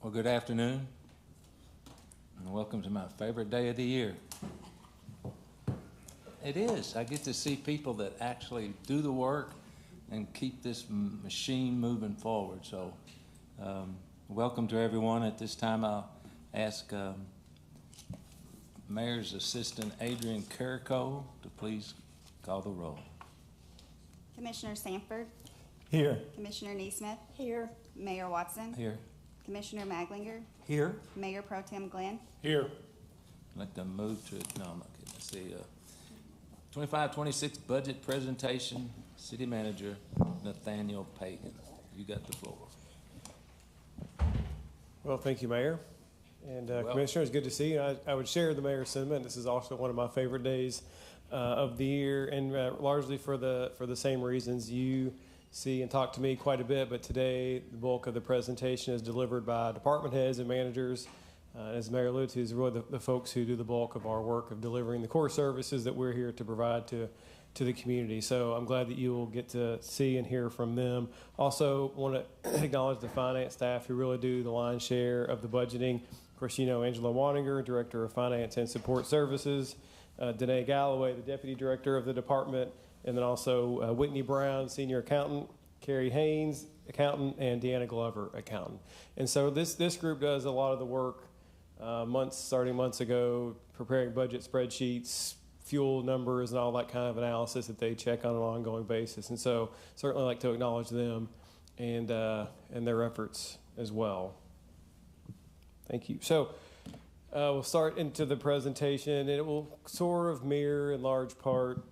Well, good afternoon, and welcome to my favorite day of the year. It is. I get to see people that actually do the work and keep this machine moving forward. So, welcome to everyone. At this time, I'll ask Mayor's Assistant Adrian Carrico to please call the roll. Commissioner Sanford. Here. Commissioner Neesmith. Here. Mayor Watson. Here. Commissioner Maglinger. Here. Mayor Pro Tem Glenn. Here. I'd like to move to, no, I'm not kidding. Let's see, 25-26 budget presentation, City Manager Nathaniel Pagan. You got the floor. Well, thank you, Mayor. And Commissioners, good to see you. I would share the Mayor's sentiment. This is also one of my favorite days of the year, and largely for the same reasons. You see and talk to me quite a bit, but today the bulk of the presentation is delivered by department heads and managers. As the Mayor alluded to, is really the folks who do the bulk of our work of delivering the core services that we're here to provide to the community. So I'm glad that you will get to see and hear from them. Also want to acknowledge the finance staff who really do the lion's share of the budgeting. Of course, you know Angela Waninger, Director of Finance and Support Services, Danae Galloway, the Deputy Director of the department, and then also Whitney Brown, Senior Accountant, Carrie Haynes, Accountant, and Deanna Glover, Accountant. And so this group does a lot of the work starting months ago, preparing budget spreadsheets, fuel numbers, and all that kind of analysis that they check on an ongoing basis. And so certainly like to acknowledge them and their efforts as well. Thank you. So we'll start into the presentation, and it will sort of mirror in large part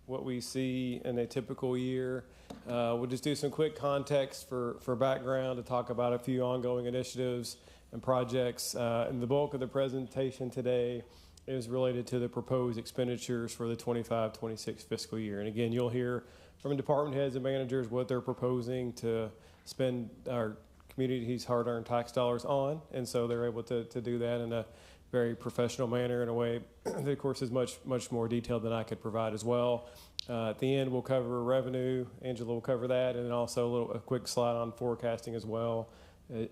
what we see in a typical year. We'll just do some quick context for background to talk about a few ongoing initiatives and projects. And the bulk of the presentation today is related to the proposed expenditures for the 25-26 fiscal year. And again, you'll hear from department heads and managers what they're proposing to spend our community's hard-earned tax dollars on. And so they're able to do that in a very professional manner in a way that, of course, is much more detailed than I could provide as well. At the end, we'll cover revenue. Angela will cover that, and then also a quick slide on forecasting as well.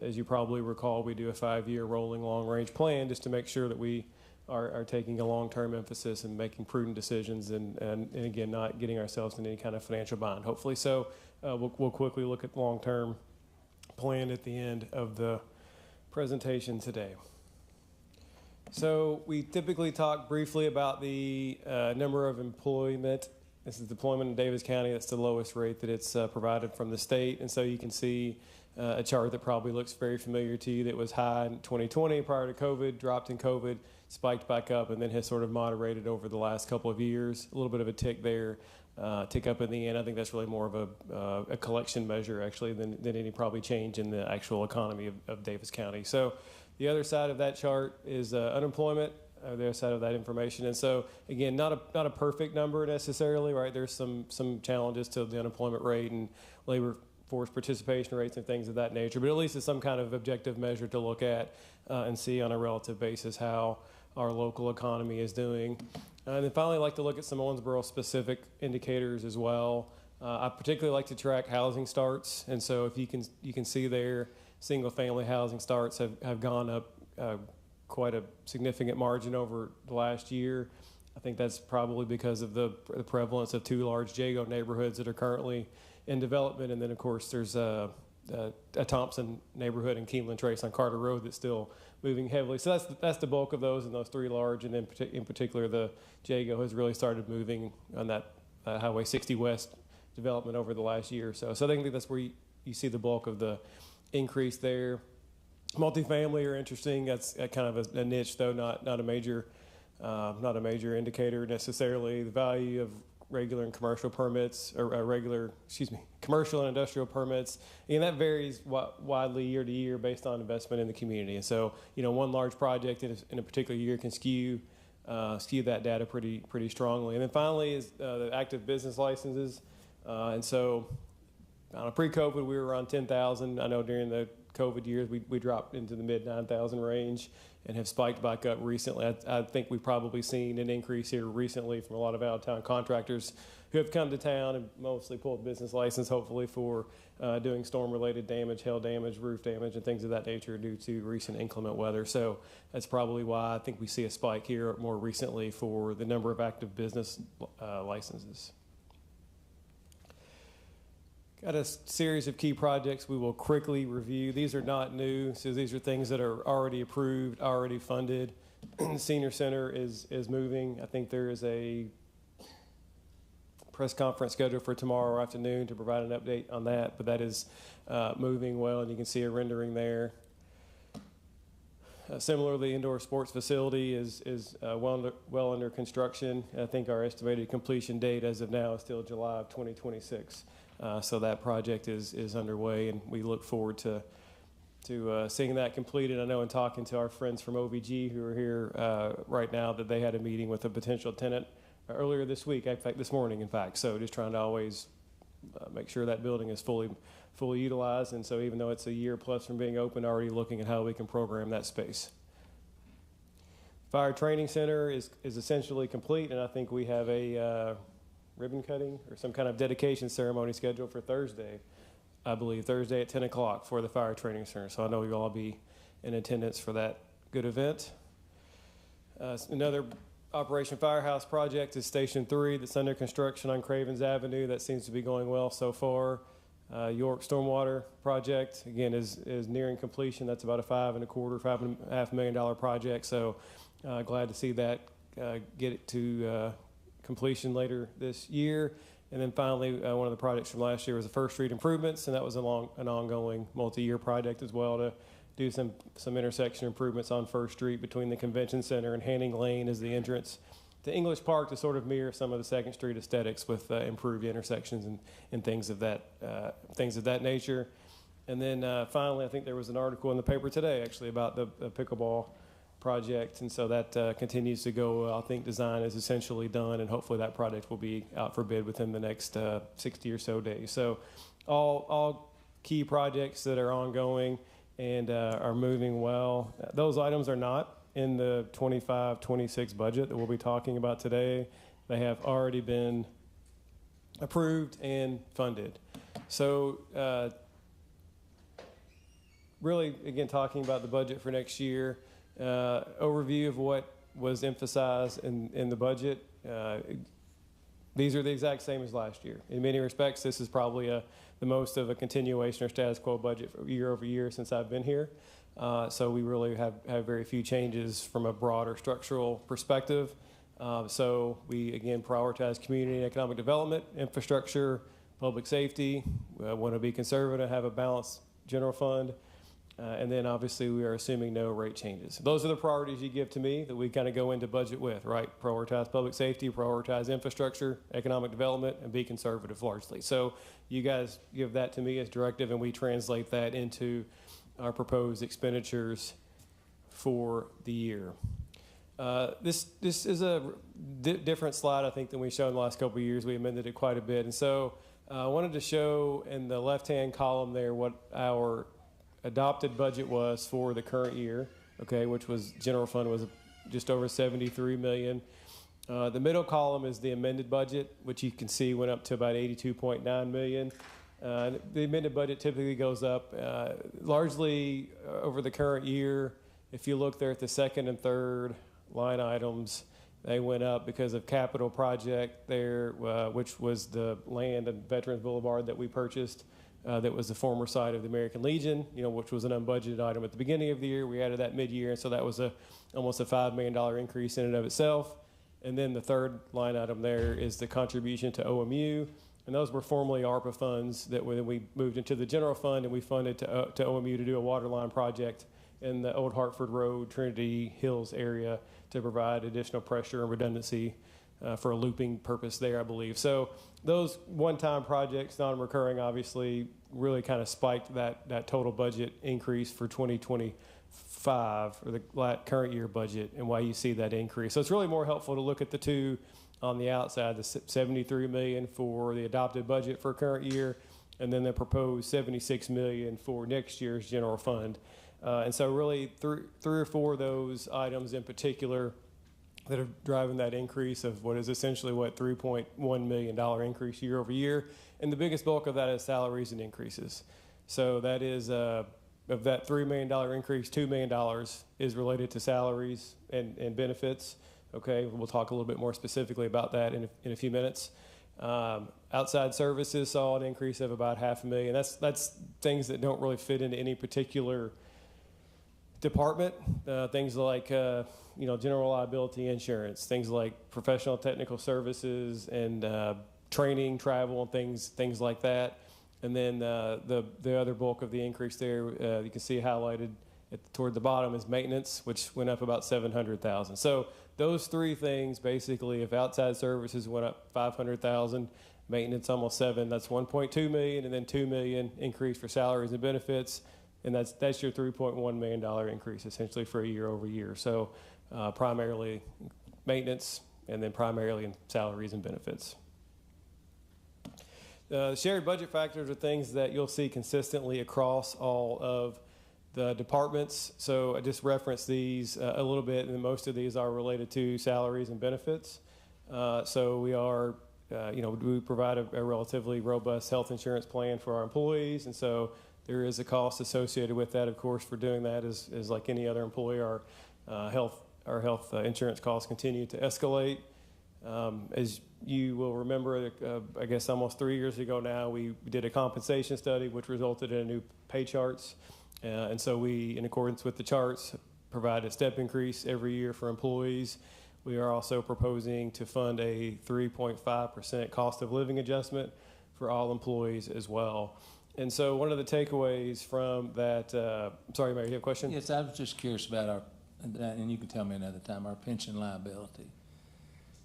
As you probably recall, we do a 5-year rolling long-range plan just to make sure that we are taking a long-term emphasis and making prudent decisions and again, not getting ourselves in any kind of financial bind, hopefully. So we'll quickly look at the long-term plan at the end of the presentation today. So we typically talk briefly about the number of employment. This is deployment in Davis County. That's the lowest rate that it's provided from the state. And so you can see a chart that probably looks very familiar to you that was high in 2020 prior to COVID, dropped in COVID, spiked back up, and then has sort of moderated over the last couple of years. A little bit of a tick there, tick up in the end. I think that's really more of a collection measure actually than any probably change in the actual economy of Davis County. So the other side of that chart is unemployment. The other side of that information, and so again, not a perfect number necessarily, right? There's some challenges to the unemployment rate and labor force participation rates and things of that nature, but at least it's some kind of objective measure to look at and see on a relative basis how our local economy is doing. And then finally, I like to look at some Owensboro specific indicators as well. I particularly like to track housing starts, and so if you can see there, single family housing starts have gone up quite a significant margin over the last year. I think that's probably because of the prevalence of 2 large JAGO neighborhoods that are currently in development. And then, of course, there's a Thompson neighborhood in Keeneland Trace on Carter Road that's still moving heavily. So that's the bulk of those, and those 3 large. And then in particular, the JAGO has really started moving on that Highway 60 West development over the last year or so. So I think that's where you see the bulk of the increase there. Multifamily are interesting. That's kind of a niche, though not a major indicator necessarily. The value of regular and commercial permits, or commercial and industrial permits, and that varies widely year to year based on investment in the community. And so, one large project in a particular year can skew that data pretty strongly. And then finally is the active business licenses. And so, pre-COVID, we were around 10,000. I know during the COVID years, we dropped into the mid 9,000 range and have spiked back up recently. I think we've probably seen an increase here recently from a lot of out-of-town contractors who have come to town and mostly pulled business license, hopefully for doing storm-related damage, hail damage, roof damage, and things of that nature due to recent inclement weather. So that's probably why I think we see a spike here more recently for the number of active business licenses. Got a series of key projects we will quickly review. These are not new, so these are things that are already approved, already funded. The Senior Center is moving. I think there is a press conference scheduled for tomorrow afternoon to provide an update on that, but that is moving well, and you can see a rendering there. Similarly, indoor sports facility is well under construction. I think our estimated completion date as of now is still July of 2026. So that project is underway, and we look forward to seeing that completed. I know in talking to our friends from OVG who are here right now that they had a meeting with a potential tenant earlier this week, in fact, this morning, in fact. So just trying to always make sure that building is fully utilized. And so even though it's a year plus from being open, already looking at how we can program that space. Fire Training Center is essentially complete, and I think we have a ribbon cutting or some kind of dedication ceremony scheduled for Thursday, I believe, Thursday at 10 o'clock for the Fire Training Center. So I know you'll all be in attendance for that good event. Another Operation Firehouse project is Station 3 that's under construction on Cravens Avenue. That seems to be going well so far. York Stormwater project, again, is nearing completion. That's about a $5.25 million project. So glad to see that get it to completion later this year. And then finally, one of the projects from last year was the First Street improvements, and that was an ongoing multi-year project as well to do some intersection improvements on First Street between the Convention Center and Hanning Lane as the entrance to English Park to sort of mirror some of the Second Street aesthetics with improved intersections and things of that nature. And then finally, I think there was an article in the paper today actually about the pickleball project, and so that continues to go. I think design is essentially done, and hopefully that project will be out for bid within the next 60 or so days. So all key projects that are ongoing and are moving well. Those items are not in the 25-26 budget that we'll be talking about today. They have already been approved and funded. So really, again, talking about the budget for next year, overview of what was emphasized in the budget. These are the exact same as last year. In many respects, this is probably the most of a continuation or status quo budget for year over year since I've been here. So we really have very few changes from a broader structural perspective. So we, again, prioritize community and economic development, infrastructure, public safety. We want to be conservative, have a balanced general fund. And then obviously we are assuming no rate changes. Those are the priorities you give to me that we kind of go into budget with, right? Prioritize public safety, prioritize infrastructure, economic development, and be conservative largely. So you guys give that to me as directive, and we translate that into our proposed expenditures for the year. This is a different slide, I think, than we've shown the last couple of years. We amended it quite a bit. And so I wanted to show in the left-hand column there what our adopted budget was for the current year, okay, which was general fund was just over $73 million. The middle column is the amended budget, which you can see went up to about $82.9 million. The amended budget typically goes up largely over the current year. If you look there at the second and third line items, they went up because of capital project there, which was the land and Veterans Boulevard that we purchased. That was the former site of the American Legion, which was an unbudgeted item at the beginning of the year. We added that mid-year, and so that was almost a $5 million increase in and of itself. And then the third line item there is the contribution to OMU, and those were formerly ARPA funds that when we moved into the general fund, and we funded to OMU to do a water line project in the Old Hartford Road, Trinity Hills area to provide additional pressure and redundancy for a looping purpose there, I believe. So those one-time projects, non-recurring, obviously, really kind of spiked that total budget increase for 2025, or the current year budget, and why you see that increase. So it's really more helpful to look at the two on the outside, the $73 million for the adopted budget for current year, and then the proposed $76 million for next year's general fund. And so really three or four of those items in particular that are driving that increase of what is essentially $3.1 million increase year over year. And the biggest bulk of that is salaries and increases. So that is, of that $3 million increase, $2 million is related to salaries and benefits. Okay, we'll talk a little bit more specifically about that in a few minutes. Outside services saw an increase of about $500,000. That's things that don't really fit into any particular department. Things like general liability insurance, things like professional technical services and training, travel, and things like that. And then the other bulk of the increase there, you can see highlighted toward the bottom, is maintenance, which went up about $700,000. So those three things, basically, if outside services went up $500,000, maintenance almost $7 million, that's $1.2 million, and then $2 million increase for salaries and benefits, and that's your $3.1 million increase essentially for a year over year. So primarily maintenance, and then primarily in salaries and benefits. Shared budget factors are things that you'll see consistently across all of the departments. So I just referenced these a little bit, and most of these are related to salaries and benefits. So we are, we provide a relatively robust health insurance plan for our employees, and so there is a cost associated with that, of course, for doing that. Is like any other employee, our health insurance costs continue to escalate. As you will remember, I guess almost 3 years ago now, we did a compensation study which resulted in new pay charts. And so we, in accordance with the charts, provide a step increase every year for employees. We are also proposing to fund a 3.5% cost of living adjustment for all employees as well. And so one of the takeaways from that, sorry, Mary, you have a question? Yes, I was just curious about our, and you can tell me another time, our pension liability.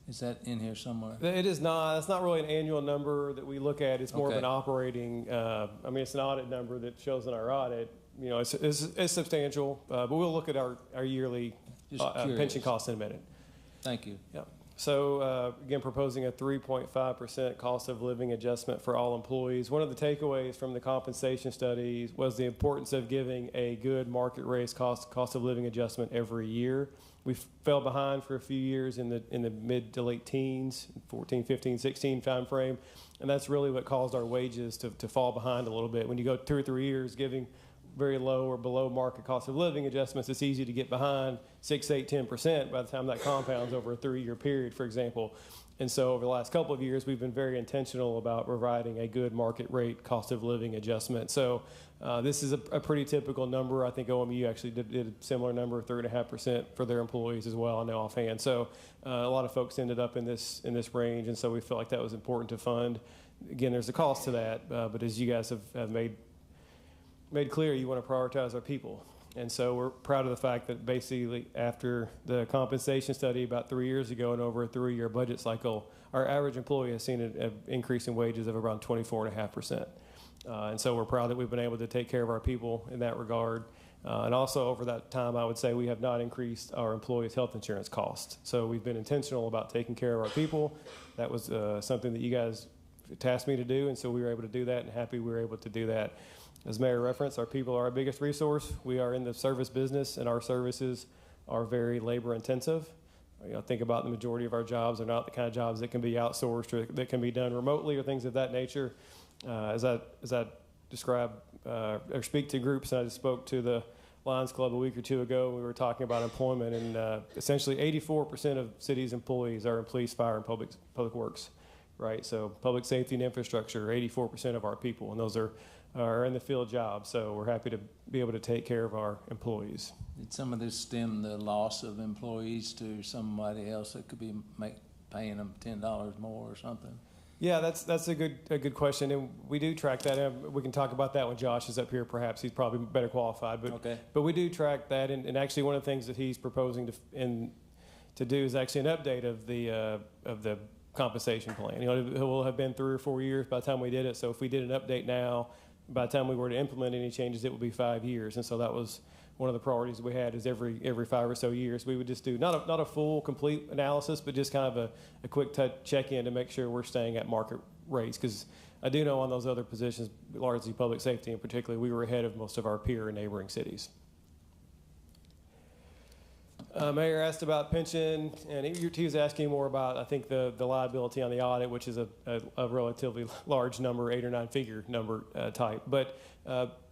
Is that in here somewhere? It is not. It's not really an annual number that we look at. It's more of Okay. an operating, it's an audit number that shows in our audit. It's substantial, but we'll look at our yearly pension costs in a minute. Thank you. Yeah. So again, proposing a 3.5% cost of living adjustment for all employees. One of the takeaways from the compensation studies was the importance of giving a good market rate cost of living adjustment every year. We fell behind for a few years in the mid to late teens, 14, 15, 16 time frame, and that's really what caused our wages to fall behind a little bit. When you go 2 or 3 years giving very low or below market cost of living adjustments, it's easy to get behind 6, 8, 10% by the time that compounds over a 3-year period, for example. And so over the last couple of years, we've been very intentional about providing a good market rate cost of living adjustment. So this is a pretty typical number. I think OMU actually did a similar number, 3.5% for their employees as well, I know offhand. So a lot of folks ended up in this range, and so we felt like that was important to fund. Again, there's a cost to that, but as you guys have made clear, you want to prioritize our people. And so we're proud of the fact that basically after the compensation study about 3 years ago and over a 3-year budget cycle, our average employee has seen an increase in wages of around 24.5%. And so we're proud that we've been able to take care of our people in that regard. And also over that time, I would say we have not increased our employees' health insurance costs. So we've been intentional about taking care of our people. That was something that you guys tasked me to do, and so we were able to do that, and happy we were able to do that. As Mayor referenced, our people are our biggest resource. We are in the service business, and our services are very labor intensive. Think about the majority of our jobs are not the kind of jobs that can be outsourced or that can be done remotely or things of that nature. As I describe or speak to groups, and I just spoke to the Lions Club a week or two ago, we were talking about employment, and essentially 84% of cities' employees are in police, fire, and public works, right? So public safety and infrastructure, 84% of our people, and those are in the field jobs. So we're happy to be able to take care of our employees. Did some of this stem the loss of employees to somebody else that could be paying them $10 more or something? Yeah, that's a good question, and we do track that. And we can talk about that when Josh is up here. Perhaps he's probably better qualified. But okay. But we do track that, and actually one of the things that he's proposing to do is actually an update of the compensation plan. It will have been 3 or 4 years by the time we did it. So if we did an update now, by the time we were to implement any changes, it would be 5 years. And so that was one of the priorities we had, is every 5 or so years we would just do not a full complete analysis, but just kind of a quick check-in to make sure we're staying at market rates. Because I do know on those other positions, largely public safety in particular, we were ahead of most of our peer and neighboring cities. Mayor asked about pension, and he was asking more about, I think, the liability on the audit, which is a relatively large number, 8 or 9 figure number type. But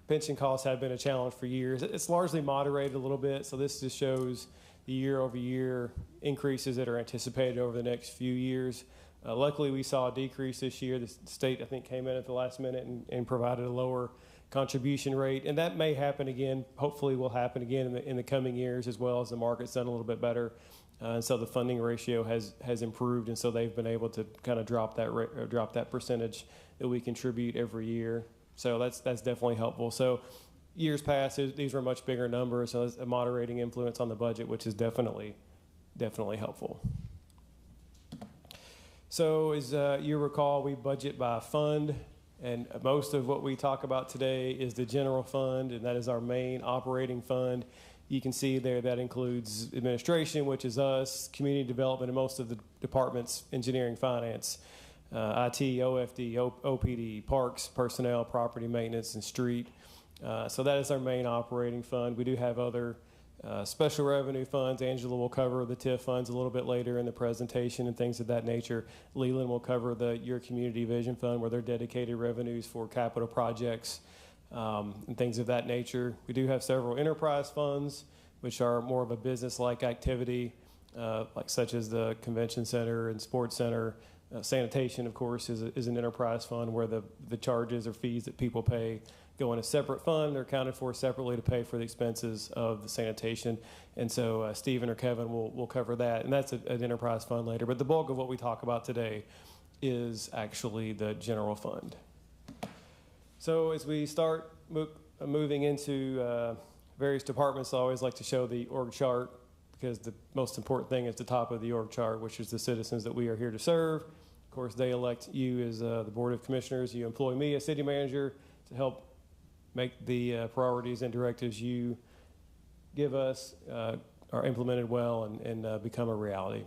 pension costs have been a challenge for years. It's largely moderated a little bit, so this just shows the year-over-year increases that are anticipated over the next few years. Luckily, we saw a decrease this year. The state, I think, came in at the last minute and provided a lower contribution rate, and that may happen again. Hopefully will happen again in the coming years, as well as the market's done a little bit better. And so the funding ratio has improved, and so they've been able to kind of drop that percentage that we contribute every year. So that's definitely helpful. So years past, these were much bigger numbers, so it's a moderating influence on the budget, which is definitely helpful. So as you recall, we budget by fund. And most of what we talk about today is the general fund, and that is our main operating fund. You can see there that includes administration, which is us, community development, and most of the departments, engineering, finance, IT, OFD, OPD, parks, personnel, property maintenance, and street. So that is our main operating fund. We do have other special revenue funds. Angela will cover the TIF funds a little bit later in the presentation and things of that nature. Leland will cover your community vision fund, where they're dedicated revenues for capital projects and things of that nature. We do have several enterprise funds, which are more of a business-like activity, such as the convention center and sports center. Sanitation, of course, is an enterprise fund where the charges or fees that people pay go in a separate fund. They're accounted for separately to pay for the expenses of the sanitation. And so Stephen or Kevin will cover that. And that's an enterprise fund later. But the bulk of what we talk about today is actually the general fund. So as we start moving into various departments, I always like to show the org chart, because the most important thing is the top of the org chart, which is the citizens that we are here to serve. Of course, they elect you as the Board of Commissioners. You employ me as city manager to help make the priorities and directives you give us are implemented well and become a reality.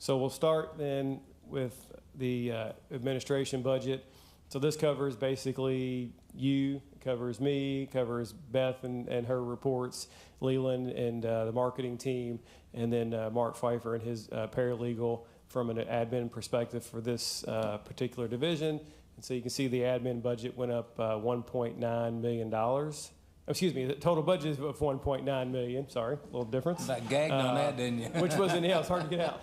So we'll start then with the administration budget. So this covers basically you, covers me, covers Beth and her reports, Leland and the marketing team, and then Mark Pfeiffer and his paralegal from an admin perspective for this particular division. And so you can see the admin budget went up $1.9 million. Excuse me, the total budget is of $1.9 million. Sorry, a little difference. About gagged on that, didn't you? Which wasn't, yeah, it's hard to get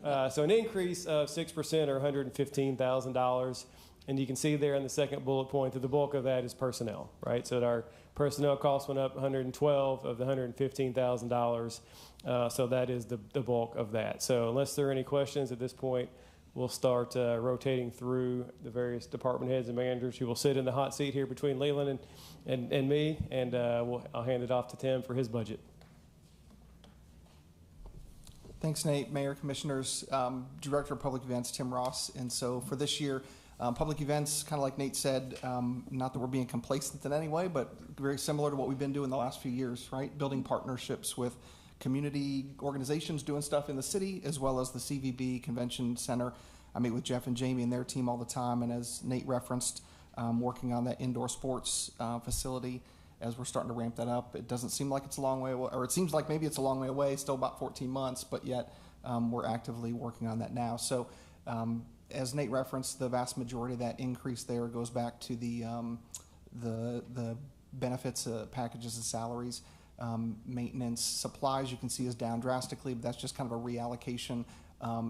out. So an increase of 6% or $115,000. And you can see there in the second bullet point that the bulk of that is personnel, right? So our personnel costs went up $112 of the $115,000. So that is the bulk of that. So unless there are any questions at this point, we'll start rotating through the various department heads and managers who will sit in the hot seat here between Leland and me, and I'll hand it off to Tim for his budget. Thanks, Nate. Mayor, Commissioners, Director of Public Events, Tim Ross. And so for this year, public events, kind of like Nate said, not that we're being complacent in any way, but very similar to what we've been doing the last few years, right? Building partnerships with community organizations doing stuff in the city, as well as the CVB Convention Center. I meet with Jeff and Jamie and their team all the time, and as Nate referenced, working on that indoor sports facility as we're starting to ramp that up. It doesn't seem like it's a long way away, or it seems like maybe it's a long way away, still about 14 months, but yet we're actively working on that now. So as Nate referenced, the vast majority of that increase there goes back to the benefits, packages and salaries. Maintenance, supplies, you can see is down drastically, but that's just kind of a reallocation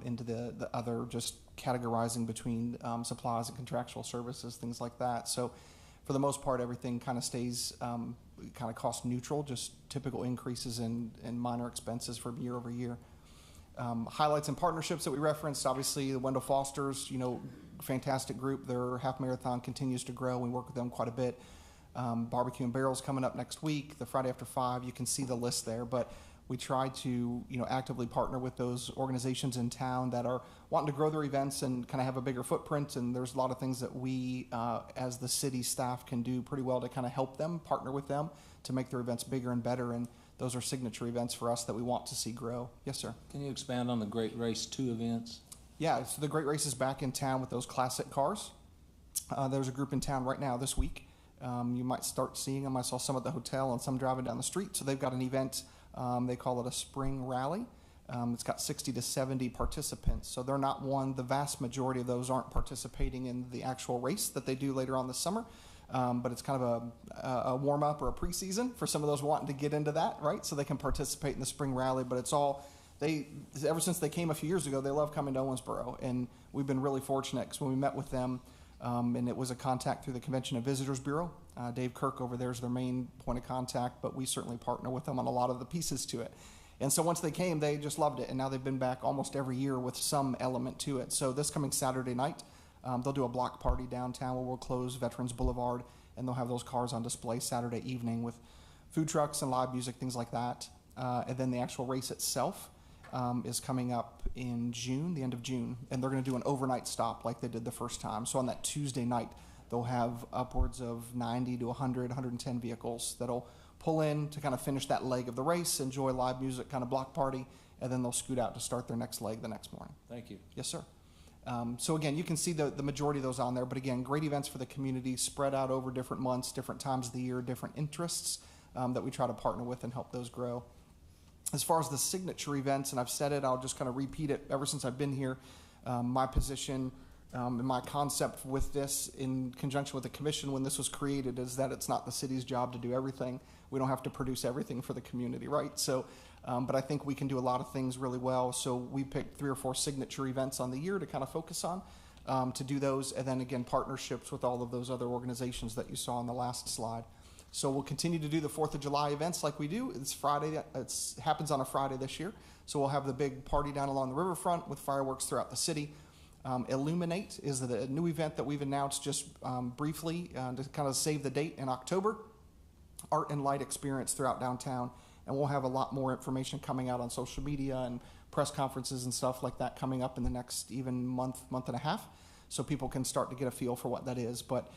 into the other, just categorizing between supplies and contractual services, things like that. So for the most part, everything kind of stays kind of cost neutral, just typical increases in minor expenses from year over year. Highlights and partnerships that we referenced, obviously the Wendell Fosters, fantastic group. Their half marathon continues to grow. We work with them quite a bit. Barbecue and Barrels coming up next week, the Friday after 5. You can see the list there, but we try to actively partner with those organizations in town that are wanting to grow their events and kind of have a bigger footprint. And there's a lot of things that we, as the city staff, can do pretty well to kind of help them, partner with them to make their events bigger and better. And those are signature events for us that we want to see grow. Yes, sir. Can you expand on the Great Race 2 events? Yeah, so the Great Race is back in town with those classic cars. There's a group in town right now this week. You might start seeing them. I saw some at the hotel and some driving down the street. So they've got an event. They call it a spring rally. It's got 60 to 70 participants. So they're not one. The vast majority of those aren't participating in the actual race that they do later on this summer. But it's kind of a warm-up or a preseason for some of those wanting to get into that, right? So they can participate in the spring rally. But it's all, ever since they came a few years ago, they love coming to Owensboro. And we've been really fortunate because when we met with them, and it was a contact through the Convention and Visitors Bureau. Dave Kirk over there is their main point of contact, but we certainly partner with them on a lot of the pieces to it. And so once they came, they just loved it. And now they've been back almost every year with some element to it. So this coming Saturday night, they'll do a block party downtown where we'll close Veterans Boulevard, and they'll have those cars on display Saturday evening with food trucks and live music, things like that. And then the actual race itself is coming up in June, the end of June, and they're going to do an overnight stop like they did the first time. So on that Tuesday night, they'll have upwards of 90 to 100, 110 vehicles that'll pull in to kind of finish that leg of the race, enjoy live music, kind of block party, and then they'll scoot out to start their next leg the next morning. Thank you. Yes, sir. So again, you can see the majority of those on there, but again, great events for the community, spread out over different months, different times of the year, different interests that we try to partner with and help those grow. As far as the signature events, and I've said it, I'll just kind of repeat it ever since I've been here, my position and my concept with this in conjunction with the commission when this was created is that it's not the city's job to do everything. We don't have to produce everything for the community, right? So, but I think we can do a lot of things really well. So we picked 3 or 4 signature events on the year to kind of focus on to do those. And then again, partnerships with all of those other organizations that you saw on the last slide. So we'll continue to do the 4th of July events like we do. It's Friday. It happens on a Friday this year. So we'll have the big party down along the riverfront with fireworks throughout the city. Illuminate is the new event that we've announced just briefly to kind of save the date in October. Art and light experience throughout downtown. And we'll have a lot more information coming out on social media and press conferences and stuff like that coming up in the next even month and a half. So people can start to get a feel for what that is. But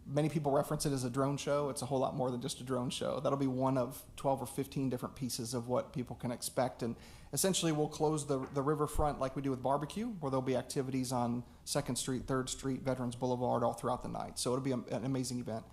many people reference it as a drone show. It's a whole lot more than just a drone show. That'll be one of 12 or 15 different pieces of what people can expect. And essentially we'll close the riverfront like we do with barbecue, where there'll be activities on 2nd Street, 3rd Street, Veterans Boulevard all throughout the night. So it'll be an amazing event.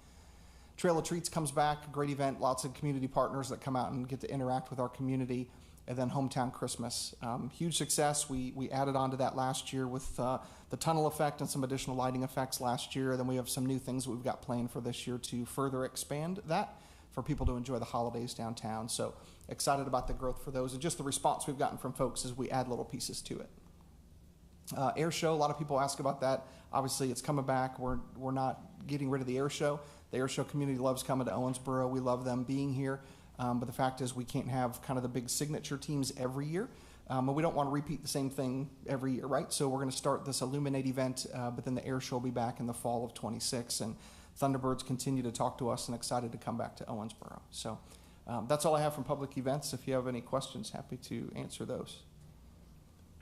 Trail of Treats comes back, great event, lots of community partners that come out and get to interact with our community. And then Hometown Christmas, huge success. We added on to that last year with the tunnel effect and some additional lighting effects last year. Then we have some new things that we've got planned for this year to further expand that for people to enjoy the holidays downtown. So excited about the growth for those and just the response we've gotten from folks as we add little pieces to it. Air show, a lot of people ask about that. Obviously it's coming back. We're not getting rid of the air show. The air show community loves coming to Owensboro. We love them being here. But the fact is we can't have kind of the big signature teams every year. And we don't want to repeat the same thing every year, right? So we're going to start this Illuminate event, but then the air show will be back in the fall of 26. And Thunderbirds continue to talk to us and excited to come back to Owensboro. So that's all I have from public events. If you have any questions, happy to answer those.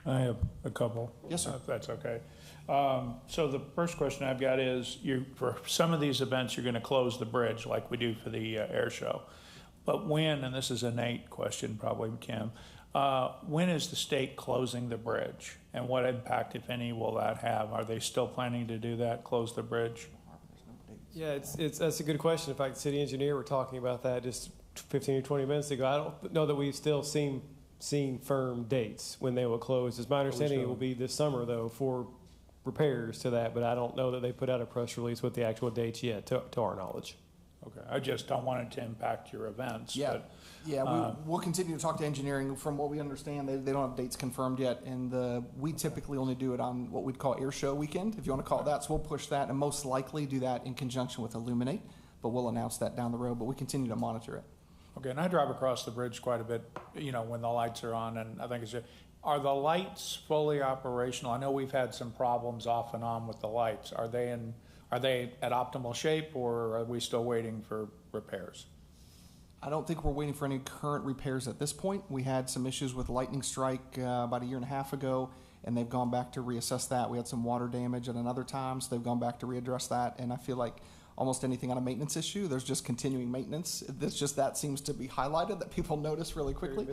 I have a couple. Yes, sir. If that's okay. So the first question I've got is, for some of these events, you're going to close the bridge like we do for the air show. But when, and this is a Nate question probably, Kim, when is the state closing the bridge? And what impact, if any, will that have? Are they still planning to do that, close the bridge? Yeah, that's a good question. In fact, the city engineer were talking about that just 15 or 20 minutes ago. I don't know that we've still seen firm dates when they will close. It's my understanding it will be this summer, though, for repairs to that, but I don't know that they put out a press release with the actual dates yet, to our knowledge. Okay, I just don't want it to impact your events. Yeah, but, we'll continue to talk to engineering. From what we understand, they don't have dates confirmed yet, and we typically only do it on what we'd call air show weekend, if you want to call it that. So we'll push that and most likely do that in conjunction with Illuminate, but we'll announce that down the road, but we continue to monitor it. Okay, and I drive across the bridge quite a bit, when the lights are on, and I think are the lights fully operational? I know we've had some problems off and on with the lights. Are they at optimal shape, or are we still waiting for repairs? I don't think we're waiting for any current repairs at this point. We had some issues with lightning strike about 1.5 years ago, and they've gone back to reassess that. We had some water damage at another time, so they've gone back to readdress that, and I feel like almost anything on a maintenance issue. There's just continuing maintenance. That seems to be highlighted, that people notice really quickly,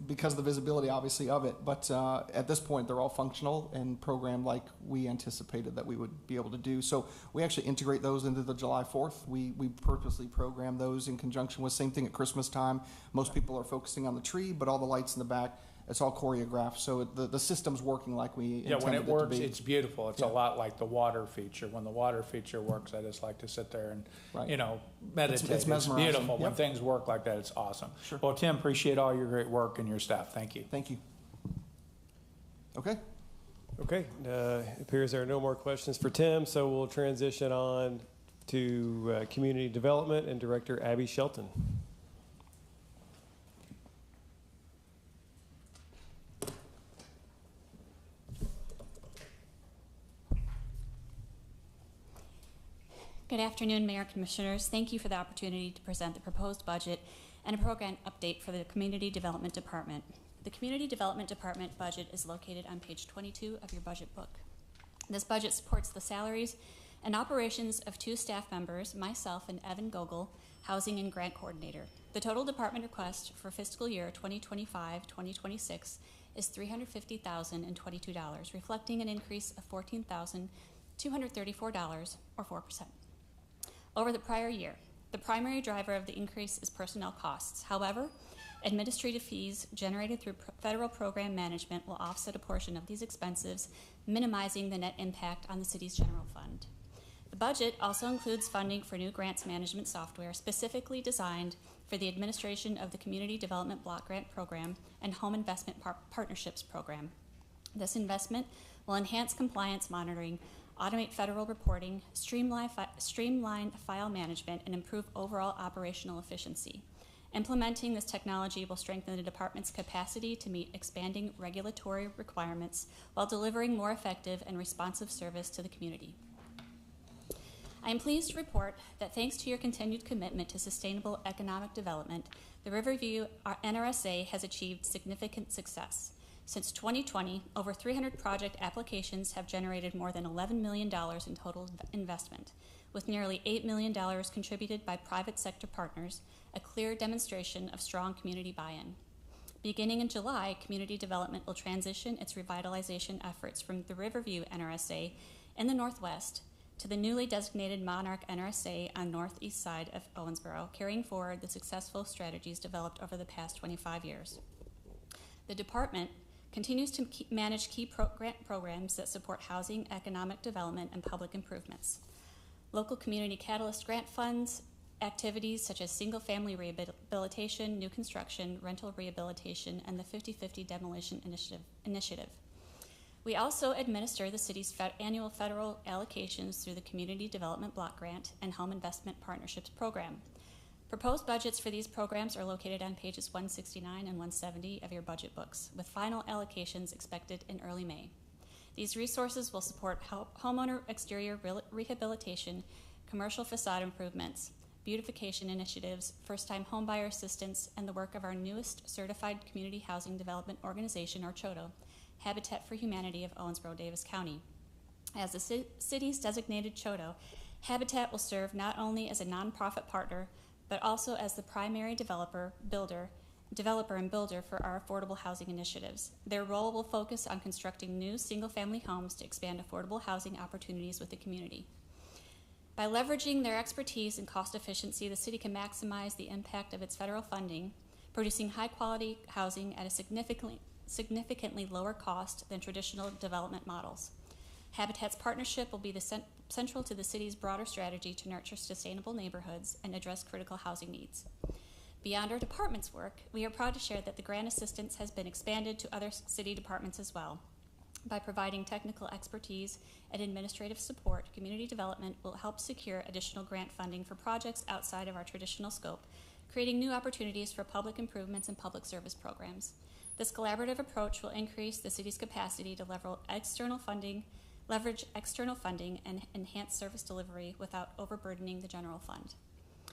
because of the visibility, obviously, of it. But at this point, they're all functional and programmed like we anticipated that we would be able to do. So we actually integrate those into the July 4th. We purposely program those in conjunction with, same thing at Christmas time. Most people are focusing on the tree, but all the lights in the back, it's all choreographed, so the system's working like we intended it to be. When it works, it's beautiful. It's a lot like the water feature. When the water feature works, I just like to sit there and, meditate. It's mesmerizing. Beautiful. When things work like that, it's awesome. Sure. Well, Tim, appreciate all your great work and your staff. Thank you. Thank you. Okay. Okay, it appears there are no more questions for Tim, so we'll transition on to Community Development and Director Abby Shelton. Good afternoon, Mayor, Commissioners. Thank you for the opportunity to present the proposed budget and a program update for the Community Development Department. The Community Development Department budget is located on page 22 of your budget book. This budget supports the salaries and operations of 2 staff members, myself and Evan Gogol, Housing and Grant Coordinator. The total department request for fiscal year 2025-2026 is $350,022, reflecting an increase of $14,234, or 4%. Over the prior year, the primary driver of the increase is personnel costs. However, administrative fees generated through federal program management will offset a portion of these expenses, minimizing the net impact on the city's general fund. The budget also includes funding for new grants management software specifically designed for the administration of the Community Development Block Grant Program and Home Investment Partnerships Program. This investment will enhance compliance monitoring, automate federal reporting, streamline file management, and improve overall operational efficiency. Implementing this technology will strengthen the department's capacity to meet expanding regulatory requirements while delivering more effective and responsive service to the community. I am pleased to report that thanks to your continued commitment to sustainable economic development, the Riverview NRSA has achieved significant success. Since 2020, over 300 project applications have generated more than $11 million in total investment, with nearly $8 million contributed by private sector partners, a clear demonstration of strong community buy-in. Beginning in July, Community Development will transition its revitalization efforts from the Riverview NRSA in the Northwest to the newly designated Monarch NRSA on northeast side of Owensboro, carrying forward the successful strategies developed over the past 25 years. The department continues to manage key grant programs that support housing, economic development, and public improvements. Local community catalyst grant funds, activities such as single-family rehabilitation, new construction, rental rehabilitation, and the 50/50 demolition initiative. We also administer the city's annual federal allocations through the Community Development Block Grant and Home Investment Partnerships Program. Proposed budgets for these programs are located on pages 169 and 170 of your budget books, with final allocations expected in early May. These resources will support homeowner exterior rehabilitation, commercial facade improvements, beautification initiatives, first-time homebuyer assistance, and the work of our newest certified community housing development organization, or CHODO, Habitat for Humanity of Owensboro-Davis County. As the city's designated CHODO, Habitat will serve not only as a nonprofit partner, but also as the primary developer and builder for our affordable housing initiatives. Their role will focus on constructing new single-family homes to expand affordable housing opportunities with the community. By leveraging their expertise and cost efficiency, the city can maximize the impact of its federal funding, producing high-quality housing at a significantly lower cost than traditional development models. Habitat's partnership will be central to the city's broader strategy to nurture sustainable neighborhoods and address critical housing needs. Beyond our department's work, we are proud to share that the grant assistance has been expanded to other city departments as well. By providing technical expertise and administrative support, Community Development will help secure additional grant funding for projects outside of our traditional scope, creating new opportunities for public improvements and public service programs. This collaborative approach will increase the city's capacity to leverage external funding and enhance service delivery without overburdening the general fund.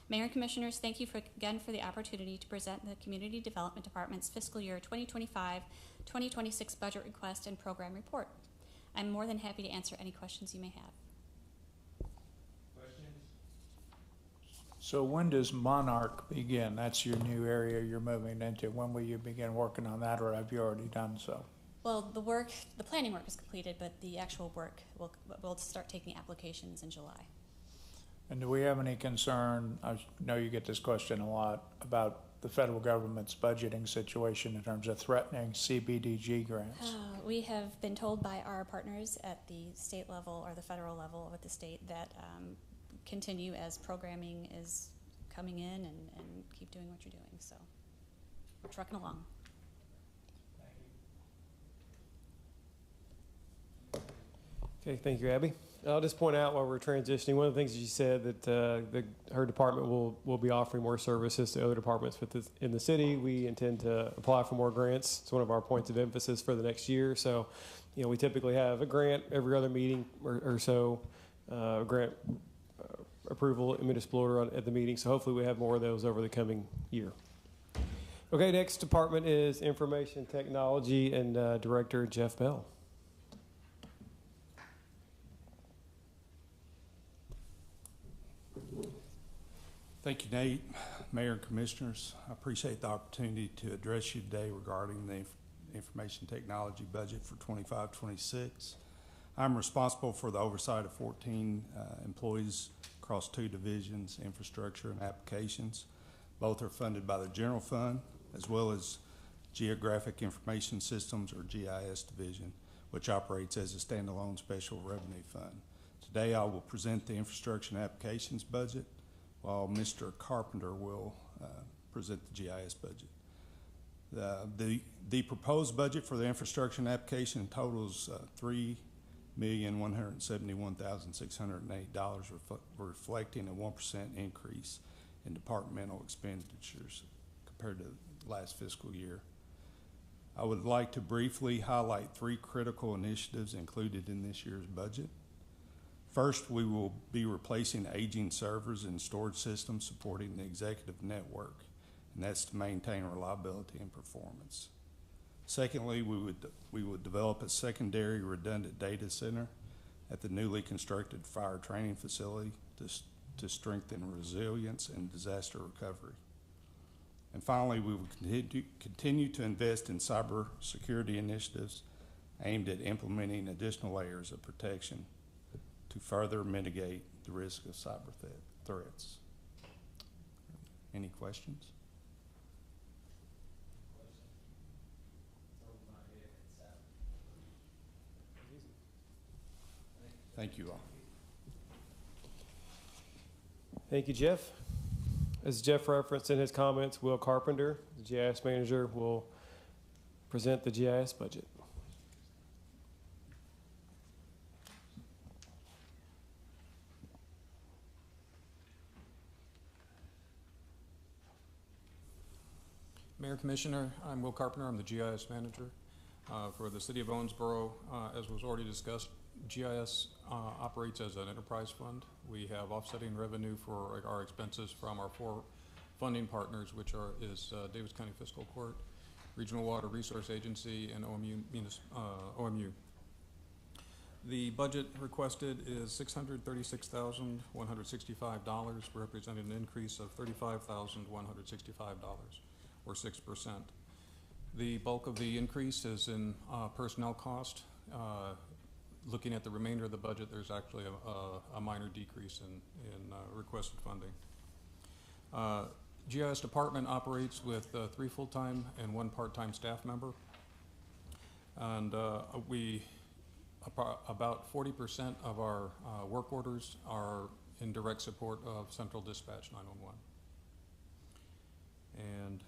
Mayor and Commissioners, thank you again for the opportunity to present the Community Development Department's fiscal year 2025-2026 budget request and program report. I'm more than happy to answer any questions you may have. Questions? So when does Monarch begin? That's your new area you're moving into. When will you begin working on that, or have you already done so? Well, the planning work is completed, but the actual work will start taking applications in July. And do we have any concern, I know you get this question a lot, about the federal government's budgeting situation in terms of threatening CBDG grants? We have been told by our partners at the state level or the federal level with the state that continue as programming is coming in and keep doing what you're doing. So we're trucking along. Okay, thank you, Abby. I'll just point out while we're transitioning, one of the things that you said that her department will be offering more services to other departments in the city. We intend to apply for more grants. It's one of our points of emphasis for the next year. So, we typically have a grant every other meeting or so, grant approval and municipal order at the meeting. So hopefully we have more of those over the coming year. Okay, next department is Information Technology and Director Jeff Bell. Thank you, Nate, Mayor and Commissioners. I appreciate the opportunity to address you today regarding the information technology budget for 25-26. I'm responsible for the oversight of 14 employees across 2 divisions, infrastructure and applications. Both are funded by the general fund as well as Geographic Information Systems or GIS division, which operates as a standalone special revenue fund. Today I will present the infrastructure and applications budget, while Mr. Carpenter will present the GIS budget. The proposed budget for the infrastructure and application totals $3,171,608, reflecting a 1% increase in departmental expenditures compared to last fiscal year. I would like to briefly highlight 3 critical initiatives included in this year's budget. First, we will be replacing aging servers and storage systems supporting the executive network, and that's to maintain reliability and performance. Secondly, we would develop a secondary redundant data center at the newly constructed fire training facility to strengthen resilience and disaster recovery. And finally, we will continue to invest in cybersecurity initiatives aimed at implementing additional layers of protection to further mitigate the risk of cyber threats. Any questions? Thank you all. Thank you, Jeff. As Jeff referenced in his comments, Will Carpenter, the GIS manager, will present the GIS budget. Mayor, Commissioner, I'm Will Carpenter. I'm the GIS manager for the City of Owensboro. As was already discussed, GIS operates as an enterprise fund. We have offsetting revenue for our expenses from our 4 funding partners, which is Davis County Fiscal Court, Regional Water Resource Agency, and OMU. The budget requested is $636,165, representing an increase of $35,165. Or 6%. The bulk of the increase is in personnel cost. Looking at the remainder of the budget, there's actually a minor decrease in requested funding. GIS department operates with 3 full-time and 1 part-time staff member. And about 40% of our work orders are in direct support of Central Dispatch 911. And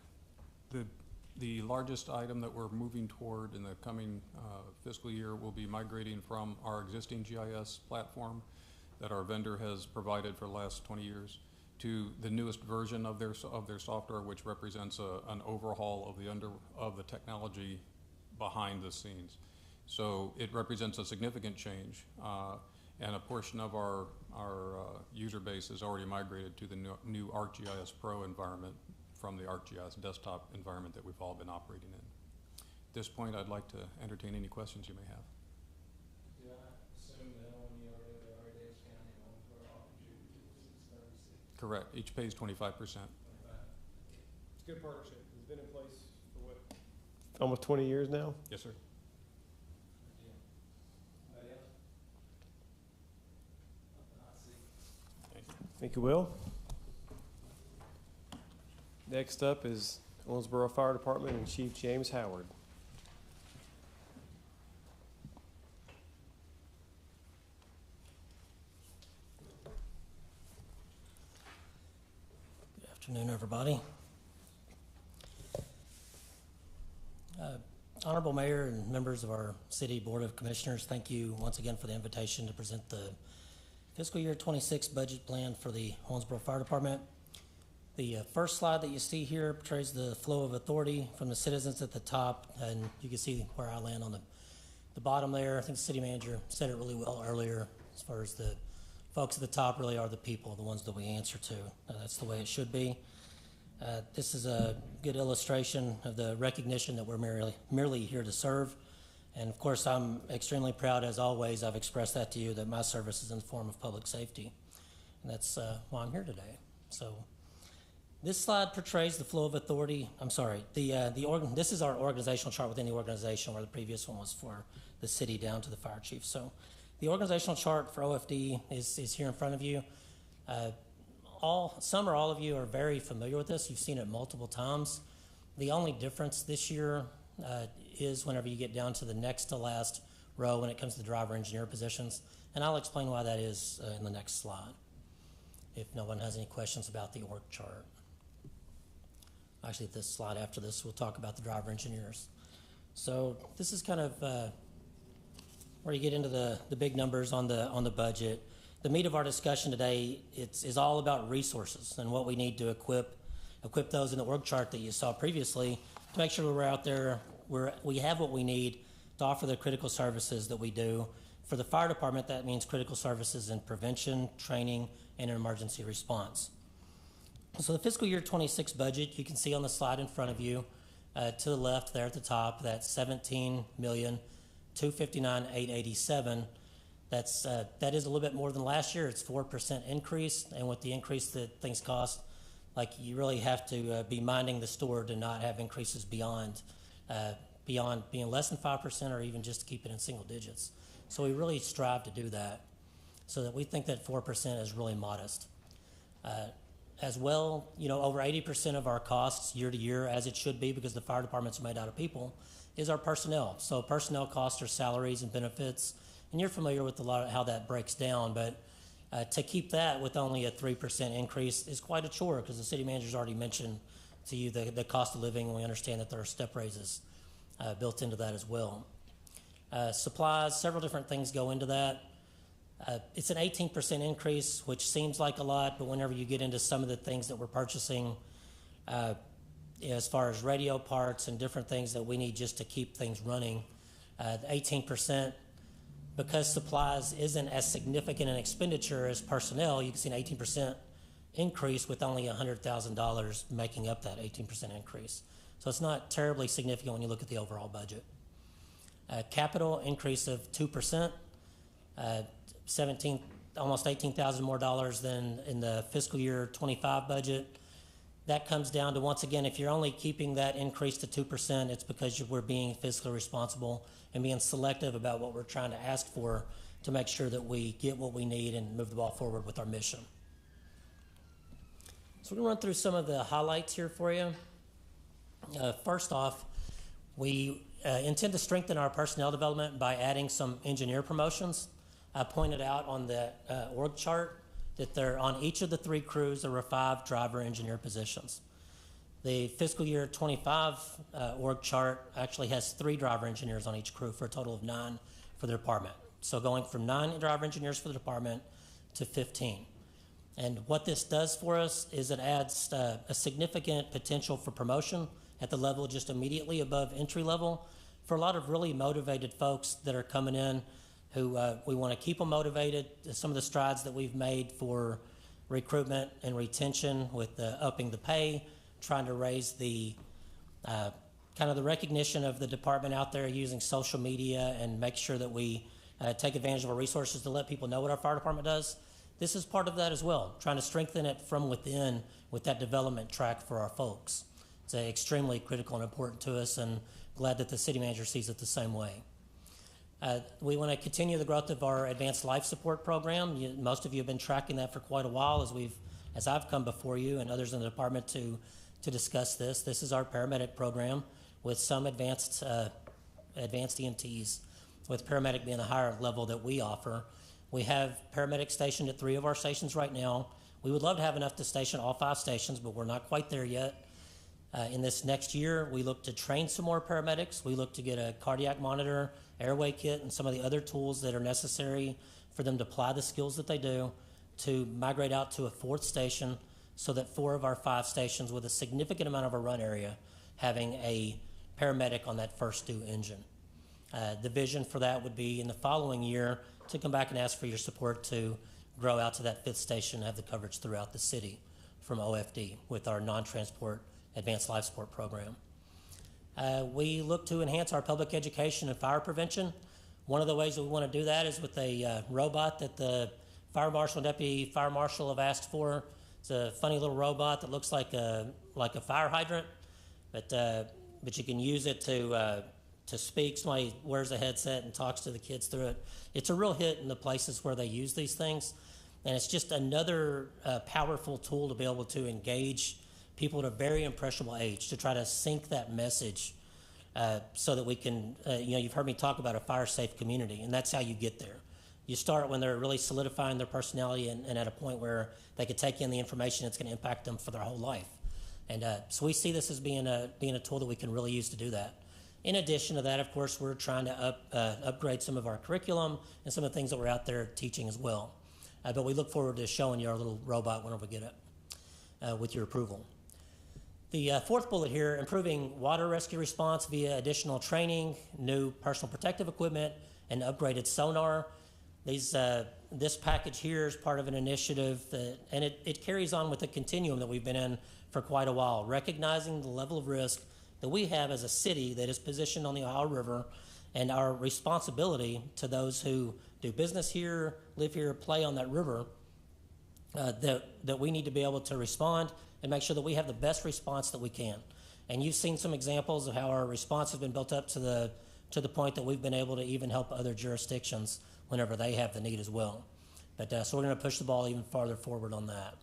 the largest item that we're moving toward in the coming fiscal year will be migrating from our existing GIS platform that our vendor has provided for the last 20 years to the newest version of their software, which represents an overhaul of the technology behind the scenes. So it represents a significant change, and a portion of our user base is already migrated to the new ArcGIS Pro environment from the ArcGIS desktop environment that we've all been operating in. At this point, I'd like to entertain any questions you may have. Correct. Each pays 25%. It's a good partnership. It's been in place for what? Almost 20 years now? Yes, sir. Thank you, Will. Next up is Owensboro Fire Department and Chief James Howard. Good afternoon, everybody. Honorable Mayor and members of our City Board of Commissioners, thank you once again for the invitation to present the fiscal year 26 budget plan for the Owensboro Fire Department. The first slide that you see here portrays the flow of authority from the citizens at the top, and you can see where I land on the bottom there. I think the city manager said it really well earlier, as far as the folks at the top really are the people, the ones that we answer to. That's the way it should be. This is a good illustration of the recognition that we're merely here to serve. And of course, I'm extremely proud, as always, I've expressed that to you, that my service is in the form of public safety. And that's why I'm here today. So this slide portrays the flow of authority. I'm sorry, this is our organizational chart within the organization, where the previous one was for the city down to the fire chief. So the organizational chart for OFD is here in front of you. Some or all of you are very familiar with this. You've seen it multiple times. The only difference this year is whenever you get down to the next to last row when it comes to the driver engineer positions. And I'll explain why that is in the next slide, if no one has any questions about the org chart. Actually, this slide after this, we'll talk about the driver engineers. So this is kind of where you get into the big numbers on the budget. The meat of our discussion today is all about resources and what we need to equip those in the org chart that you saw previously to make sure we're out there, we have what we need to offer the critical services that we do. For the fire department, that means critical services in prevention, training, and emergency response. So the fiscal year 26 budget, you can see on the slide in front of you, to the left there at the top, that's $17,259,887. That is a little bit more than last year. It's 4% increase, and with the increase that things cost, like, you really have to be minding the store to not have increases beyond being less than 5%, or even just to keep it in single digits. So we really strive to do that, so that we think that 4% is really modest. As well, over 80% of our costs year to year, as it should be, because the fire department's made out of people, is our personnel. So personnel costs are salaries and benefits, and you're familiar with a lot of how that breaks down, but to keep that with only a 3% increase is quite a chore, because the city manager's already mentioned to you the cost of living, and we understand that there are step raises built into that as well. Supplies, several different things go into that. It's an 18% increase, which seems like a lot, but whenever you get into some of the things that we're purchasing, as far as radio parts and different things that we need just to keep things running, the 18%, because supplies isn't as significant an expenditure as personnel, you can see an 18% increase with only $100,000 making up that 18% increase. So it's not terribly significant when you look at the overall budget. Capital increase of 2%, almost $18,000 more dollars than in the fiscal year 25 budget. That comes down to, once again, if you're only keeping that increase to 2%, it's because we're being fiscally responsible and being selective about what we're trying to ask for to make sure that we get what we need and move the ball forward with our mission. So we're going to run through some of the highlights here for you. First off, we intend to strengthen our personnel development by adding some engineer promotions. I pointed out on the org chart that there, on each of the 3 crews, there were 5 driver engineer positions. The fiscal year 25 org chart actually has 3 driver engineers on each crew, for a total of 9 for the department. So going from 9 driver engineers for the department to 15. And what this does for us is it adds a significant potential for promotion at the level just immediately above entry level for a lot of really motivated folks that are coming in who we want to keep them motivated. Some of the strides that we've made for recruitment and retention with upping the pay, trying to raise the kind of the recognition of the department out there using social media, and make sure that we take advantage of our resources to let people know what our fire department does. this is part of that as well, trying to strengthen it from within with that development track for our folks. It's extremely critical and important to us, and glad that the city manager sees it the same way. We want to continue the growth of our advanced life support program. Most of you have been tracking that for quite a while as I've come before you and others in the department to discuss this. This is our paramedic program with some advanced EMTs, with paramedic being the higher level that we offer. We have paramedics stationed at 3 of our stations right now. We would love to have enough to station all 5 stations, but we're not quite there yet. In this next year, we look to train some more paramedics. We look to get a cardiac monitor, airway kit, and some of the other tools that are necessary for them to apply the skills that they do, to migrate out to a 4th station so that 4 of our 5 stations with a significant amount of our run area having a paramedic on that first due engine. The vision for that would be in the following year to come back and ask for your support to grow out to that 5th station and have the coverage throughout the city from OFD with our non-transport advanced life support program. We look to enhance our public education and fire prevention. One of the ways that we want to do that is with a robot that the fire marshal and deputy fire marshal have asked for. It's a funny little robot that looks like a fire hydrant, but you can use it to speak. Somebody wears a headset and talks to the kids through it. It's a real hit in the places where they use these things, and it's just another powerful tool to be able to engage people at a very impressionable age, to try to sync that message so that we can, you've heard me talk about a fire-safe community, and that's how you get there. You start when they're really solidifying their personality and at a point where they can take in the information that's going to impact them for their whole life. And so we see this as being a tool that we can really use to do that. In addition to that, of course, we're trying to upgrade some of our curriculum and some of the things that we're out there teaching as well. But we look forward to showing you our little robot whenever we get it with your approval. The 4th bullet here, improving water rescue response via additional training, new personal protective equipment, and upgraded sonar. This package here is part of an initiative and it carries on with a continuum that we've been in for quite a while, recognizing the level of risk that we have as a city that is positioned on the Ohio River, and our responsibility to those who do business here, live here, play on that river, that we need to be able to respond and make sure that we have the best response that we can. And you've seen some examples of how our response has been built up to the point that we've been able to even help other jurisdictions whenever they have the need as well. But so we're going to push the ball even farther forward on that.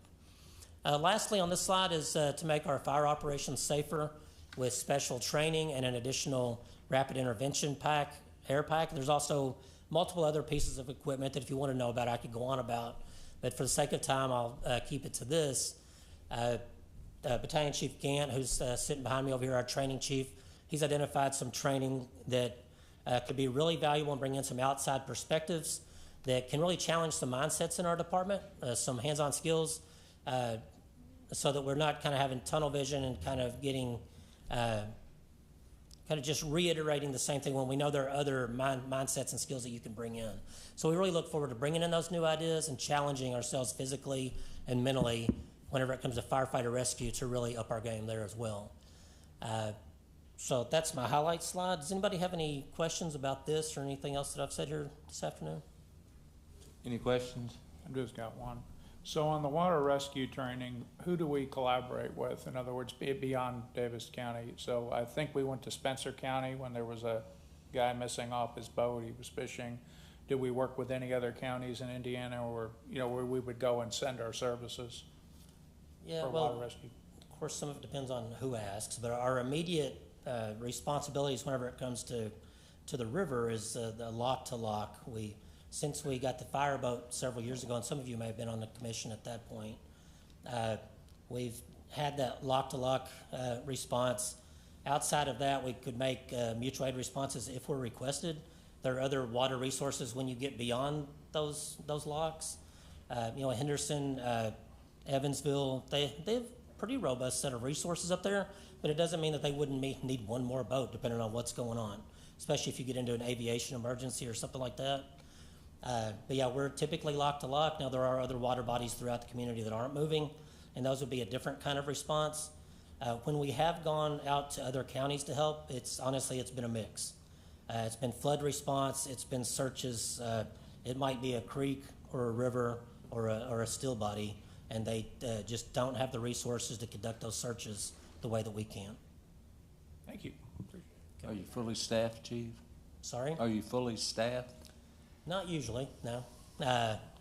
Lastly on this slide is to make our fire operations safer with special training and an additional rapid intervention air pack. There's also multiple other pieces of equipment that if you want to know about, I could go on about. But for the sake of time, I'll keep it to this. Battalion Chief Gant, who's sitting behind me over here, our training chief, he's identified some training that could be really valuable and bring in some outside perspectives that can really challenge some mindsets in our department, some hands-on skills, so that we're not kind of having tunnel vision and kind of getting, kind of just reiterating the same thing when we know there are other mindsets and skills that you can bring in. So we really look forward to bringing in those new ideas and challenging ourselves physically and mentally whenever it comes to firefighter rescue to really up our game there as well. So that's my highlight slide. Does anybody have any questions about this or anything else that I've said here this afternoon? Any questions? I've just got one. So on the water rescue training, who do we collaborate with? In other words, beyond Davis County. So I think we went to Spencer County when there was a guy missing off his boat. He was fishing. Do we work with any other counties in Indiana, or where we would go and send our services for water rescue? Of course, some of it depends on who asks, but our immediate responsibilities whenever it comes to the river is the lock to lock. Since we got the fireboat several years ago, and some of you may have been on the commission at that point, we've had that lock-to-lock response. Outside of that, we could make mutual aid responses if we're requested. There are other water resources when you get beyond those locks. Henderson, Evansville, they have a pretty robust set of resources up there, but it doesn't mean that they wouldn't need one more boat depending on what's going on, especially if you get into an aviation emergency or something like that. But yeah, we're typically lock to lock. Now there are other water bodies throughout the community that aren't moving, and those would be a different kind of response. When we have gone out to other counties to help, it's been a mix. It's been flood response, it's been searches. It might be a creek or a river or a still body, and they just don't have the resources to conduct those searches the way that we can. Thank you. Are you fully staffed, Chief? Sorry? Are you fully staffed? Not usually, no.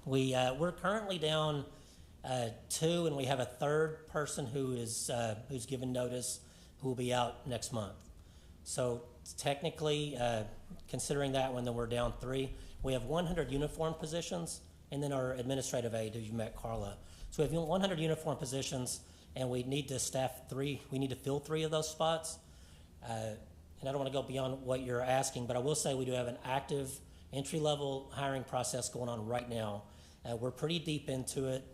We're currently down 2, and we have a third person who's given notice who will be out next month. So technically, considering that one, then we're down 3. We have 100 uniform positions, and then our administrative aide, who you met, Carla. So we have 100 uniform positions, and we need to staff 3. We need to fill 3 of those spots. And I don't want to go beyond what you're asking, but I will say we do have an active entry-level hiring process going on right now. We're pretty deep into it.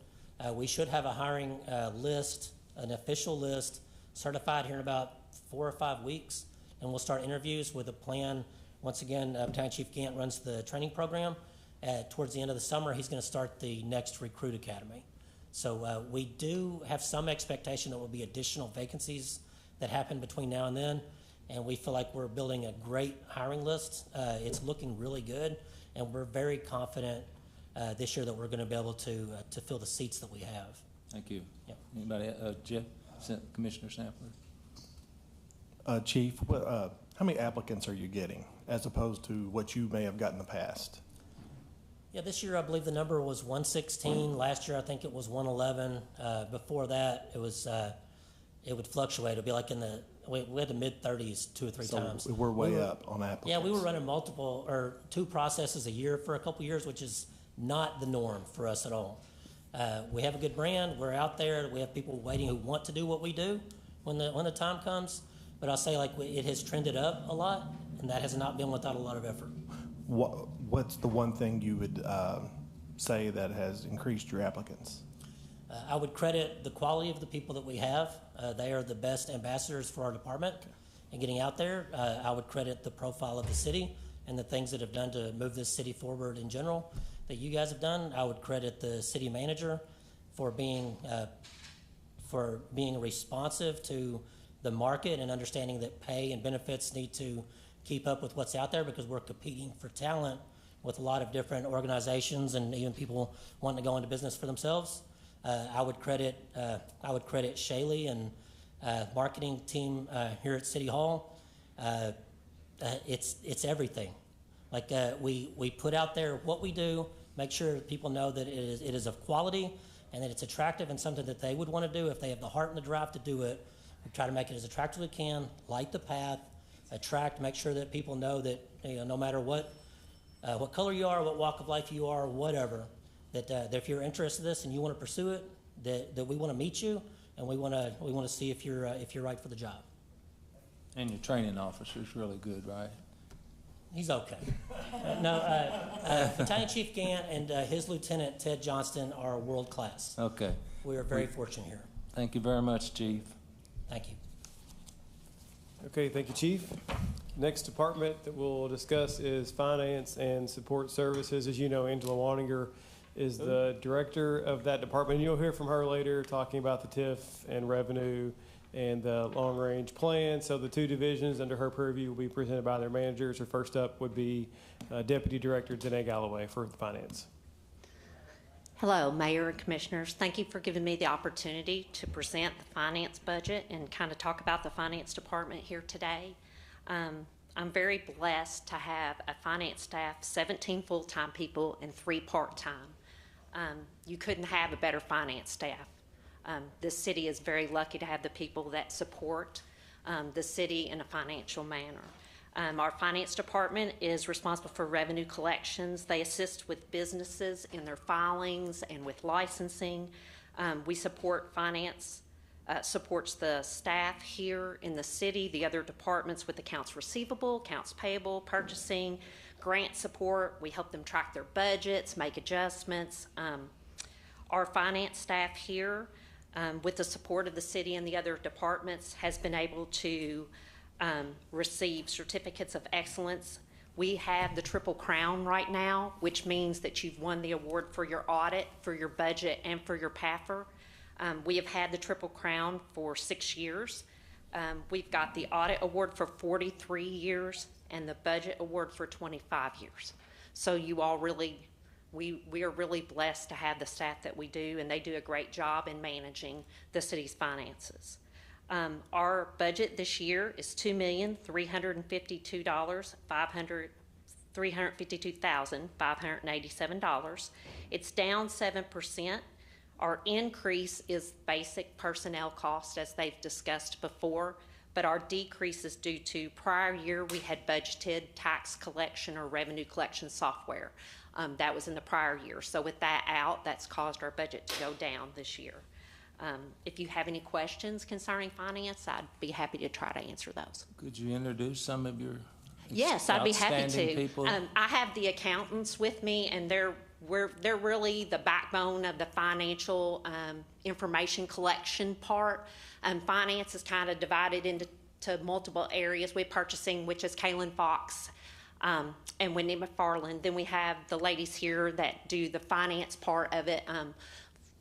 We should have a hiring list, an official list, certified here in about 4 or 5 weeks, and we'll start interviews with a plan. Once again, Battalion Chief Gant runs the training program. Towards the end of the summer, he's going to start the next recruit academy. So we do have some expectation that there will be additional vacancies that happen between now and then, and we feel like we're building a great hiring list. It's looking really good, and we're very confident this year that we're going to be able to fill the seats that we have. Thank you. Yep. Anybody? Jeff? Commissioner Sampler? Chief, how many applicants are you getting as opposed to what you may have gotten in the past? Yeah, this year I believe the number was 116. Last year I think it was 111. Before that it was it would fluctuate. It would be like we had the mid-30s 2 or 3 times. So we're way up on applicants. Yeah, we were running 2 processes a year for a couple years, which is not the norm for us at all. We have a good brand. We're out there. We have people waiting who want to do what we do when the time comes. But I'll say it has trended up a lot, and that has not been without a lot of effort. What's the one thing you would say that has increased your applicants? I would credit the quality of the people that we have. They are the best ambassadors for our department and getting out there. I would credit the profile of the city and the things that have done to move this city forward in general that you guys have done. I would credit the city manager for being responsive to the market and understanding that pay and benefits need to keep up with what's out there, because we're competing for talent with a lot of different organizations and even people wanting to go into business for themselves. I would credit Shaylee and marketing team here at City Hall. It's everything. We put out there what we do, make sure people know that it is of quality and that it's attractive and something that they would want to do if they have the heart and the drive to do it. We try to make it as attractive as we can, light the path, make sure that people know that no matter what color you are, what walk of life you are, whatever, that if you're interested in this and you want to pursue it, that we want to meet you and we want to see if you're right for the job. And your training officer is really good, right? He's okay. Battalion Chief Gant and his lieutenant Ted Johnston are world class. Okay. We are very fortunate here. Thank you very much, Chief. Thank you. Okay, thank you, Chief. Next department that we'll discuss is Finance and Support Services. As you know, Angela Waninger is the director of that department. You'll hear from her later talking about the TIF and revenue and the long-range plan. So the 2 divisions under her purview will be presented by their managers. Her first up would be Deputy Director Janae Galloway for Finance. Hello, Mayor and Commissioners. Thank you for giving me the opportunity to present the finance budget and kind of talk about the finance department here today. I'm very blessed to have a finance staff, 17 full-time people and 3 part-time. You couldn't have a better finance staff. This city is very lucky to have the people that support the city in a financial manner. Our finance department is responsible for revenue collections. They assist with businesses in their filings and with licensing. We support finance, supports the staff here in the city, the other departments with accounts receivable, accounts payable, purchasing, grant support. We help them track their budgets, make adjustments. Our finance staff here, with the support of the city and the other departments, has been able to receive certificates of excellence. We have the Triple Crown right now, which means that you've won the award for your audit, for your budget, and for your PAFR. We have had the Triple Crown for 6 years. We've got the audit award for 43 years and the budget award for 25 years. So you all really we are really blessed to have the staff that we do, and they do a great job in managing the city's finances. Our budget this year is $2,352,587. It's down 7%. Our increase is basic personnel cost, as they've discussed before, but our decrease is due to prior year we had budgeted tax collection or revenue collection software. That was in the prior year. So with that out, that's caused our budget to go down this year. If you have any questions concerning finance, I'd be happy to try to answer those. Could you introduce some of your Yes, I'd be happy outstanding to. people? I have the accountants with me, and they're really the backbone of the financial information collection part. Finance is kind of divided into multiple areas. We're purchasing, which is Kaylin Fox and Wendy McFarland. Then we have the ladies here that do the finance part of it.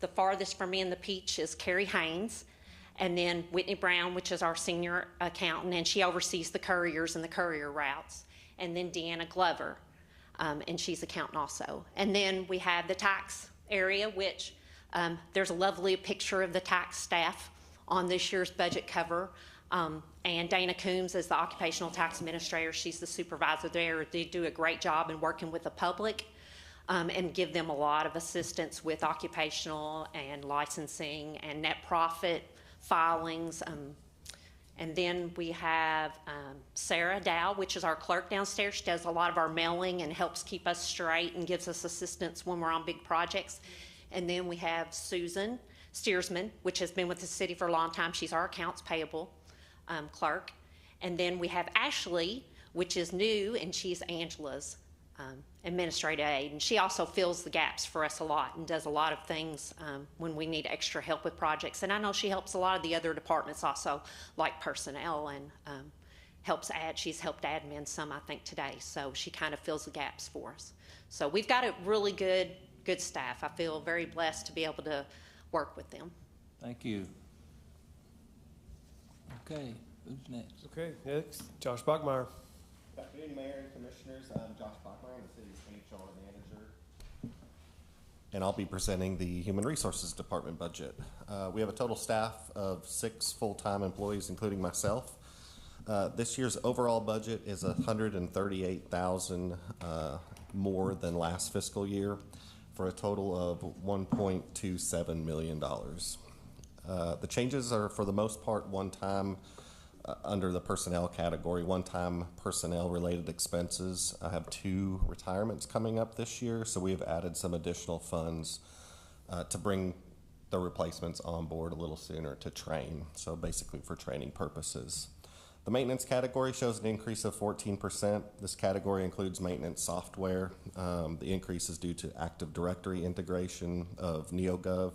The farthest from me in the peach is Carrie Haynes. And then Whitney Brown, which is our senior accountant, and she oversees the couriers and the courier routes. And then Deanna Glover, and she's accountant also. And then we have the tax area, which there's a lovely picture of the tax staff on this year's budget cover. And Dana Coombs is the occupational tax administrator. She's the supervisor there. They do a great job in working with the public and give them a lot of assistance with occupational and licensing and net profit filings. And then we have Sarah Dow, which is our clerk downstairs. She does a lot of our mailing and helps keep us straight and gives us assistance when we're on big projects. And then we have Susan Steersman, which has been with the city for a long time. She's our accounts payable clerk. And then we have Ashley, which is new, and she's Angela's administrative aide. And she also fills the gaps for us a lot and does a lot of things when we need extra help with projects. And I know she helps a lot of the other departments also, like personnel, and she's helped admin some, I think, today. So she kind of fills the gaps for us. So we've got a really good staff. I feel very blessed to be able to work with them. Thank you. Okay, who's next? Okay, next, Josh Bachmeyer. Good afternoon, Mayor and Commissioners. I'm Josh Bachmeyer. I'm the city's HR manager. And I'll be presenting the Human Resources Department budget. We have a total staff of 6 full-time employees, including myself. This year's overall budget is $138,000 more than last fiscal year, for a total of $1.27 million. The changes are, for the most part, one-time under the personnel category, one-time personnel-related expenses. I have 2 retirements coming up this year, so we have added some additional funds to bring the replacements on board a little sooner to train, so basically for training purposes. The maintenance category shows an increase of 14%. This category includes maintenance software. The increase is due to Active Directory integration of NeoGov.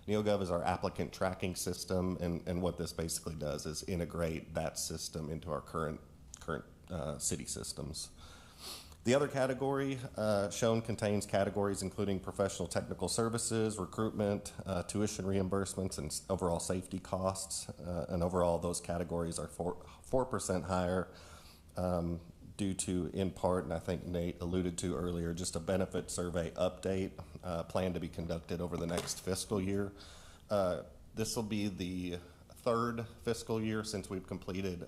NeoGov is our applicant tracking system, and what this basically does is integrate that system into our current city systems. The other category shown contains categories including professional technical services, recruitment, tuition reimbursements, and overall safety costs. And overall, those categories are 4% higher due to, in part, and I think Nate alluded to earlier, just a benefit survey update planned to be conducted over the next fiscal year. This will be the 3rd fiscal year since we've completed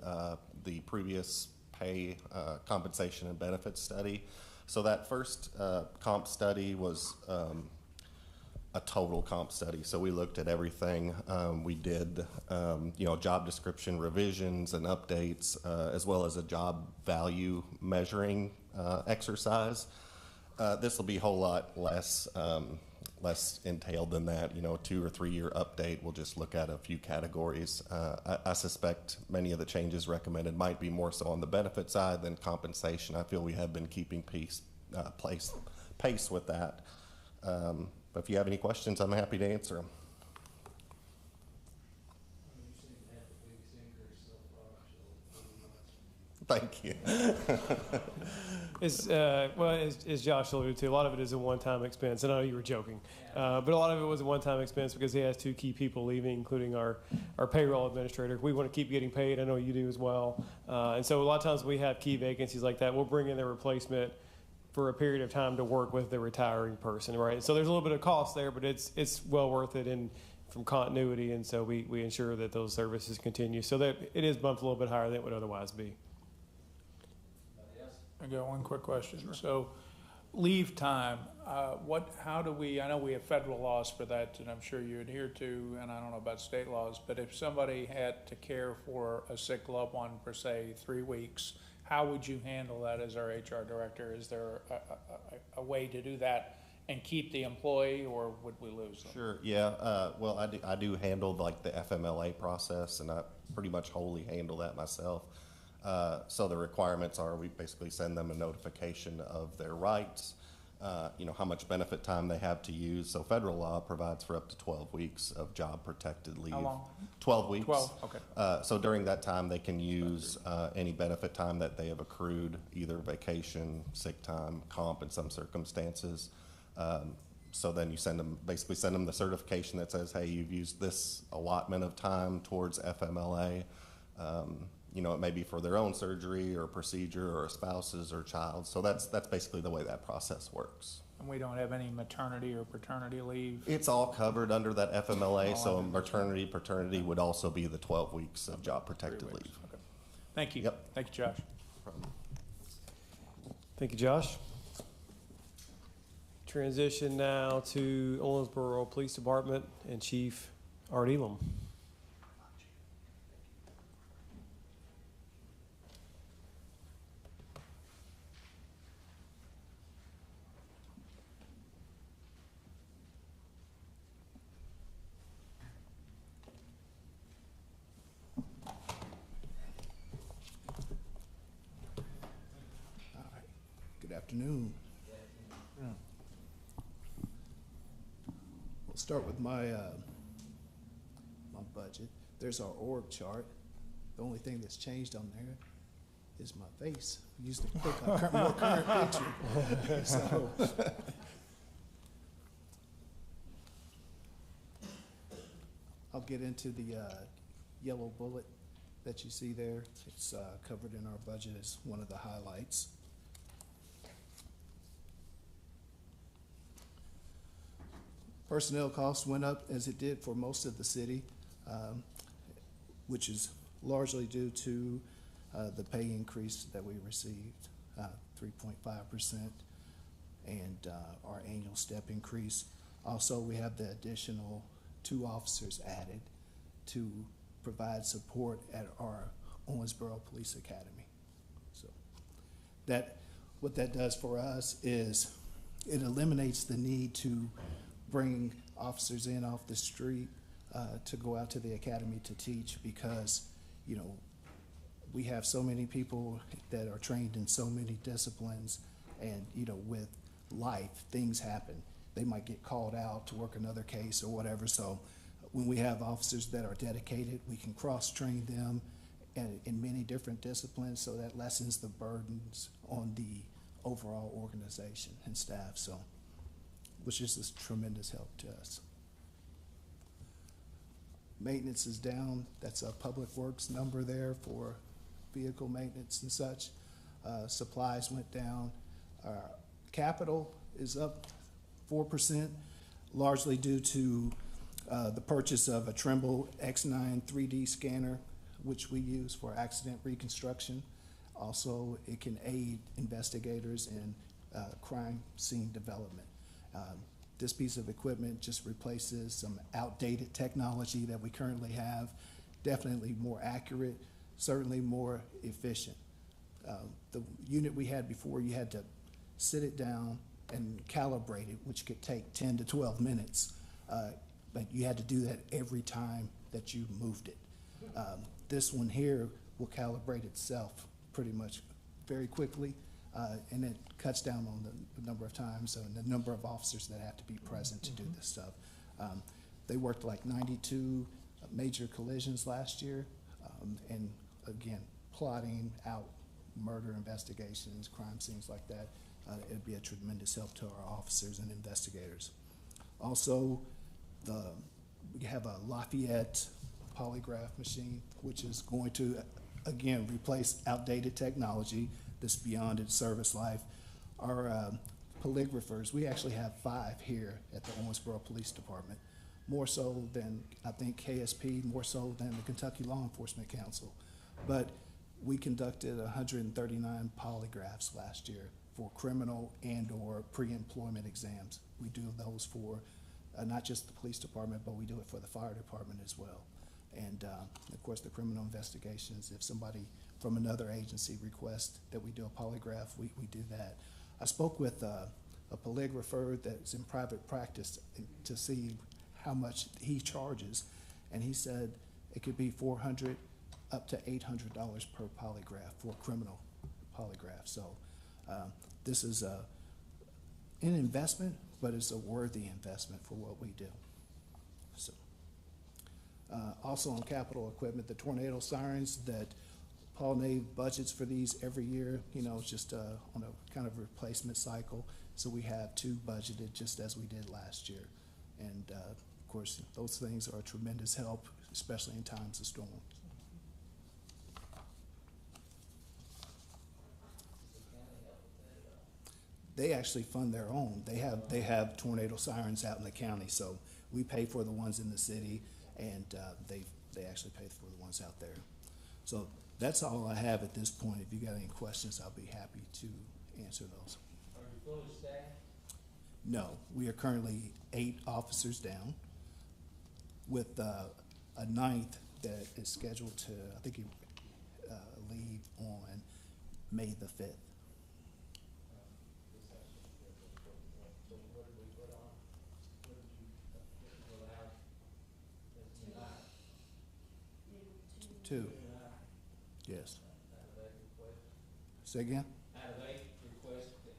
the previous pay, compensation, and benefits study. So that first comp study was a total comp study. So we looked at everything. We did, job description revisions and updates, as well as a job value measuring exercise. This will be a whole lot less entailed than that. 2 or 3 year update. We'll just look at a few categories. I suspect many of the changes recommended might be more so on the benefit side than compensation. I feel we have been keeping pace with that. But if you have any questions, I'm happy to answer them. Thank you. As Josh alluded to, a lot of it is a one-time expense. I know you were joking, but a lot of it was a one-time expense because he has 2 key people leaving, including our payroll administrator. We want to keep getting paid. I know you do as well. And so a lot of times we have key vacancies like that. We'll bring in their replacement for a period of time to work with the retiring person, right? So there's a little bit of cost there, but it's well worth it and from continuity, and so we ensure that those services continue. So that it is bumped a little bit higher than it would otherwise be. I got one quick question. Sure. So, leave time. How do we? I know we have federal laws for that, and I'm sure you adhere to. And I don't know about state laws, but if somebody had to care for a sick loved one for say 3 weeks, how would you handle that as our HR director? Is there a way to do that and keep the employee, or would we lose them? Sure. Yeah. Well, I do handle like the FMLA process, and I pretty much wholly handle that myself. So the requirements are we basically send them a notification of their rights, how much benefit time they have to use. So federal law provides for up to 12 weeks of job protected leave. How long? 12 weeks. 12, okay. So during that time, they can use any benefit time that they have accrued, either vacation, sick time, comp in some circumstances. So then you basically send them the certification that says, hey, you've used this allotment of time towards FMLA. It may be for their own surgery or procedure or a spouse's or child's. So that's basically the way that process works. And we don't have any maternity or paternity leave? It's all covered under that FMLA, so maternity, paternity would also be the 12 weeks of job protected leave. Okay. Thank you. Yep. Thank you, Josh. No problem. Thank you, Josh. Transition now to Owensboro Police Department and Chief Art Elam. Good afternoon. We'll start with my my budget. There's our org chart. The only thing that's changed on there is my face. We used to pick a more current picture. So I'll get into the yellow bullet that you see there. It's covered in our budget as one of the highlights. Personnel costs went up as it did for most of the city, which is largely due to the pay increase that we received, 3.5%, and our annual step increase. Also, we have the additional 2 officers added to provide support at our Owensboro Police Academy. So what that does for us is it eliminates the need to bring officers in off the street to go out to the academy to teach, because we have so many people that are trained in so many disciplines, and with life things happen. They might get called out to work another case or whatever. So when we have officers that are dedicated, we can cross-train them in many different disciplines, so that lessens the burdens on the overall organization and staff. So, which is a tremendous help to us. Maintenance is down. That's a public works number there for vehicle maintenance and such. Supplies went down. Capital is up 4%, largely due to the purchase of a Trimble X9 3D scanner, which we use for accident reconstruction. Also, it can aid investigators in crime scene development. This piece of equipment just replaces some outdated technology that we currently have. Definitely more accurate, certainly more efficient. The unit we had before, you had to sit it down and calibrate it, which could take 10 to 12 minutes. But you had to do that every time that you moved it. This one here will calibrate itself pretty much very quickly. And it cuts down on the number of times and the number of officers that have to be present to do this stuff. They worked like 92 major collisions last year, and again, plotting out murder investigations, crime scenes like that. It'd be a tremendous help to our officers and investigators. Also, we have a Lafayette polygraph machine, which is going to, again, replace outdated technology that's beyond its service life. Our polygraphers, we actually have 5 here at the Owensboro Police Department, more so than, I think, KSP, more so than the Kentucky Law Enforcement Council. But we conducted 139 polygraphs last year for criminal and/or pre-employment exams. We do those for not just the police department, but we do it for the fire department as well. And of course, the criminal investigations, if somebody from another agency requests that we do a polygraph, we do that. I spoke with a polygrapher that's in private practice to see how much he charges, and he said it could be $400 up to $800 per polygraph for a criminal polygraph. So this is an investment, but it's a worthy investment for what we do. So also on capital equipment, the tornado sirens that Paul Nave budgets for these every year, you know, it's just on a kind of replacement cycle. So we have 2 budgeted just as we did last year. And of course, those things are a tremendous help, especially in times of storms. They actually fund their own. They have tornado sirens out in the county, so we pay for the ones in the city, and they actually pay for the ones out there. So that's all I have at this point. If you got any questions, I'll be happy to answer those. Are you fully staffed? No, we are currently 8 officers down, with a 9th that is scheduled to, I think, leave on May the 5th. Two. Yes. Say again? Out of 8 requests, 2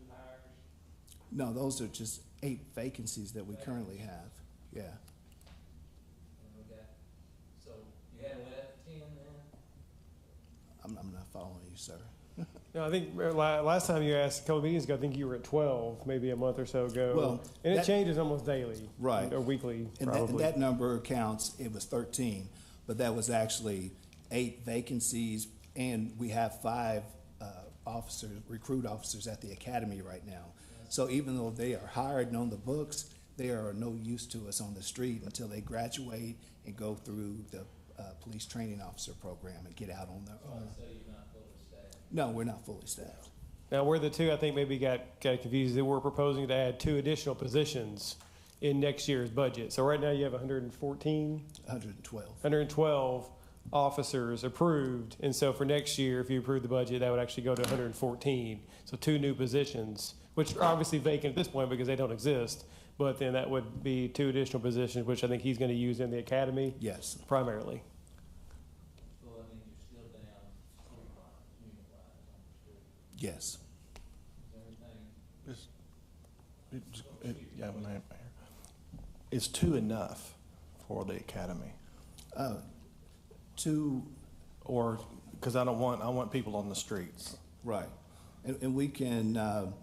hires? No, those are just 8 vacancies that we currently have. Yeah. So you had left 10 then? I'm not following you, sir. No, I think last time you asked, a couple of meetings ago, I think you were at 12, maybe a month or so ago. Well, and it that, changes almost daily. Right. Or weekly, and probably. that number counts, it was 13, but that was actually 8 vacancies, and we have 5 officers, recruit officers at the academy right now. So even though they are hired and on the books, they are no use to us on the street until they graduate and go through the police training officer program and get out on their own. So you're not fully staffed? No, we're not fully staffed. Now, where the 2, I think, maybe got confused, that we're proposing to add 2 additional positions in next year's budget. So right now you have 114? 112. 112 officers approved, and so for next year, if you approve the budget, that would actually go to 114. So 2 new positions, which are obviously vacant at this point because they don't exist, but then that would be 2 additional positions, which I think he's going to use in the academy. Yes. Primarily. So that means you're still down unit-wise on the street. Yes. Is everything? Is 2 enough for the academy? 2. Or, because I want people on the streets. Right. And we can,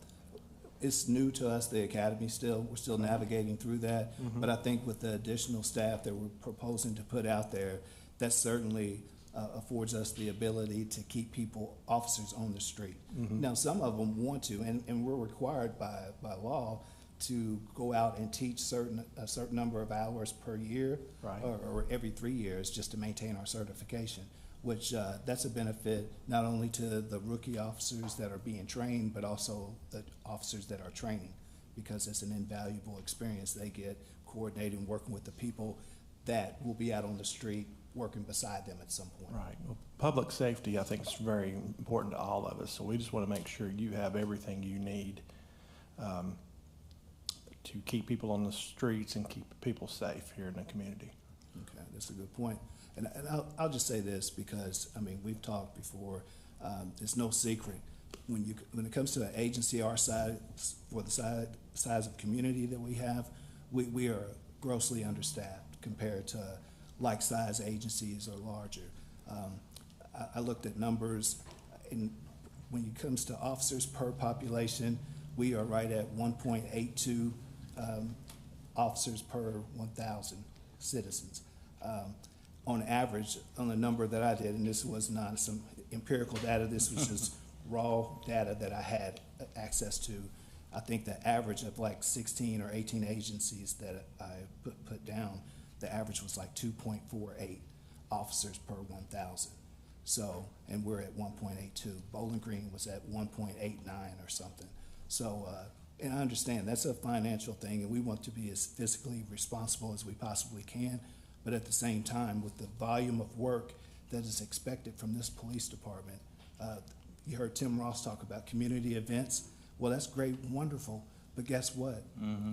it's new to us, the academy still. We're still navigating through that. Mm-hmm. But I think with the additional staff that we're proposing to put out there, that certainly affords us the ability to keep officers on the street. Mm-hmm. Now, some of them want to, and we're required by law to go out and teach a certain number of hours per year, Right. or every 3 years, just to maintain our certification, which that's a benefit not only to the rookie officers that are being trained, but also the officers that are training, because it's an invaluable experience they get coordinating, working with the people that will be out on the street working beside them at some point. Right. Well, public safety, I think, is very important to all of us. So we just want to make sure you have everything you need to keep people on the streets and keep people safe here in the community. Okay, that's a good point. And I'll just say this because, I mean, we've talked before. It's no secret. When it comes to an agency our size, for the size of community that we have, we are grossly understaffed compared to like-size agencies or larger. I looked at numbers, and when it comes to officers per population, we are right at 1.82 officers per 1,000 citizens. On average, on the number that I did, and this was not some empirical data, this was just raw data that I had access to, I think the average of like 16 or 18 agencies that I put down, the average was like 2.48 officers per 1,000. So, and we're at 1.82. Bowling Green was at 1.89 or something. So, and I understand that's a financial thing, and we want to be as fiscally responsible as we possibly can. But at the same time, with the volume of work that is expected from this police department, you heard Tim Ross talk about community events. Well, that's great, wonderful, but guess what?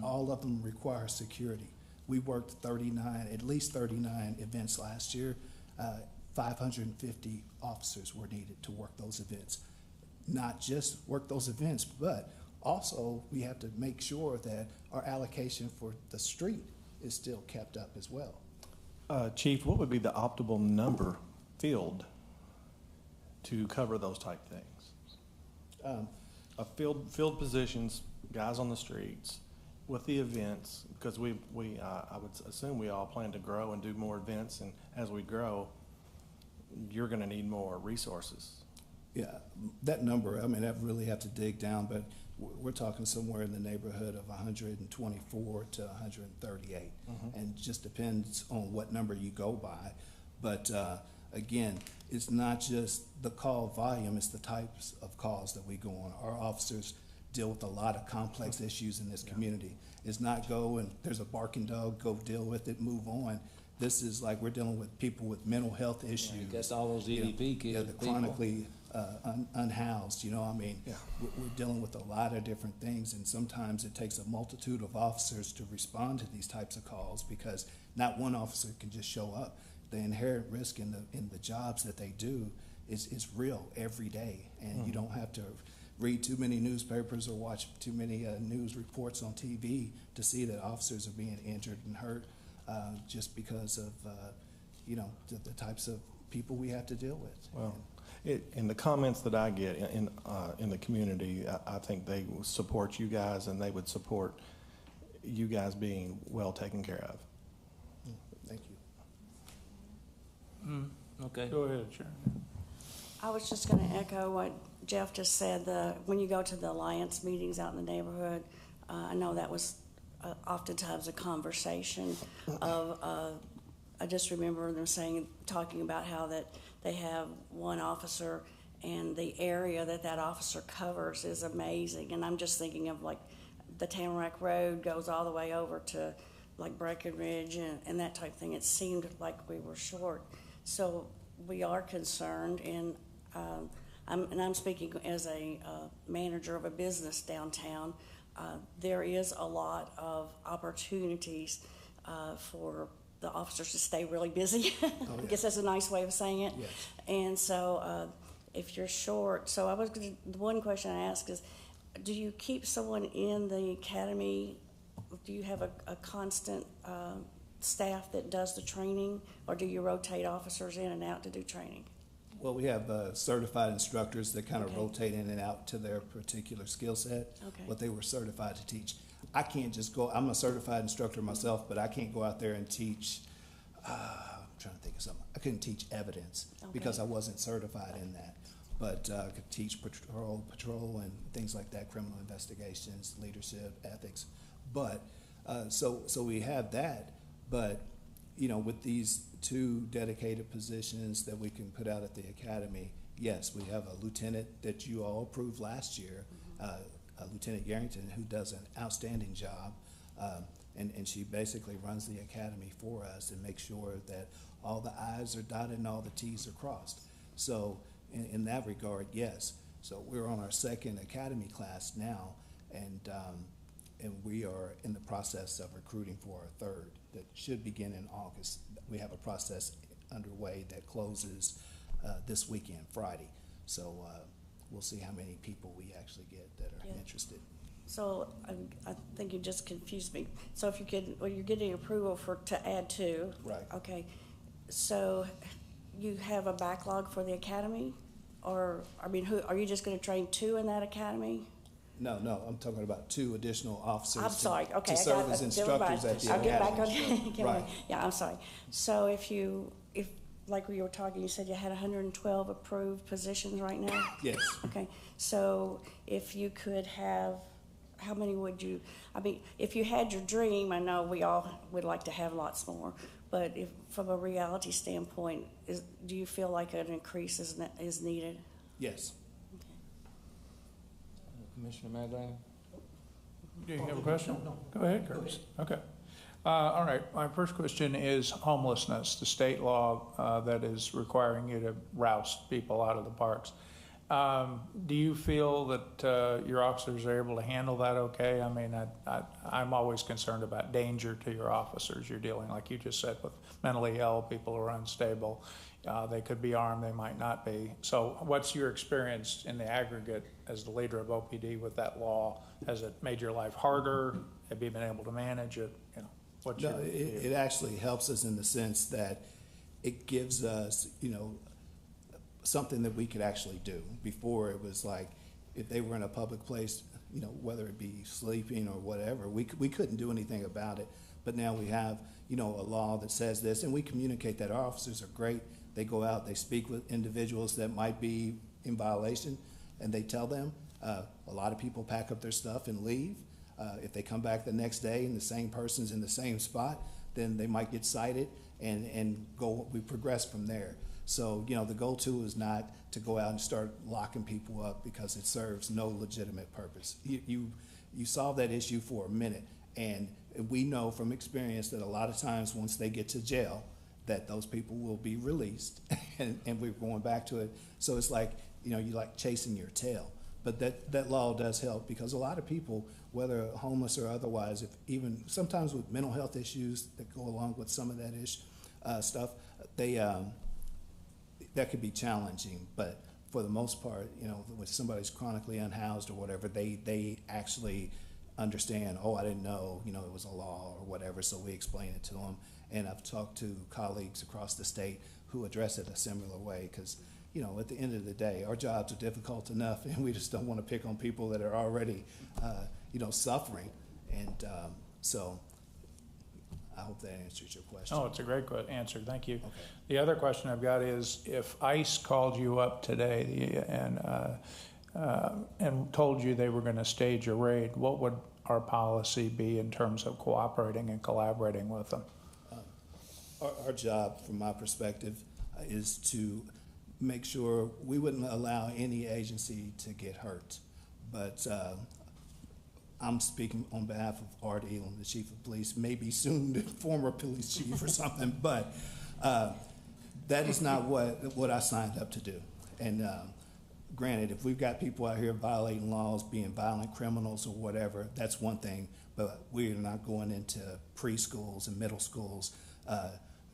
All of them require security. We worked at least 39 events last year. 550 officers were needed to work those events. Not just work those events, but also we have to make sure that our allocation for the street is still kept up as well. Chief, what would be the optimal number filled to cover those type things? Field positions, guys on the streets, with the events, because I would assume we all plan to grow and do more events, and as we grow, you're going to need more resources. Yeah, that number, I mean, I really have to dig down, but we're talking somewhere in the neighborhood of 124 to 138, and just depends on what number you go by. But again, it's not just the call volume, it's the types of calls that we go on. Our officers deal with a lot of complex issues in this community. It's not go and there's a barking dog, go deal with it, move on. This is like we're dealing with people with mental health issues. I guess all those EDP kids, the chronically unhoused, you know, I mean, we're dealing with a lot of different things, and sometimes it takes a multitude of officers to respond to these types of calls because not one officer can just show up. The inherent risk in the jobs that they do is real every day, and you don't have to read too many newspapers or watch too many news reports on TV to see that officers are being injured and hurt just because of the types of people we have to deal with. Well, in the comments that I get in the community, I think they support you guys, and they would support you guys being well taken care of. Thank you. Okay. Go ahead, Sharon. I was just going to echo what Jeff just said. When you go to the Alliance meetings out in the neighborhood, I know that was oftentimes a conversation of, I just remember them talking about how that they have one officer and the area that officer covers is amazing. And I'm just thinking of like the Tamarack Road goes all the way over to like Breckenridge and that type of thing. It seemed like we were short. So we are concerned, and I'm speaking as a manager of a business downtown. There is a lot of opportunities for the officers to stay really busy. I guess that's a nice way of saying it. Yes. And so if you're short, the one question I ask is, do you keep someone in the academy? Do you have a constant staff that does the training, or do you rotate officers in and out to do training? Well, we have certified instructors that kind of rotate in and out to their particular skill set, what they were certified to teach. I can't just go, I'm a certified instructor myself, but I can't go out there and teach, I'm trying to think of something. I couldn't teach evidence because I wasn't certified in that. But I could teach patrol and things like that, criminal investigations, leadership, ethics. But, so we have that, but, with these 2 dedicated positions that we can put out at the academy, yes, we have a lieutenant that you all approved last year, Lieutenant Garrington, who does an outstanding job, and she basically runs the academy for us and makes sure that all the I's are dotted and all the T's are crossed. So in that regard, yes. So we're on our 2nd academy class now, and we are in the process of recruiting for our 3rd that should begin in August. We have a process underway that closes this weekend, Friday. So we'll see how many people we actually get that are interested. So I think you just confused me. So if you're getting approval to add 2. Right. Okay. So you have a backlog for the academy, or are you just going to train 2 in that academy? No, I'm talking about 2 additional officers. I'm sorry. Okay, to serve as instructors at the academy. I'll get back on. Right. Yeah, I'm sorry. So if like we were talking, you said you had 112 approved positions right now? Yes. Okay, so if you could have, how many would you, I mean, if you had your dream, I know we all would like to have lots more, but if, from a reality standpoint, do you feel like an increase is needed? Yes. Commissioner Magdalene? Do you have a question? No. Go ahead, Curtis. Okay. All right, my first question is homelessness, the state law that is requiring you to roust people out of the parks. Do you feel that your officers are able to handle that okay? I mean, I'm always concerned about danger to your officers. You're dealing, like you just said, with mentally ill, people who are unstable. They could be armed, they might not be. So what's your experience in the aggregate as the leader of OPD with that law? Has it made your life harder? Have you been able to manage it? You know, what's No, it actually helps us in the sense that it gives us, you know, something that we could actually do. Before it was like, if they were in a public place, you know, whether it be sleeping or whatever, we couldn't do anything about it. But now we have, you know, a law that says this, and we communicate that. Our officers are great. They go out, they speak with individuals that might be in violation, and they tell them. A lot of people pack up their stuff and leave. If they come back the next day and the same person's in the same spot, then they might get cited and go. We progress from there. So, you know, the goal too is not to go out and start locking people up because it serves no legitimate purpose. You solve that issue for a minute, and we know from experience that a lot of times once they get to jail, that those people will be released, and we're going back to it. So it's like, you know, you like chasing your tail. But that law does help because a lot of people, whether homeless or otherwise, if even sometimes with mental health issues that go along with some of that stuff, they that could be challenging. But for the most part, you know, when somebody's chronically unhoused or whatever, they actually understand. Oh, I didn't know, you know, it was a law or whatever. So we explain it to them. And I've talked to colleagues across the state who address it a similar way because, you know, at the end of the day, our jobs are difficult enough, and we just don't want to pick on people that are already, you know, suffering. And so I hope that answers your question. Oh, it's a great answer. Thank you. Okay. The other question I've got is, if ICE called you up today and told you they were going to stage a raid, what would our policy be in terms of cooperating and collaborating with them? Our job, from my perspective, is to make sure we wouldn't allow any agency to get hurt. But I'm speaking on behalf of Art Elam, the chief of police, maybe soon the former police chief or something, but that is not what I signed up to do. And granted, if we've got people out here violating laws, being violent criminals or whatever, that's one thing, but we're not going into preschools and middle schools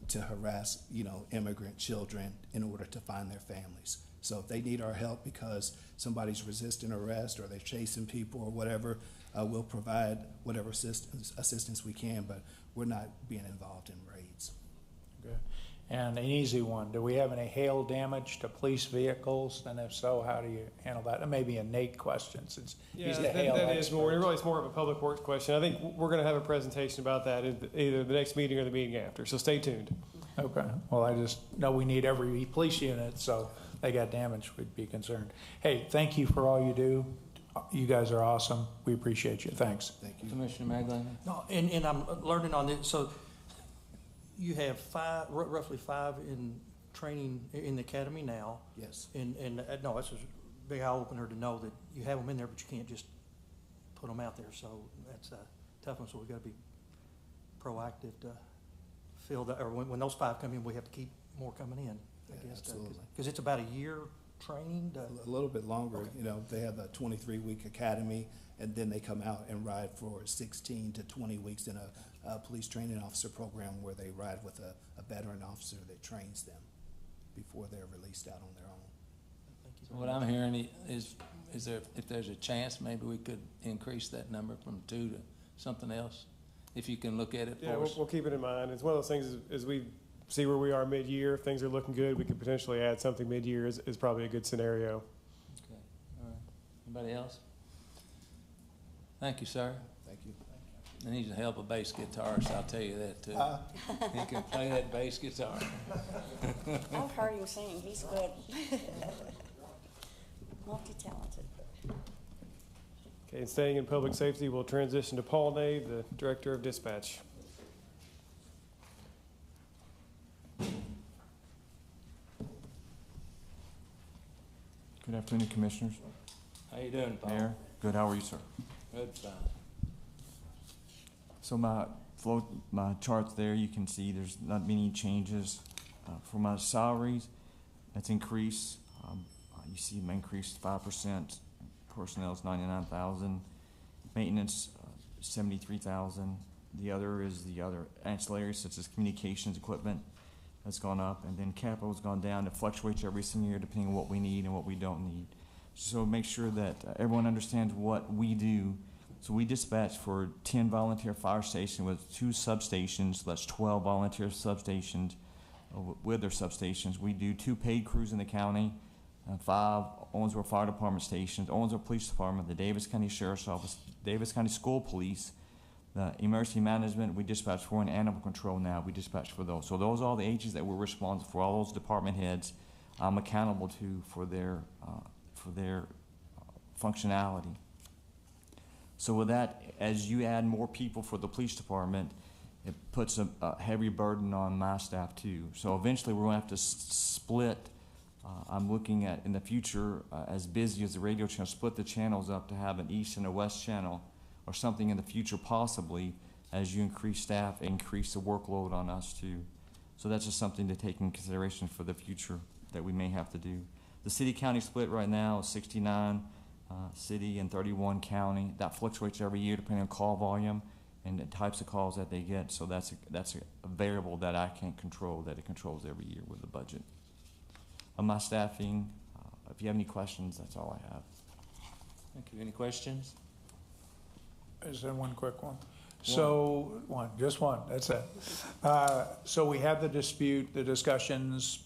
to harass, you know, immigrant children in order to find their families. So if they need our help because somebody's resisting arrest or they're chasing people or whatever, we'll provide whatever assistance we can, but we're not being involved in raids. Good. And an easy one, do we have any hail damage to police vehicles? And if so, how do you handle that? It may be a Nate question since he's the hail that expert. is more. It's more of a public works question. I think we're going to have a presentation about that in either the next meeting or the meeting after. So stay tuned. Okay. Well, I just know we need every police unit, so if they got damaged, we'd be concerned. Hey, thank you for all you do. You guys are awesome. We appreciate you. Thanks. Thank you. Commissioner Magdalene? No, and I'm learning on this. So you have roughly five in training in the academy now. Yes. And no, it's a big eye opener to know that you have them in there, but you can't just put them out there. So that's a tough one. So we've got to be proactive to fill that. Or when those five come in, we have to keep more coming in. I guess. Absolutely. Because it's about a year training. A little bit longer. Okay. You know, they have a 23-week academy, and then they come out and ride for 16 to 20 weeks in a police training officer program where they ride with a veteran officer that trains them before they're released out on their own. So what I'm hearing is there, if there's a chance, maybe we could increase that number from 2 to something else, if you can look at it for us. We'll keep it in mind. It's one of those things as we see where we are mid-year. If things are looking good, we could potentially add something mid-year is probably a good scenario. Okay, all right. Anybody else? Thank you, sir. Thank you. He needs a help of bass guitarist, I'll tell you that too. He can play that bass guitar. I've heard him sing. He's good. Multi-talented. Okay, and staying in public safety, we'll transition to Paul Nave, the Director of Dispatch. Good afternoon, Commissioners. How you doing, Paul? Mayor, good. How are you, sir? Good, fine. So my charts there, you can see there's not many changes. For my salaries, that's increased. You see them increased 5%. Personnel is 99,000. Maintenance, 73,000. The other is the other ancillaries such as communications equipment that's gone up, and then capital has gone down. It fluctuates every single year depending on what we need and what we don't need. So make sure that everyone understands what we do. So we dispatch for 10 volunteer fire stations with 2 substations. So that's 12 volunteer substations with their substations. We do 2 paid crews in the county, 5 Owensboro Fire Department stations, Owensboro Police Department, the Davis County Sheriff's Office, Davis County School Police, the emergency management we dispatch for, and animal control now we dispatch for those. So those are all the agencies that we're responsible for. All those department heads I'm accountable to for their functionality. So with that, as you add more people for the police department, it puts a heavy burden on my staff too. So eventually we're going to have to split. I'm looking at in the future, as busy as the radio channel, split the channels up to have an east and a west channel, or something in the future possibly, as you increase staff, increase the workload on us too. So that's just something to take in consideration for the future that we may have to do. The city-county split right now is 69 city and 31 county. That fluctuates every year depending on call volume and the types of calls that they get. So that's a variable that I can't control, that it controls every year with the budget. On my staffing, if you have any questions, that's all I have. Thank you. Any questions? Is there one quick one? So, just one, that's it. So we had the dispute, the discussions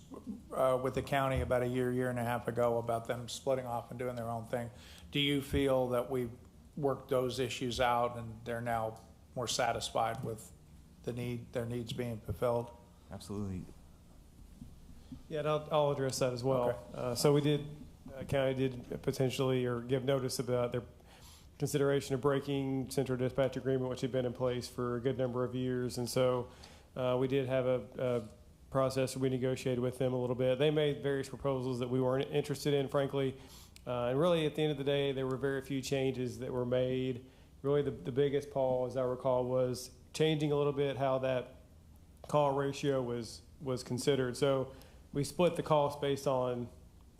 with the county about a year and a half ago about them splitting off and doing their own thing. Do you feel that we've worked those issues out and they're now more satisfied with their needs being fulfilled? Absolutely. Yeah, and I'll address that as well. Okay. So we did, county did potentially or give notice about their consideration of breaking central dispatch agreement, which had been in place for a good number of years. And so we did have a process where we negotiated with them a little bit. They made various proposals that we weren't interested in, frankly. And really, at the end of the day, there were very few changes that were made. Really, the biggest, Paul, as I recall, was changing a little bit how that call ratio was considered. So we split the cost based on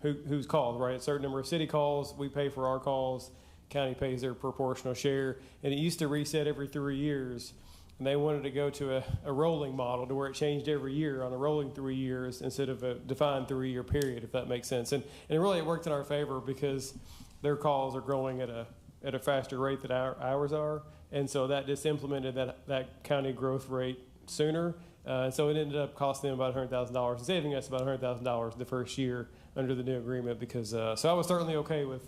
who's called, right? A certain number of city calls, we pay for our calls. County pays their proportional share, and it used to reset every 3 years, and they wanted to go to a rolling model to where it changed every year on a rolling 3 years instead of a defined 3-year period, if that makes sense. And really it worked in our favor because their calls are growing at a faster rate than ours are, and so that just implemented that county growth rate sooner. So it ended up costing them about $100,000 and saving us about $100,000 the first year under the new agreement because, so I was certainly okay with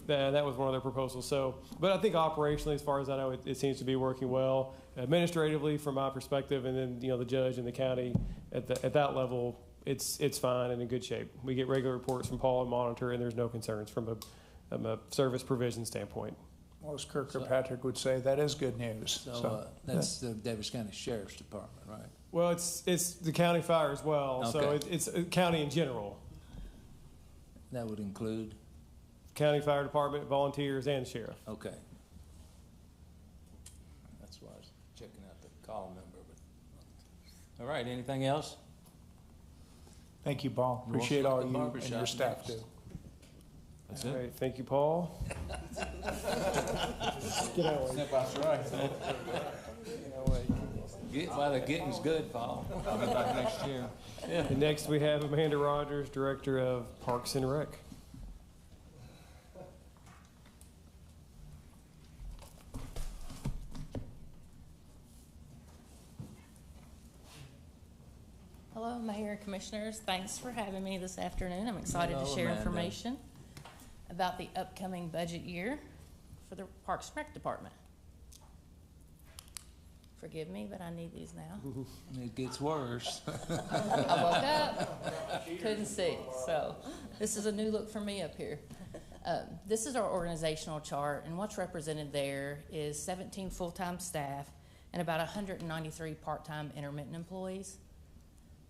that. That was one of their proposals. So, but I think operationally, as far as I know, it seems to be working well. Administratively, from my perspective, and then the judge and the county at that level, it's fine and in good shape. We get regular reports from Paul and monitor, and there's no concerns from a service provision standpoint. Well, as Kirkpatrick would say, that is good news. So that's the Davis County Sheriff's Department, right? Well, it's the county fire as well. Okay. So it's county in general. That would include? County Fire Department, volunteers, and sheriff. Okay. That's why I was checking out the call number. But all right, anything else? Thank you, Paul. Appreciate all you and your staff do. That's all it. Right, thank you, Paul. Get out. That's right. While the getting's good, Paul. I'll be back next year. Yeah. And next we have Amanda Rogers, Director of Parks and Rec. Hello, Mayor and Commissioners. Thanks for having me this afternoon. I'm excited to share Amanda. information about the upcoming budget year for the Parks and Rec Department. Forgive me, but I need these now. It gets worse. I woke up, couldn't see. So this is a new look for me up here. This is our organizational chart, and what's represented there is 17 full-time staff and about 193 part-time intermittent employees.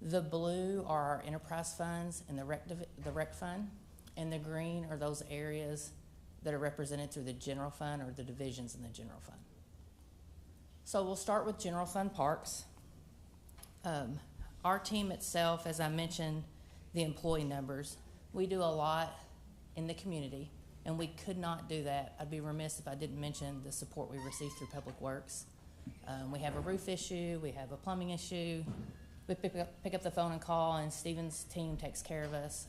The blue are our enterprise funds and the rec fund, and the green are those areas that are represented through the general fund or the divisions in the general fund. So we'll start with general fund parks. Our team itself, as I mentioned, the employee numbers, we do a lot in the community, and we could not do that. I'd be remiss if I didn't mention the support we receive through Public Works. We have a roof issue, we have a plumbing issue. We pick up the phone and call, and Stephen's team takes care of us.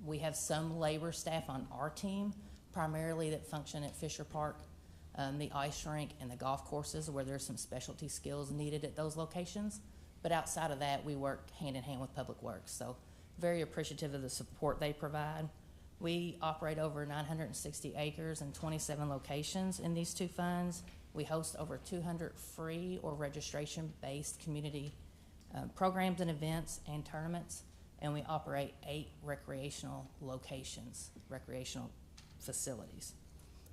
We have some labor staff on our team, primarily that function at Fisher Park, the ice rink, and the golf courses where there's some specialty skills needed at those locations. But outside of that, we work hand in hand with Public Works. So very appreciative of the support they provide. We operate over 960 acres and 27 locations in these two funds. We host over 200 free or registration-based community programs and events and tournaments, and we operate 8 recreational locations, recreational facilities.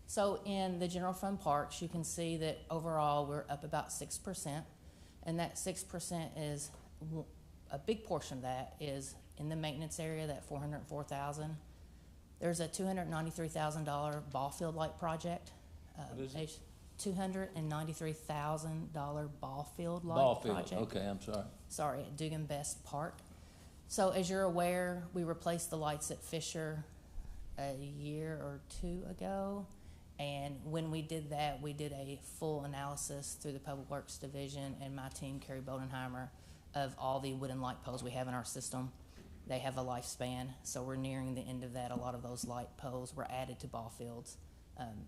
So in the general fund parks, you can see that overall we're up about 6%, and that 6% is, a big portion of that is in the maintenance area, that $404,000. There's a $293,000 ball field light project. What is it? $293,000 ball field light Ball field, project. okay, I'm sorry. Sorry, at Dugan Best Park. So as you're aware, we replaced the lights at Fisher a year or 2 ago. And when we did that, we did a full analysis through the Public Works Division and my team, Carrie Bodenheimer, of all the wooden light poles we have in our system. They have a lifespan, so we're nearing the end of that. A lot of those light poles were added to ball fields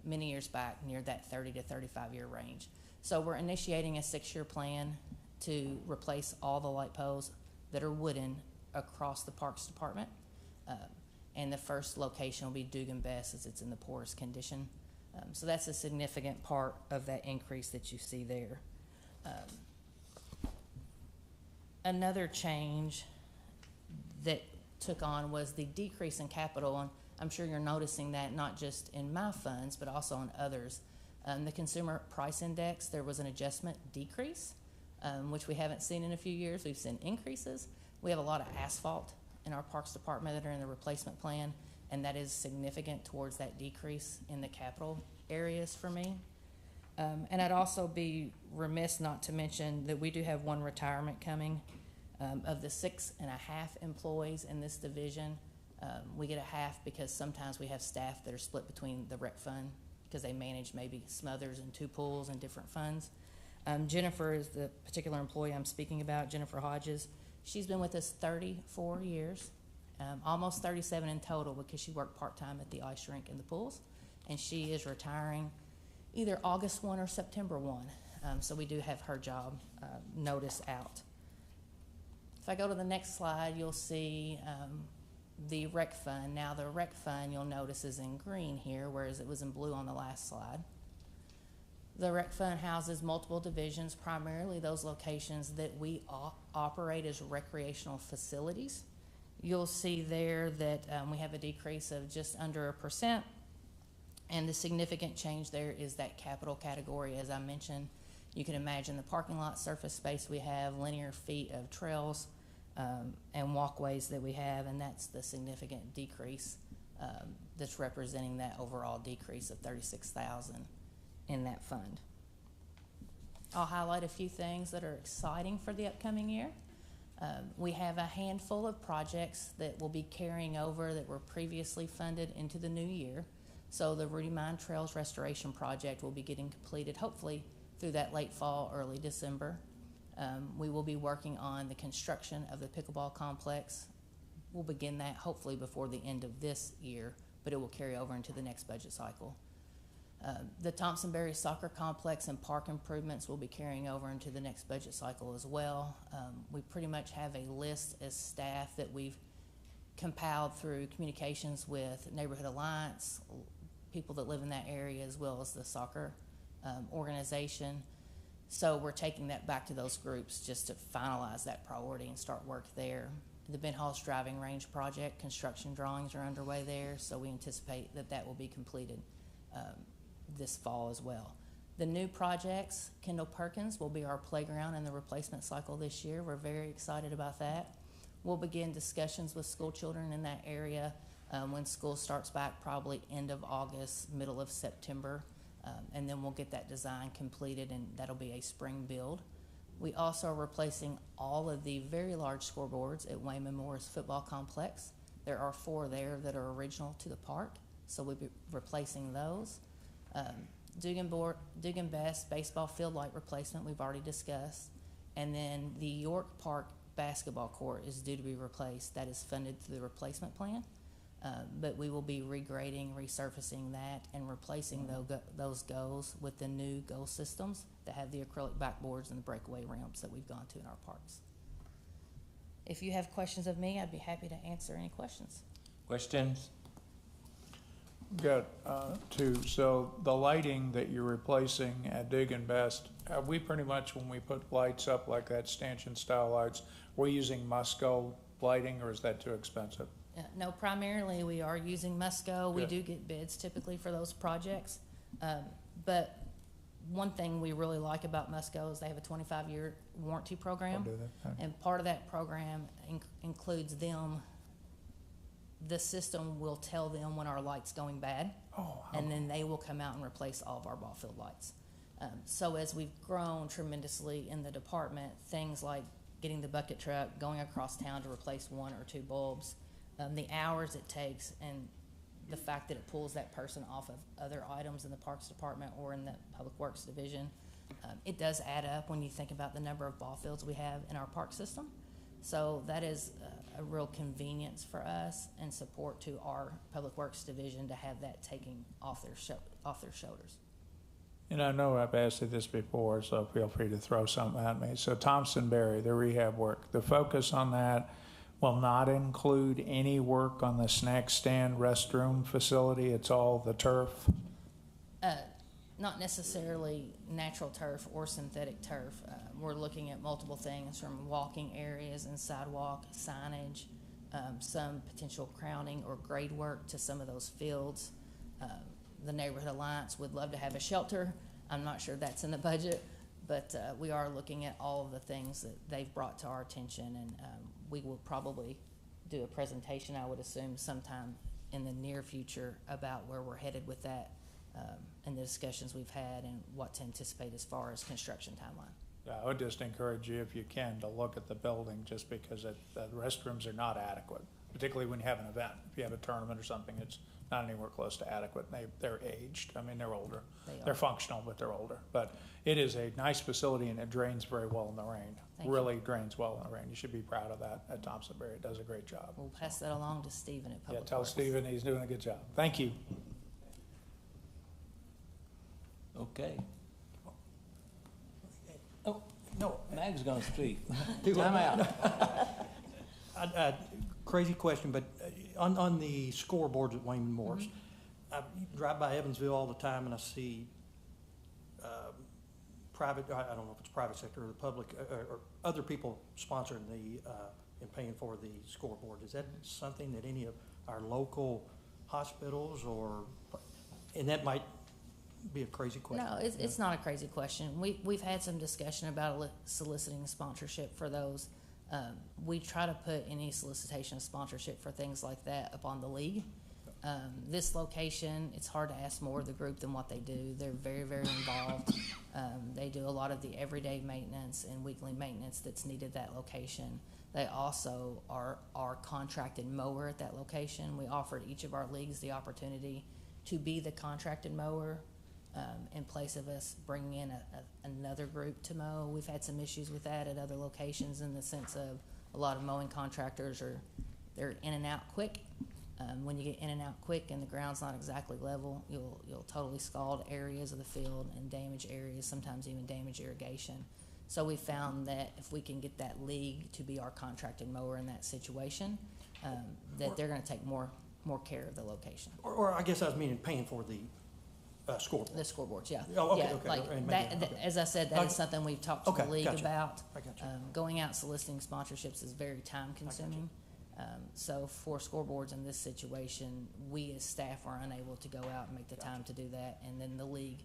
many years back, near that 30 to 35-year range. So we're initiating a 6-year plan to replace all the light poles that are wooden across the Parks Department. And the first location will be Dugan Best, as it's in the poorest condition. So that's a significant part of that increase that you see there. Another change that took on was the decrease in capital, and I'm sure you're noticing that not just in my funds, but also in others. The Consumer Price Index, there was an adjustment decrease, which we haven't seen in a few years. We've seen increases. We have a lot of asphalt in our Parks Department that are in the replacement plan, and that is significant towards that decrease in the capital areas for me. And I'd also be remiss not to mention that we do have one retirement coming. Of the 6.5 employees in this division, we get a half because sometimes we have staff that are split between the rec fund because they manage maybe Smothers and 2 pools and different funds. Jennifer is the particular employee I'm speaking about, Jennifer Hodges. She's been with us 34 years, almost 37 in total because she worked part-time at the ice rink and the pools, and she is retiring either August 1 or September 1. So we do have her job notice out. If I go to the next slide, you'll see the rec fund. Now the rec fund, you'll notice, is in green here, whereas it was in blue on the last slide. The rec fund houses multiple divisions, primarily those locations that we operate as recreational facilities. You'll see there that we have a decrease of just under 1%, and the significant change there is that capital category. As I mentioned, you can imagine the parking lot surface space we have, linear feet of trails, and walkways that we have, and that's the significant decrease that's representing that overall decrease of $36,000 in that fund. I'll highlight a few things that are exciting for the upcoming year. We have a handful of projects that will be carrying over that were previously funded into the new year. So the Rudy Mine Trails Restoration Project will be getting completed hopefully through that late fall, early December. We will be working on the construction of the pickleball complex. We'll begin that hopefully before the end of this year, but it will carry over into the next budget cycle. The Thompson-Berry Soccer Complex and park improvements will be carrying over into the next budget cycle as well. We pretty much have a list as staff that we've compiled through communications with Neighborhood Alliance, people that live in that area, as well as the soccer organization. So we're taking that back to those groups just to finalize that priority and start work there. The Ben Hall's driving range project, construction drawings are underway there, so we anticipate that that will be completed this fall as well. The new projects, Kendall Perkins will be our playground in the replacement cycle this year. We're very excited about that. We'll begin discussions with school children in that area when school starts back, probably end of August, middle of September. And then we'll get that design completed, and that'll be a spring build. We also are replacing all of the very large scoreboards at Wayman Morris Football Complex. There are 4 there that are original to the park, so we'll be replacing those. Dugan Best baseball field light replacement we've already discussed. And then the York Park basketball court is due to be replaced. That is funded through the replacement plan. But we will be regrading, resurfacing that, and replacing those goals with the new goal systems that have the acrylic backboards and the breakaway ramps that we've gone to in our parks. If you have questions of me, I'd be happy to answer any questions. Questions? Good. So the lighting that you're replacing at Dugan Best, we pretty much, when we put lights up like that stanchion style lights, we're using Musco lighting, or is that too expensive? No, primarily we are using Musco. We Good. do get bids typically for those projects. But one thing we really like about Musco is they have a 25-year warranty program. I'll do that. Okay. And part of that program includes them, the system will tell them when our light's going bad. And then they will come out and replace all of our ball field lights. So as we've grown tremendously in the department, things like getting the bucket truck, going across town to replace 1 or 2 bulbs, the hours it takes, and the fact that it pulls that person off of other items in the Parks Department or in the Public Works Division, it does add up when you think about the number of ball fields we have in our park system. So that is a real convenience for us and support to our Public Works Division to have that taken off their shoulders. And I know I've asked you this before, so feel free to throw something at me. So Thompson Berry, the rehab work, the focus on that will not include any work on the snack stand restroom facility. It's all the turf. Not necessarily natural turf or synthetic turf. We're looking at multiple things from walking areas and sidewalk signage, some potential crowning or grade work to some of those fields. The Neighborhood Alliance would love to have a shelter. I'm not sure that's in the budget, but we are looking at all of the things that they've brought to our attention, and we will probably do a presentation, I would assume, sometime in the near future about where we're headed with that and the discussions we've had and what to anticipate as far as construction timeline. Yeah, I would just encourage you, if you can, to look at the building, just because the restrooms are not adequate, particularly when you have an event. If you have a tournament or something, it's not anywhere close to adequate. They're aged. I mean, they're older. They're functional, but they're older. But it is a nice facility, and it drains very well in the rain. Really drains well in the rain. You should be proud of that at Thompson Berry. It does a great job. We'll pass that along to Stephen at Public Yeah, tell Works. Stephen he's doing a good job. Thank you. Okay. Oh, no. Mag's gonna speak. Do Time out. Crazy question, but on the scoreboards at Wayman Morris, I drive by Evansville all the time and I see private, I don't know if it's private sector or the public, or other people sponsoring and paying for the scoreboard. Is that something that any of our local hospitals and that might be a crazy question? No, it's not a crazy question. We've had some discussion about soliciting sponsorship for those. We try to put any solicitation of sponsorship for things like that upon the league. This location, it's hard to ask more of the group than what they do. They're very, very involved. They do a lot of the everyday maintenance and weekly maintenance that's needed at that location. They also are our contracted mower at that location. We offered each of our leagues the opportunity to be the contracted mower in place of us bringing in another group to mow. We've had some issues with that at other locations in the sense of a lot of mowing contractors they're in and out quick. When you get in and out quick and the ground's not exactly level, you'll totally scald areas of the field and damage areas, sometimes even damage irrigation. So we found that if we can get that league to be our contracted mower in that situation, that they're going to take more care of the location. Or I guess I was meaning paying for the Scoreboard. The scoreboards, yeah. Oh, okay, Yeah, okay. like And that, maybe- okay. as I said, that Okay. is something we've talked to Okay, the league gotcha. about. I got you. Going out soliciting sponsorships is very time consuming. So for scoreboards in this situation, we as staff were unable to go out and make the time to do that. And then the league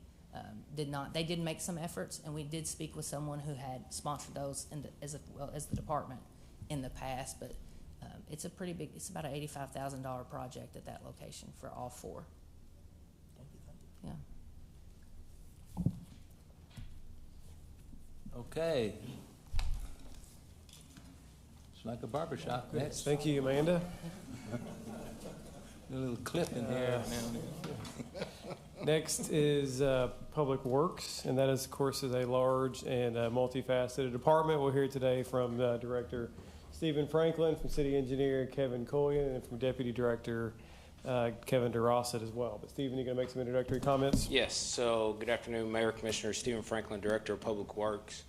did not. They did make some efforts, and we did speak with someone who had sponsored those as well as the department in the past. But it's a pretty big. It's about an $85,000 project at that location for all four. Yeah. Okay. It's like a barber shop. Next. Thank you, Amanda. A little clip in there. Next is Public Works, and that is, of course, is a large and multifaceted department. We'll hear today from Director Stephen Franklin, from City Engineer Kevin Collian, and from Deputy Director Kevin DeRossett as well. But Stephen, you going to make some introductory comments? Yes. So good afternoon, Mayor, Commissioner. Stephen Franklin, Director of Public Works.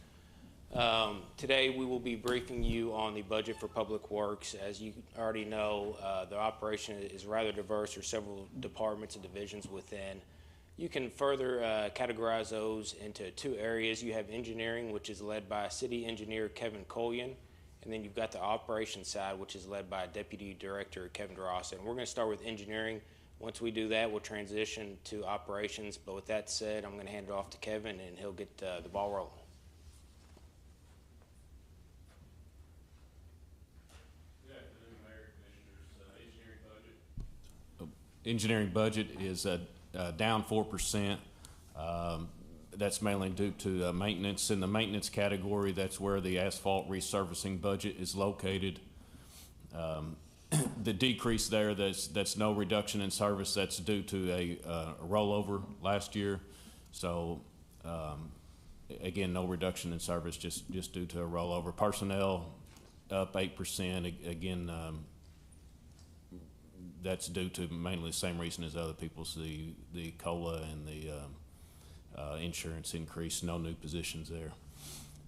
Today we will be briefing you on the budget for Public Works. As you already know, the operation is rather diverse. There are several departments and divisions within. You can further categorize those into two areas. You have engineering, which is led by City Engineer Kevin Collian, and then you've got the operations side, which is led by Deputy Director Kevin DeRossett. And we're going to start with engineering. Once we do that, we'll transition to operations. But with that said, I'm going to hand it off to Kevin, and he'll get the ball rolling. Engineering budget is down 4%. That's mainly due to maintenance. In the maintenance category, that's where the asphalt resurfacing budget is located. The decrease there, that's no reduction in service. That's due to a rollover last year. So again, no reduction in service, just due to a rollover. Personnel up 8%. Again, that's due to mainly the same reason as other people's, the COLA and the insurance increase, no new positions there.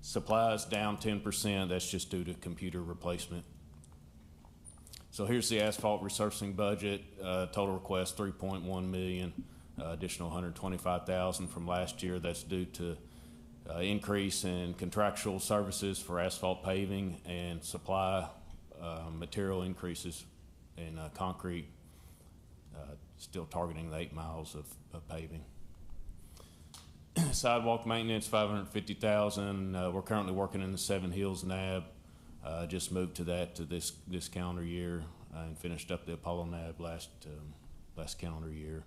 Supplies down 10%, that's just due to computer replacement. So here's the asphalt resurfacing budget, total request 3.1 million, additional 125,000 from last year. That's due to increase in contractual services for asphalt paving and supply material increases in concrete, still targeting the 8 miles of paving. Sidewalk maintenance, 550,000. We're currently working in the Seven Hills NAB. Just moved to that to this calendar year and finished up the Apollo NAB last calendar year.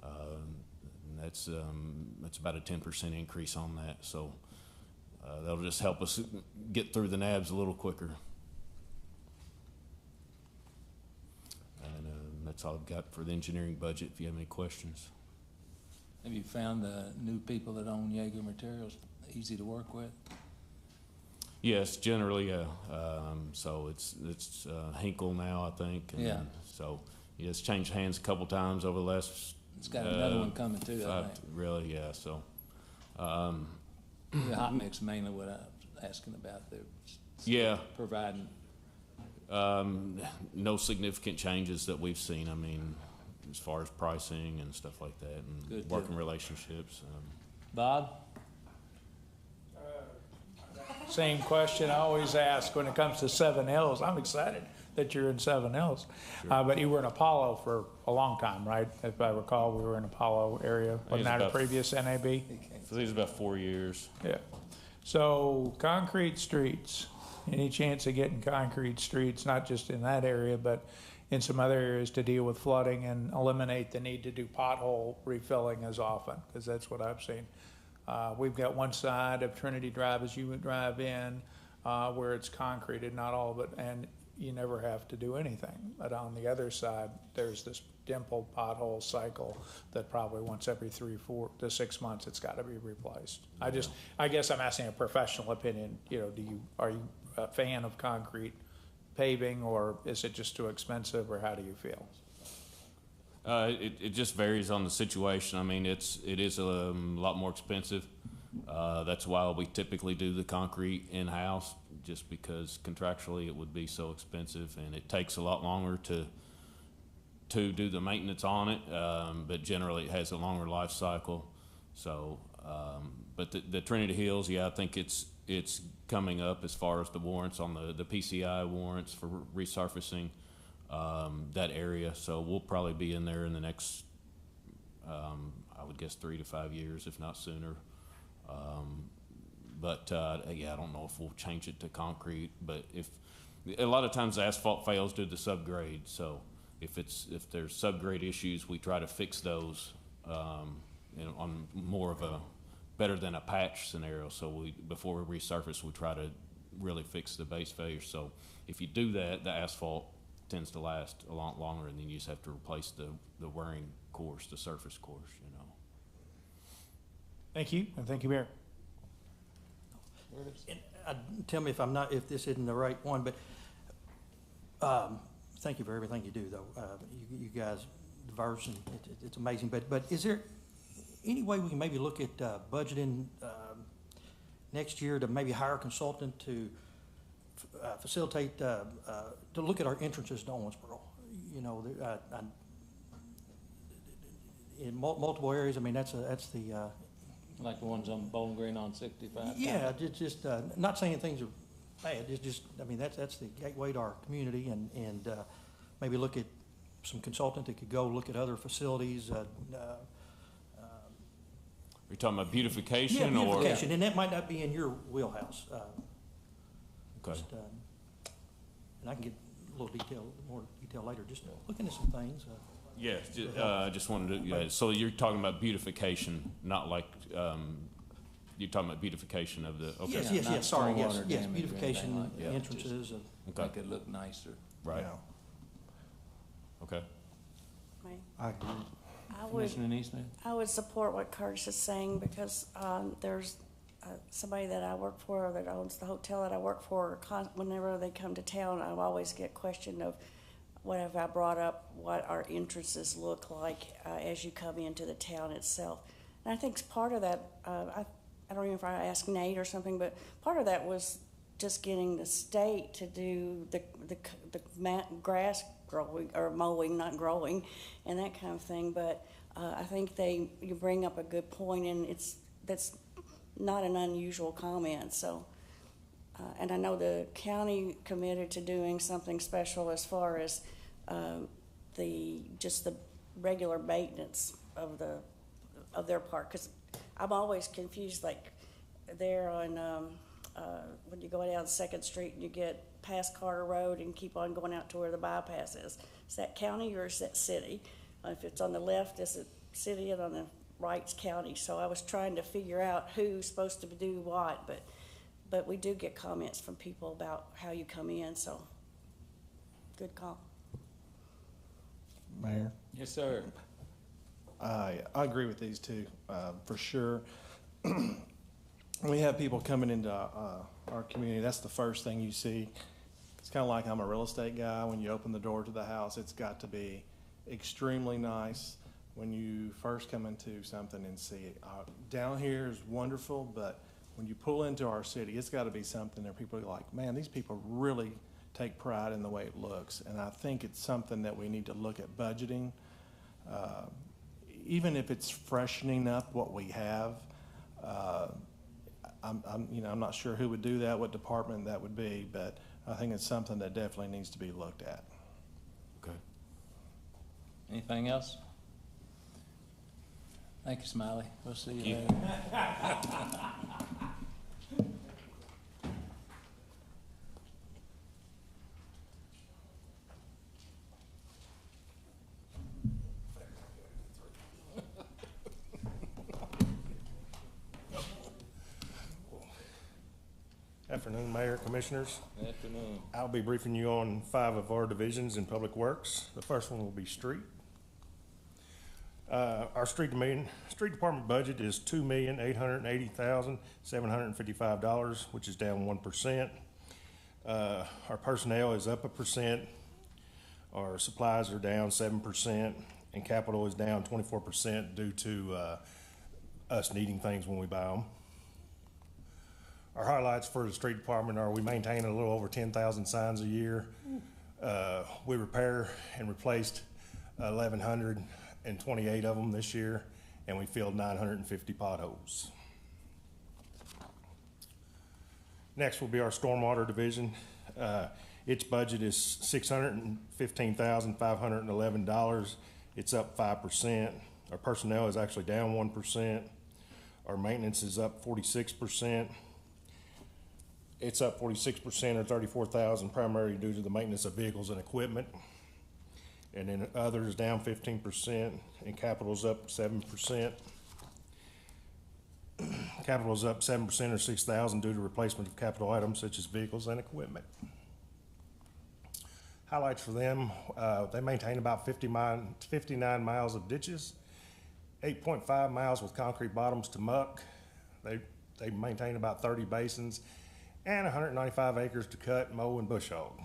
And that's about a 10% increase on that. So that'll just help us get through the NABs a little quicker. That's all I've got for the engineering budget, if you have any questions. Have you found the new people that own Jaeger Materials easy to work with? Yes, generally, so it's Hinkle now, I think. And yeah. So yeah, it's changed hands a couple times over the last. It's got another one coming too, I think. Really, yeah. So. The hot mix mainly what I was asking about. Yeah. Providing. No significant changes that we've seen. I mean, as far as pricing and stuff like that, and good working relationships. Bob? Same question I always ask when it comes to Seven Hills. I'm excited that you're in Seven Hills. Sure. But you were in Apollo for a long time, right? If I recall, we were in Apollo area. Wasn't that a previous NAB? I think it was about 4 years. Yeah. So concrete streets. Any chance of getting concrete streets, not just in that area, but in some other areas to deal with flooding and eliminate the need to do pothole refilling as often, because that's what I've seen. We've got one side of Trinity Drive as you would drive in where it's concreted, not all of it, and you never have to do anything. But on the other side, there's this dimpled pothole cycle that probably once every 3, 4 to 6 months it's got to be replaced. Yeah. I guess I'm asking a professional opinion. You know, are you a fan of concrete paving, or is it just too expensive, or how do you feel? It just varies on the situation. I mean, it is a lot more expensive. That's why we typically do the concrete in-house, just because contractually it would be so expensive, and it takes a lot longer to to do the maintenance on it, but generally it has a longer life cycle. So, but the Trinity Hills, yeah, I think it's coming up as far as the warrants on the PCI warrants for resurfacing that area. So we'll probably be in there in the next, I would guess 3 to 5 years, if not sooner. Yeah, I don't know if we'll change it to concrete, but if a lot of times asphalt fails due to subgrade. So if there's subgrade issues, we try to fix those on more of a better than a patch scenario. So before we resurface, we try to really fix the base failure. So if you do that, the asphalt tends to last a lot longer, and then you just have to replace the wearing course, the surface course, you know. Thank you, and thank you, Mayor. And, tell me if this isn't the right one, but thank you for everything you do, though. You guys diverse, and it's amazing. But is there any way we can maybe look at budgeting next year to maybe hire a consultant to facilitate to look at our entrances to Owensboro? You know, in multiple areas. I mean, that's the like the ones on Bowling Green on 65. Yeah, just not saying things are bad. It's just, I mean, that's the gateway to our community, and maybe look at some consultant that could go look at other facilities. You're talking about beautification, yeah, beautification, and that might not be in your wheelhouse. Okay. Just, and I can get a little more detail later. Just looking at some things. Yes, I just wanted to. So you're talking about beautification, not like you're talking about beautification of the. Okay. Yes. Sorry, yes. Beautification, like entrances. Okay. Make it look nicer. Right. Yeah. Okay. I agree. I would support what Curtis is saying, because there's somebody that I work for that owns the hotel that I work for. Whenever they come to town, I always get questioned of what have I brought up, what our entrances look like as you come into the town itself. And I think part of that, I don't know if I asked Nate or something, but part of that was just getting the state to do the grass growing or mowing, not growing, and that kind of thing. But I think you bring up a good point, and that's not an unusual comment. So, and I know the county committed to doing something special as far as the regular maintenance of their part, because I'm always confused, like there on when you go down 2nd Street and you get past Carter Road and keep on going out to where the bypass is. Is that county or is that city? If it's on the left, is it city, and on the right's county? So I was trying to figure out who's supposed to do what, but we do get comments from people about how you come in, so good call. Mayor? Yes, sir. I agree with these two, for sure. We have people coming into our community. That's the first thing you see. It's kind of like I'm a real estate guy. When you open the door to the house, it's got to be extremely nice. When you first come into something and see it, down here is wonderful, but when you pull into our city, it's got to be something that people are like, man, these people really take pride in the way it looks. And I think it's something that we need to look at budgeting. Even if it's freshening up what we have, I'm not sure who would do that, what department that would be, but I think it's something that definitely needs to be looked at. Okay. Anything else? Thank you, Smiley. We'll see you later. Afternoon, Mayor, Commissioners. Afternoon. I'll be briefing you on 5 of our divisions in Public Works. The first one will be street. Our street department budget is $2,880,755, which is down 1%. Our personnel is up 1%. Our supplies are down 7%, and capital is down 24% due to us needing things when we buy them. Our highlights for the street department are we maintain a little over 10,000 signs a year. We repair and replaced 1,128 of them this year, and we filled 950 potholes. Next will be our stormwater division. Its budget is $615,511. It's up 5%. Our personnel is actually down 1%. Our maintenance is up 46%. It's up 46% or $34,000 primarily due to the maintenance of vehicles and equipment. And then others down 15%, and capital's up 7%. Capital is up 7% or $6,000 due to replacement of capital items such as vehicles and equipment. Highlights for them, they maintain about 59 miles of ditches, 8.5 miles with concrete bottoms to muck. They maintain about 30 basins and 195 acres to cut, mow, and bush hog.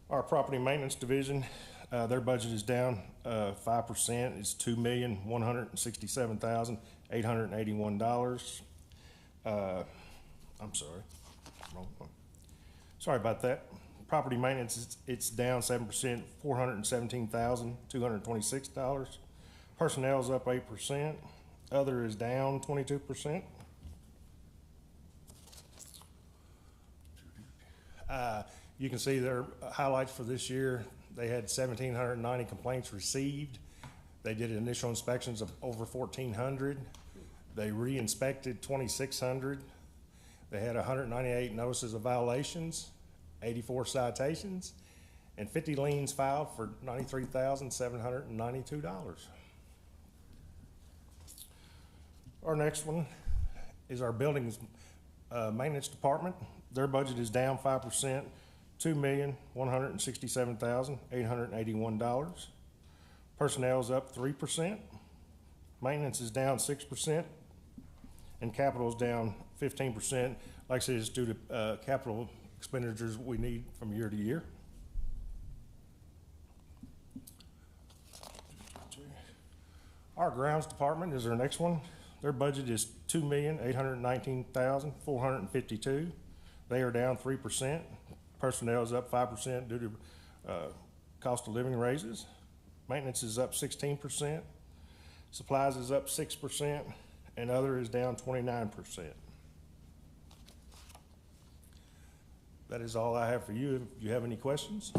Our property maintenance division, their budget is down 5%. It's $2,167,881. I'm sorry, wrong one. Sorry about that. Property maintenance, it's down 7%, $417,226. Personnel is up 8%. Other is down 22%. You can see their highlights for this year. They had 1,790 complaints received. They did initial inspections of over 1,400. They re-inspected 2,600. They had 198 notices of violations, 84 citations, and 50 liens filed for $93,792. Our next one is our buildings maintenance department. Their budget is down 5%, $2,167,881. Personnel is up 3%. Maintenance is down 6%, and capital is down 15%. Like I said, it's due to capital expenditures we need from year to year. Our grounds department is our next one. Their budget is $2,819,452. They are down 3%. Personnel is up 5% due to cost of living raises. Maintenance is up 16%. Supplies is up 6%, and other is down 29%. That is all I have for you. If you have any questions?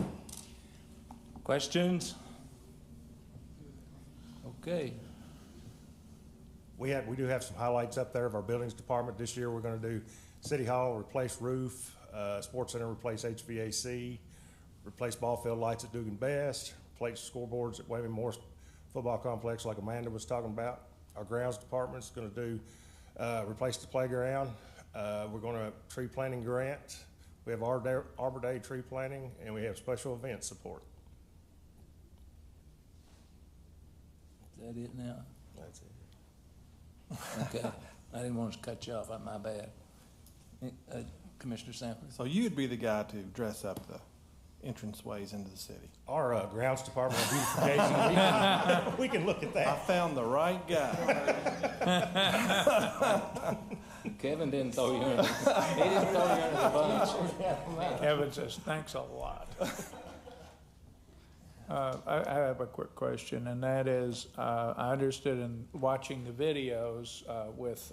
Questions? Okay. We do have some highlights up there of our buildings department. This year we're going to do City Hall, replace roof, Sports Center, replace HVAC, replace ball field lights at Dugan Best, replace scoreboards at Waving Morris Football Complex like Amanda was talking about. Our grounds department is going to do replace the playground. We're going to tree planting grant. We have Arbor Day tree planting, and we have special event support. Is that it now? That's it. Okay. I didn't want to cut you off. My bad. Commissioner Sanford. So you'd be the guy to dress up the entranceways into the city. Our grounds department of beautification, we can look at that. I found the right guy. Kevin didn't throw you in. He didn't throw you under the bunch. Kevin says, thanks a lot. I have a quick question, and that is, I understood in watching the videos with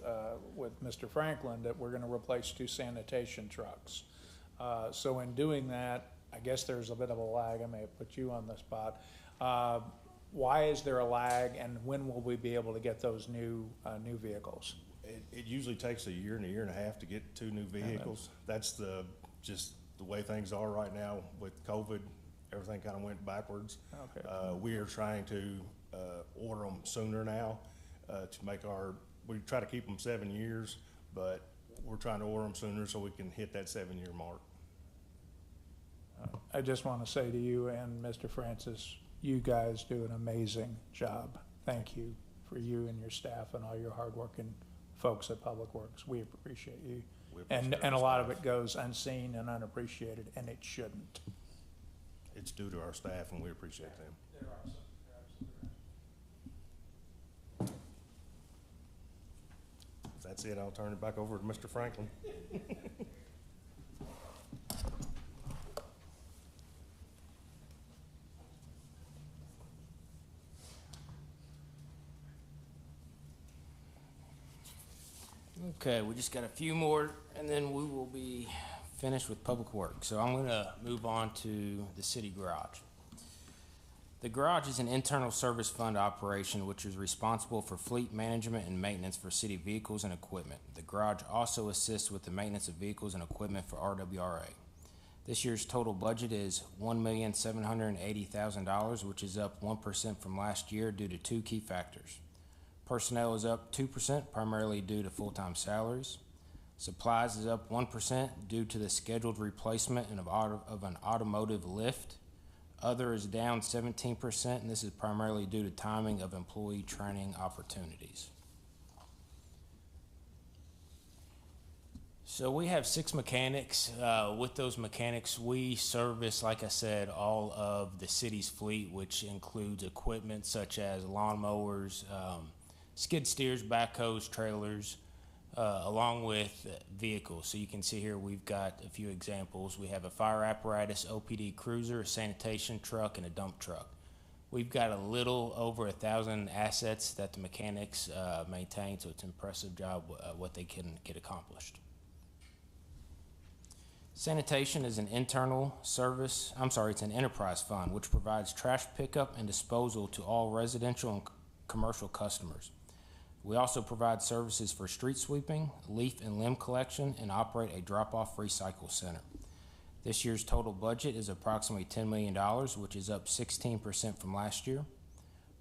Mr. Franklin that we're going to replace 2 sanitation trucks. So in doing that, I guess there's a bit of a lag. I may have put you on the spot. Why is there a lag, and when will we be able to get those new vehicles? It usually takes a year and a half to get 2 new vehicles. That's just the way things are right now with COVID. Everything kind of went backwards. Okay. We are trying to order them sooner now to make we try to keep them 7 years, but we're trying to order them sooner so we can hit that 7-year mark. I just want to say to you and Mr. Francis, you guys do an amazing job. Thank you for you and your staff and all your hardworking folks at Public Works. We appreciate you. And a lot of it goes unseen and unappreciated, and it shouldn't. It's due to our staff, and we appreciate them. If that's it, I'll turn it back over to Mr. Franklin. Okay, we just got a few more, and then we will be finished with Public Works. So I'm going to move on to the city garage. The garage is an internal service fund operation which is responsible for fleet management and maintenance for city vehicles and equipment. The garage also assists with the maintenance of vehicles and equipment for RWRA. This year's total budget is $1,780,000, which is up 1% from last year due to two key factors. Personnel is up 2%, primarily due to full-time salaries. Supplies is up 1% due to the scheduled replacement of an automotive lift. Other is down 17%, and this is primarily due to timing of employee training opportunities. So we have 6 mechanics. With those mechanics, we service, like I said, all of the city's fleet, which includes equipment such as lawnmowers, skid steers, backhoes, trailers, along with vehicles. So you can see here we've got a few examples. We have a fire apparatus, OPD cruiser, a sanitation truck, and a dump truck. We've got a little over 1,000 assets that the mechanics maintain, so it's an impressive job what they can get accomplished. Sanitation is an internal service, it's an enterprise fund, which provides trash pickup and disposal to all residential and commercial customers. We also provide services for street sweeping, leaf and limb collection, and operate a drop-off recycle center. This year's total budget is approximately $10 million, which is up 16% from last year.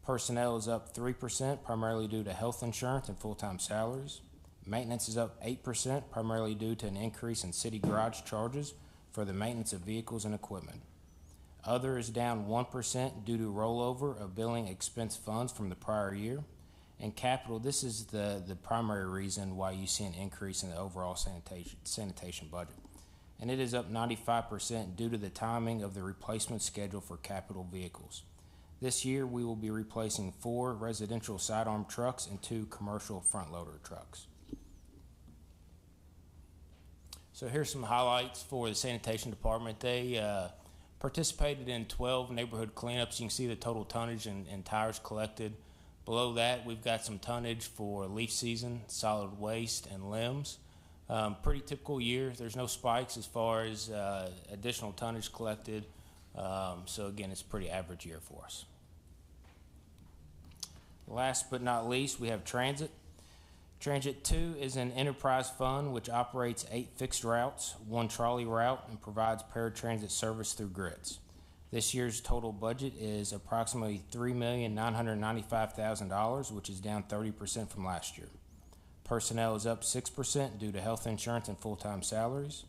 Personnel is up 3%, primarily due to health insurance and full-time salaries. Maintenance is up 8%, primarily due to an increase in city garage charges for the maintenance of vehicles and equipment. Other is down 1% due to rollover of billing expense funds from the prior year. And capital, this is the primary reason why you see an increase in the overall sanitation budget. And it is up 95% due to the timing of the replacement schedule for capital vehicles. This year, we will be replacing 4 residential sidearm trucks and 2 commercial front loader trucks. So here's some highlights for the sanitation department. They participated in 12 neighborhood cleanups. You can see the total tonnage and tires collected. Below that, we've got some tonnage for leaf season, solid waste, and limbs. Pretty typical year. There's no spikes as far as additional tonnage collected. So again, it's a pretty average year for us. Last but not least, we have transit. Transit 2 is an enterprise fund which operates 8 fixed routes, 1 trolley route, and provides paratransit service through grits. This year's total budget is approximately $3,995,000, which is down 30% from last year. Personnel is up 6% due to health insurance and full-time salaries.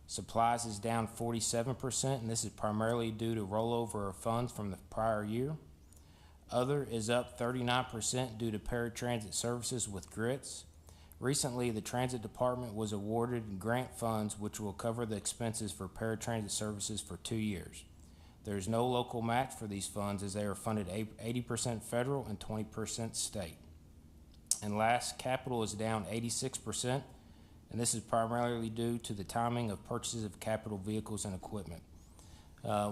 Supplies is down 47%, and this is primarily due to rollover of funds from the prior year. Other is up 39% due to paratransit services with grits. Recently, the transit department was awarded grant funds which will cover the expenses for paratransit services for 2 years. There is no local match for these funds as they are funded 80% federal and 20% state. And last, capital is down 86%, and this is primarily due to the timing of purchases of capital vehicles and equipment.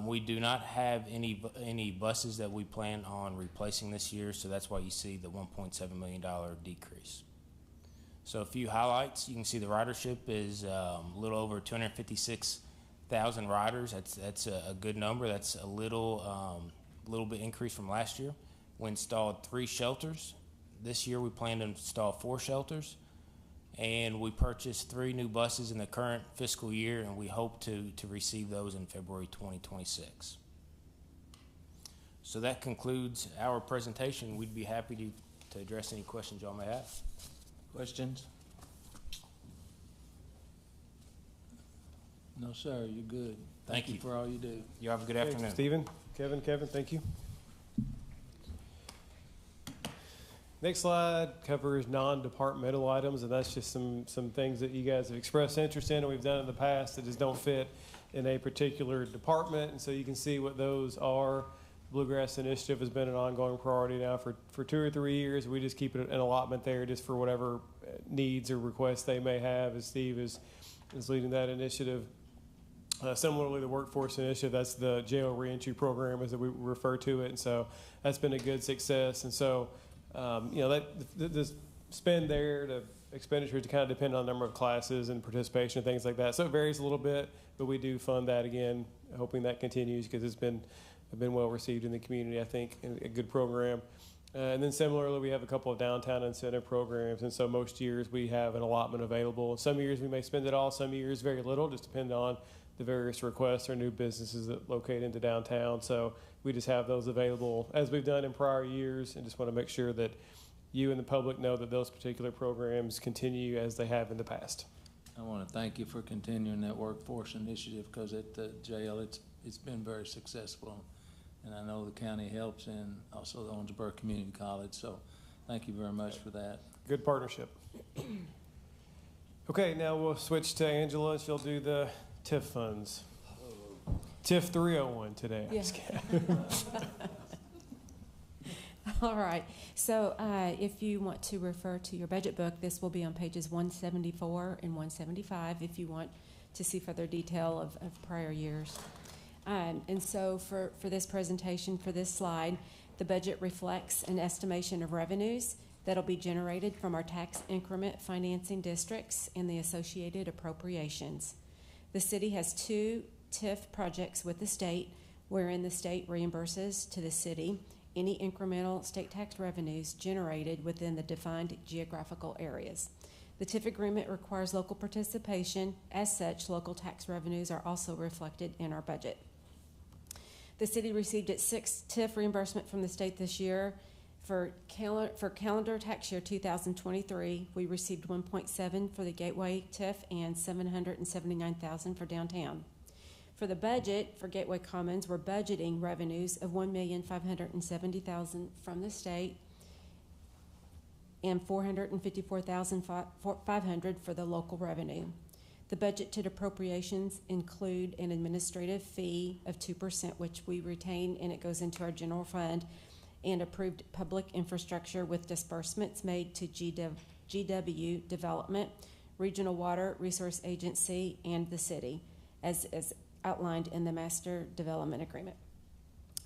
We do not have any buses that we plan on replacing this year, so that's why you see the $1.7 million decrease. So a few highlights. You can see the ridership is a little over 256,000 riders. That's a good number. That's a little bit increase from last year. We installed 3 shelters. This year we plan to install 4 shelters. And we purchased 3 new buses in the current fiscal year, and we hope to receive those in February 2026. So that concludes our presentation. We'd be happy to address any questions y'all may have. Questions? No, sir, you're good. Thank you for all you do. You have a good afternoon. Stephen, Kevin, thank you. Next slide covers non-departmental items, and that's just some things that you guys have expressed interest in and we've done in the past that just don't fit in a particular department. And so you can see what those are. Bluegrass Initiative has been an ongoing priority now for 2 or 3 years. We just keep an allotment there just for whatever needs or requests they may have, as Steve is leading that initiative. Similarly, the Workforce Initiative, that's the jail reentry program as we refer to it. And so that's been a good success. And so, the spend there to expenditures kind of depend on the number of classes and participation and things like that. So it varies a little bit, but we do fund that again, hoping that continues because it's been well received in the community, I think, and a good program. And then similarly, we have a couple of downtown incentive programs, and so most years we have an allotment available. Some years we may spend it all, some years very little, just depend on the various requests or new businesses that locate into downtown. So we just have those available as we've done in prior years, and just want to make sure that you and the public know that those particular programs continue as they have in the past. I want to thank you for continuing that workforce initiative because at the jail it's been very successful. And I know the county helps, and also the Owensboro Community College. So thank you very much for that. Good partnership. Okay, now we'll switch to Angela. She'll do the TIF funds. TIF 301 today. Yeah. All right. So if you want to refer to your budget book, this will be on pages 174 and 175 if you want to see further detail of prior years. And so for this presentation, for this slide, the budget reflects an estimation of revenues that'll be generated from our tax increment financing districts and the associated appropriations. The city has 2 TIF projects with the state, wherein the state reimburses to the city any incremental state tax revenues generated within the defined geographical areas. The TIF agreement requires local participation. As such, local tax revenues are also reflected in our budget. The city received its 6th TIF reimbursement from the state this year. For calendar tax year 2023, we received 1.7 for the Gateway TIF and $779,000 for downtown. For the budget for Gateway Commons, we're budgeting revenues of $1,570,000 from the state and $454,500 for the local revenue. The budgeted appropriations include an administrative fee of 2%, which we retain, and it goes into our general fund, and approved public infrastructure with disbursements made to GW Development, Regional Water Resource Agency, and the city, as outlined in the Master Development Agreement.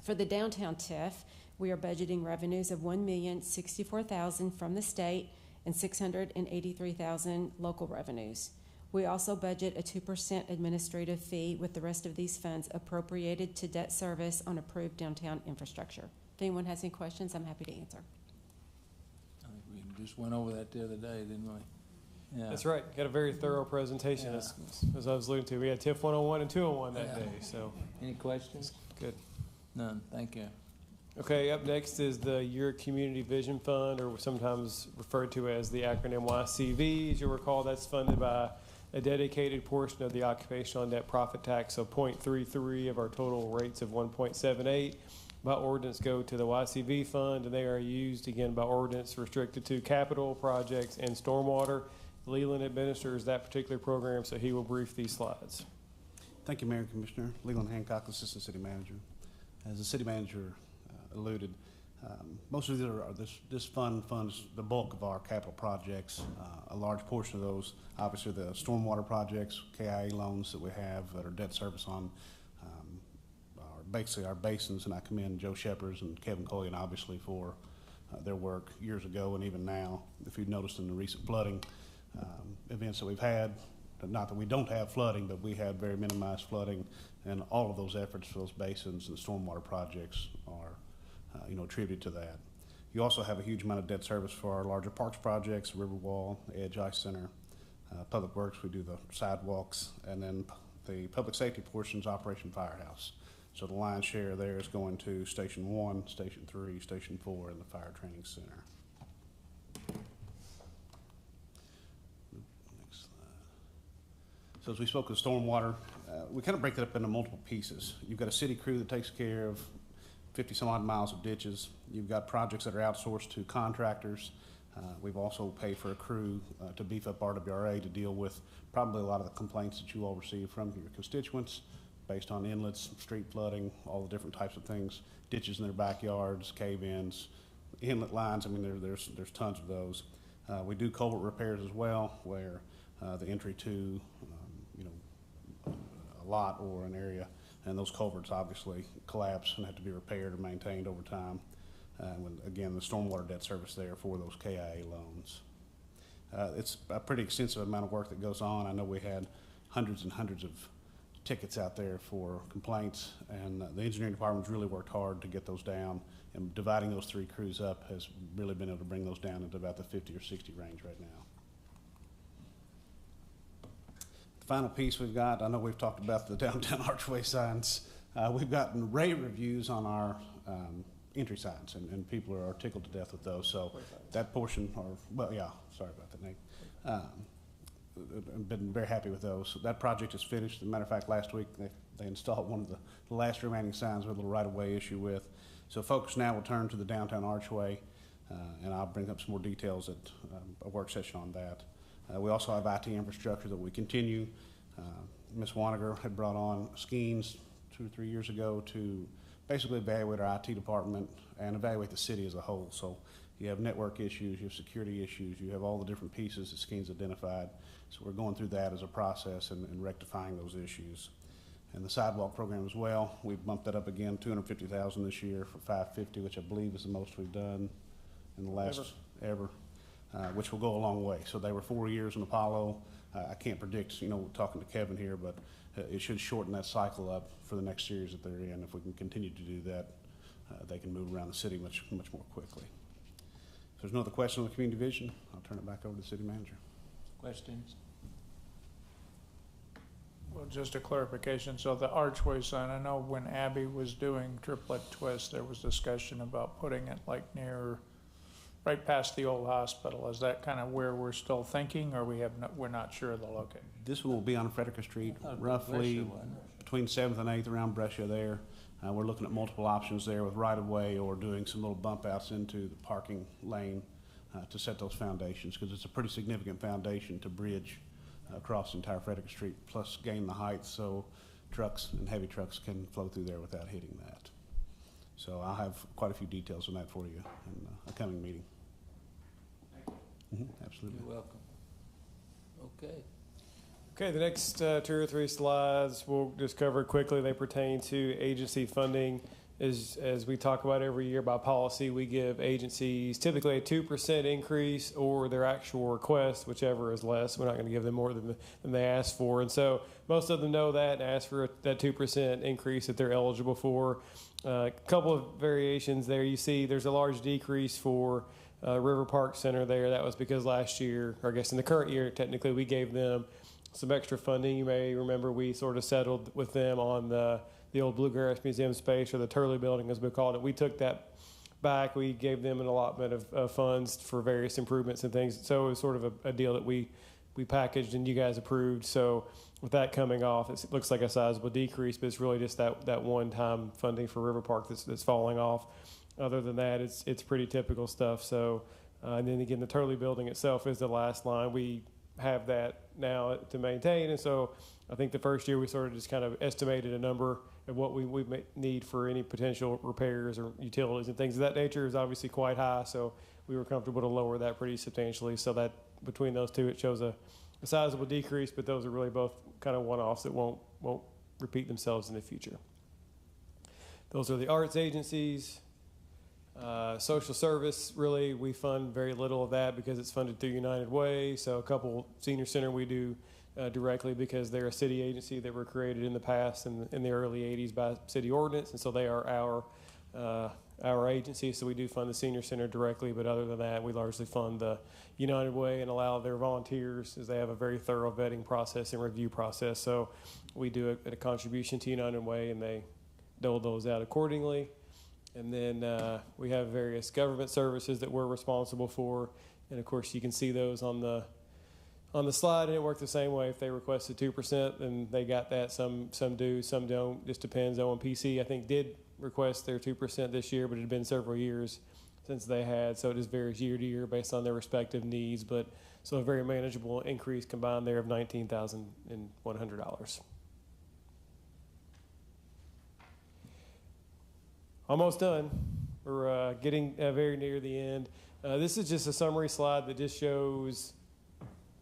For the downtown TIF, we are budgeting revenues of $1,064,000 from the state and $683,000 local revenues. We also budget a 2% administrative fee with the rest of these funds appropriated to debt service on approved downtown infrastructure. If anyone has any questions, I'm happy to answer. I think we just went over that the other day, didn't we? Yeah. That's right. Got a very thorough presentation, as I was alluding to. We had TIF 101 and 201 that day. So, any questions? Good. None. Thank you. Okay, up next is the Your Community Vision Fund, or sometimes referred to as the acronym YCV. As you'll recall, that's funded by a dedicated portion of the occupational net profit tax of 0.33 of our total rates of 1.78. By ordinance go to the YCV fund, and they are used again by ordinance restricted to capital projects and stormwater. Leland administers that particular program, so he will brief these slides. Thank you, Mayor and Commissioner. Leland Hancock, Assistant City Manager. As the City Manager alluded, most of these this fund funds the bulk of our capital projects. A large portion of those, obviously, the stormwater projects, KIA loans that we have that are debt service on, are basically our basins. And I commend Joe Shepherd and Kevin Collian, obviously, for their work years ago and even now. If you've noticed in the recent flooding events that we've had, not that we don't have flooding, but we had very minimized flooding, and all of those efforts for those basins and stormwater projects are attributed to that. You also have a huge amount of debt service for our larger parks projects, Riverwall, Edge Ice Center, Public Works, we do the sidewalks, and then the public safety portions, Operation Firehouse. So the lion's share there is going to Station 1, Station 3, Station 4, and the Fire Training Center. Next slide. So as we spoke of stormwater, we kind of break that up into multiple pieces. You've got a city crew that takes care of 50 some odd miles of ditches. You've got projects that are outsourced to contractors. We've also paid for a crew to beef up RWRA to deal with probably a lot of the complaints that you all receive from your constituents based on inlets, street flooding, all the different types of things, ditches in their backyards, cave-ins, inlet lines. I mean, there's tons of those. We do culvert repairs as well, where the entry to a lot or an area, and those culverts obviously collapse and have to be repaired or maintained over time. Again, the stormwater debt service there for those KIA loans. It's a pretty extensive amount of work that goes on. I know we had hundreds and hundreds of tickets out there for complaints, and the engineering department's really worked hard to get those down, and dividing those 3 crews up has really been able to bring those down into about the 50 or 60 range right now. The final piece we've got, I know we've talked about the downtown archway signs. We've gotten rave reviews on our entry signs, and people are tickled to death with those. So that portion, well, yeah, sorry about that, Nate. I've been very happy with those. That project is finished. As a matter of fact, last week they installed one of the last remaining signs with a little right-of-way issue with. So focus now will turn to the downtown archway, and I'll bring up some more details at a work session on that. We also have IT infrastructure that we continue. Ms. Waniger had brought on Skeens 2 or 3 years ago to basically evaluate our IT department and evaluate the city as a whole. So you have network issues, you have security issues, you have all the different pieces that Skeens identified. So we're going through that as a process and rectifying those issues. And the sidewalk program as well, we've bumped that up again, $250,000 this year for $550, which I believe is the most we've done in the last ever, which will go a long way. So they were 4 years in Apollo. I can't predict, talking to Kevin here, but it should shorten that cycle up for the next series that they're in. If we can continue to do that, they can move around the city much more quickly. If there's no other question on the community division, I'll turn it back over to the city manager. Questions? Well, just a clarification. So the archway sign, I know when Abby was doing Triplet Twist, there was discussion about putting it like near, right past the old hospital. Is that kind of where we're still thinking, or we're not sure of the location? This one will be on Frederica Street, roughly between 7th and 8th, around Brescia there. We're looking at multiple options there with right-of-way or doing some little bump outs into the parking lane to set those foundations, because it's a pretty significant foundation to bridge across the entire Frederica Street, plus gain the height so trucks and heavy trucks can flow through there without hitting that. So I'll have quite a few details on that for you in a coming meeting. Absolutely. You're welcome. Okay. Okay, the next 2 or 3 slides we'll just cover quickly. They pertain to agency funding. As we talk about every year by policy, we give agencies typically a 2% increase or their actual request, whichever is less. We're not going to give them more than they ask for. And so most of them know that and ask for that 2% increase that they're eligible for. A couple of variations there. You see there's a large decrease for River Park Center there. That was because last year, or I guess in the current year, technically, we gave them some extra funding. You may remember we sort of settled with them on the old Bluegrass Museum space, or the Turley Building as we called it. We took that back. We gave them an allotment of funds for various improvements and things. So it was sort of a deal that we packaged and you guys approved. So with that coming off, it looks like a sizable decrease, but it's really just that one-time funding for River Park that's falling off. Other than that, it's pretty typical stuff. So, and then again, the Turley Building itself is the last line. We have that now to maintain, and so I think the first year we sort of just kind of estimated a number of what we need for any potential repairs or utilities and things of that nature is obviously quite high, so we were comfortable to lower that pretty substantially. So that between those two, it shows a sizable decrease, but those are really both kind of one-offs that won't repeat themselves in the future. Those are the arts agencies. Social service, really, we fund very little of that because it's funded through United Way. So a couple senior center we do directly because they're a city agency that were created in the past in the early 80s by city ordinance, and so they are our agency. So we do fund the senior center directly, but other than that, we largely fund the United Way and allow their volunteers, as they have a very thorough vetting process and review process. So we do a contribution to United Way, and they dole those out accordingly. And then we have various government services that we're responsible for, and of course you can see those on the slide, and it worked the same way. If they requested 2%, then they got that. Some do, some don't. Just depends. OMPC, I think, did request their 2% this year, but it had been several years since they had, so it just varies year to year based on their respective needs. But so a very manageable increase combined there of $19,100. Almost done. We're getting very near the end. This is just a summary slide that just shows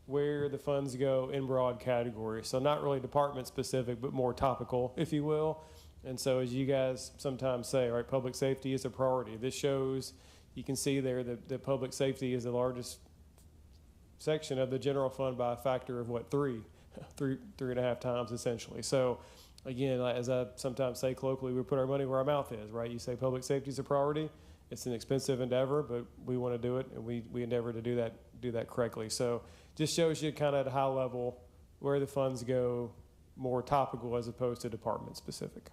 where the funds go in broad categories. So not really department specific, but more topical, if you will. And so as you guys sometimes say, right, public safety is a priority. This shows, you can see there that public safety is the largest section of the general fund by a factor of what, three and a half times essentially. So again, as I sometimes say colloquially, we put our money where our mouth is, right? You say public safety is a priority. It's an expensive endeavor, but we want to do it, and we endeavor to do that correctly. So just shows you kind of at a high level where the funds go, more topical as opposed to department specific.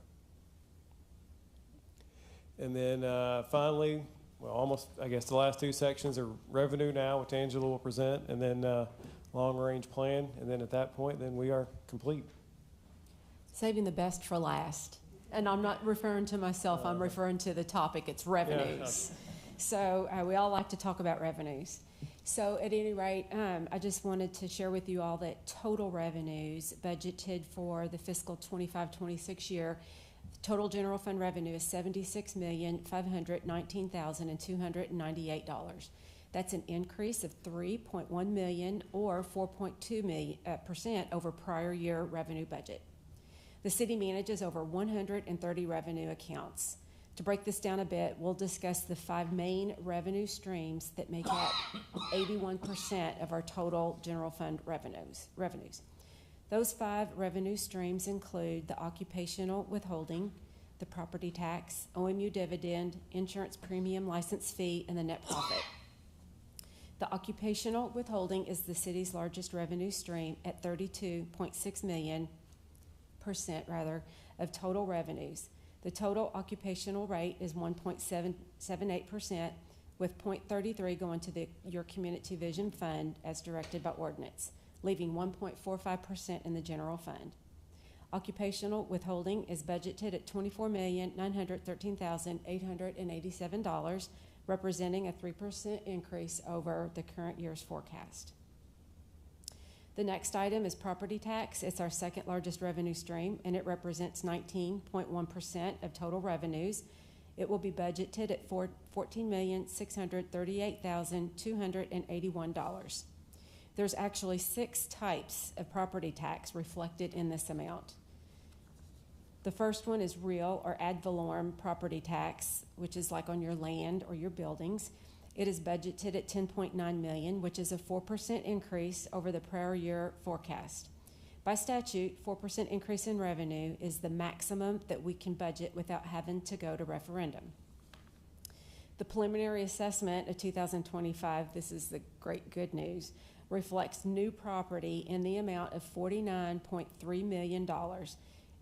And then finally, well, almost, I guess the last two sections are revenue now, which Angela will present, and then long-range plan. And then at that point, then we are complete. Saving the best for last. And I'm not referring to myself, I'm referring to the topic, it's revenues. Yeah. So we all like to talk about revenues. So at any rate, I just wanted to share with you all that total revenues budgeted for the fiscal 25-26 year, total general fund revenue is $76,519,298. That's an increase of $3.1 million or 4.2% over prior year revenue budget. The city manages over 130 revenue accounts. To break this down a bit, we'll discuss the 5 main revenue streams that make up 81% of our total general fund revenues. Those 5 revenue streams include the occupational withholding, the property tax, OMU dividend, insurance premium license fee, and the net profit. The occupational withholding is the city's largest revenue stream at 32.6 million % of total revenues. The total occupational rate is 1.78%, with 0.33 going to your community vision fund as directed by ordinance, leaving 1.45% in the general fund. Occupational withholding is budgeted at $24,913,887, representing a 3% increase over the current year's forecast. The next item is property tax. It's our second largest revenue stream, and it represents 19.1% of total revenues. It will be budgeted at $14,638,281. There's actually 6 types of property tax reflected in this amount. The first one is real or ad valorem property tax, which is like on your land or your buildings. It is budgeted at $10.9 million, which is a 4% increase over the prior year forecast. By statute, 4% increase in revenue is the maximum that we can budget without having to go to referendum. The preliminary assessment of 2025, this is the great good news, reflects new property in the amount of $49.3 million,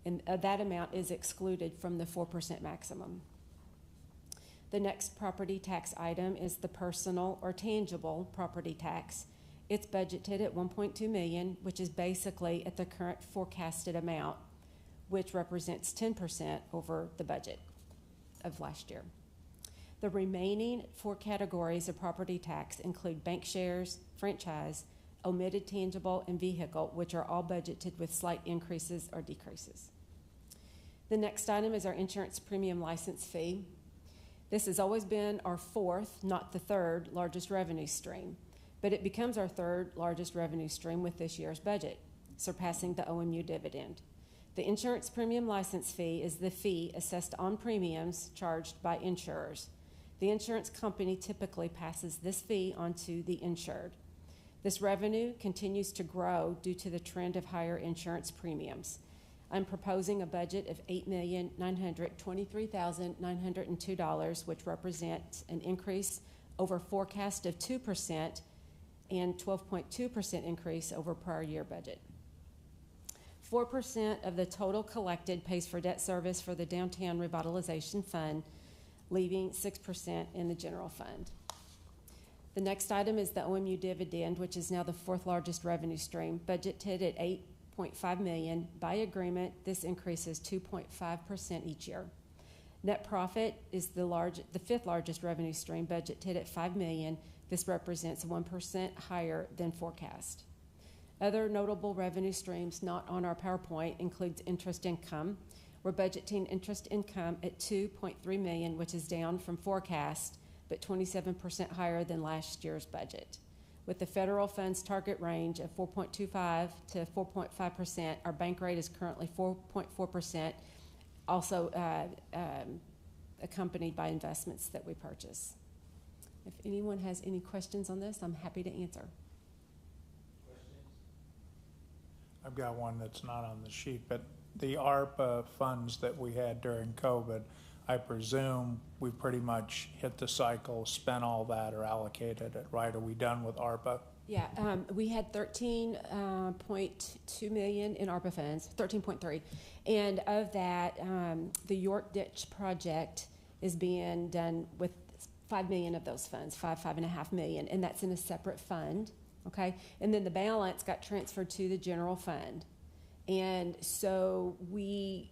and that amount is excluded from the 4% maximum. The next property tax item is the personal or tangible property tax. It's budgeted at $1.2 million, which is basically at the current forecasted amount, which represents 10% over the budget of last year. The remaining 4 categories of property tax include bank shares, franchise, omitted tangible, and vehicle, which are all budgeted with slight increases or decreases. The next item is our insurance premium license fee. This has always been our 4th, not the 3rd, largest revenue stream, but it becomes our 3rd largest revenue stream with this year's budget, surpassing the OMU dividend. The insurance premium license fee is the fee assessed on premiums charged by insurers. The insurance company typically passes this fee onto the insured. This revenue continues to grow due to the trend of higher insurance premiums. I'm proposing a budget of $8,923,902, which represents an increase over forecast of 2% and 12.2% increase over prior year budget. 4% of the total collected pays for debt service for the Downtown Revitalization Fund, leaving 6% in the general fund. The next item is the OMU dividend, which is now the 4th largest revenue stream, budgeted at $8.5 million. By agreement, this increases 2.5% each year. Net profit is the 5th largest revenue stream, budgeted at $5 million. This represents 1% higher than forecast. Other notable revenue streams not on our PowerPoint includes interest income. We're budgeting interest income at $2.3 million, which is down from forecast, but 27% higher than last year's budget. With the federal funds target range of 4.25 to 4.5%, our bank rate is currently 4.4%, also accompanied by investments that we purchase. If anyone has any questions on this, I'm happy to answer. I've got one that's not on the sheet, but the ARPA funds that we had during COVID, I presume we pretty much hit the cycle, spent all that or allocated it, right? Are we done with ARPA? Yeah, we had 13.2 million in ARPA funds, 13.3. And of that, the York Ditch project is being done with 5 million of those funds, 5.5 million, and that's in a separate fund, okay? And then the balance got transferred to the general fund. And so we,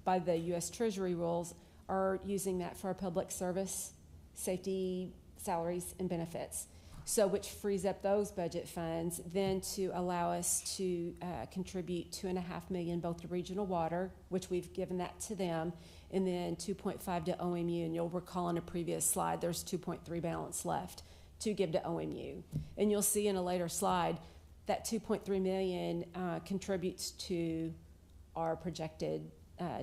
by the U.S. Treasury rules, are using that for our public service, safety, salaries, and benefits. So which frees up those budget funds then to allow us to contribute 2.5 million both to regional water, which we've given that to them, and then 2.5 to OMU. And you'll recall in a previous slide, there's 2.3 balance left to give to OMU. And you'll see in a later slide that 2.3 million contributes to our projected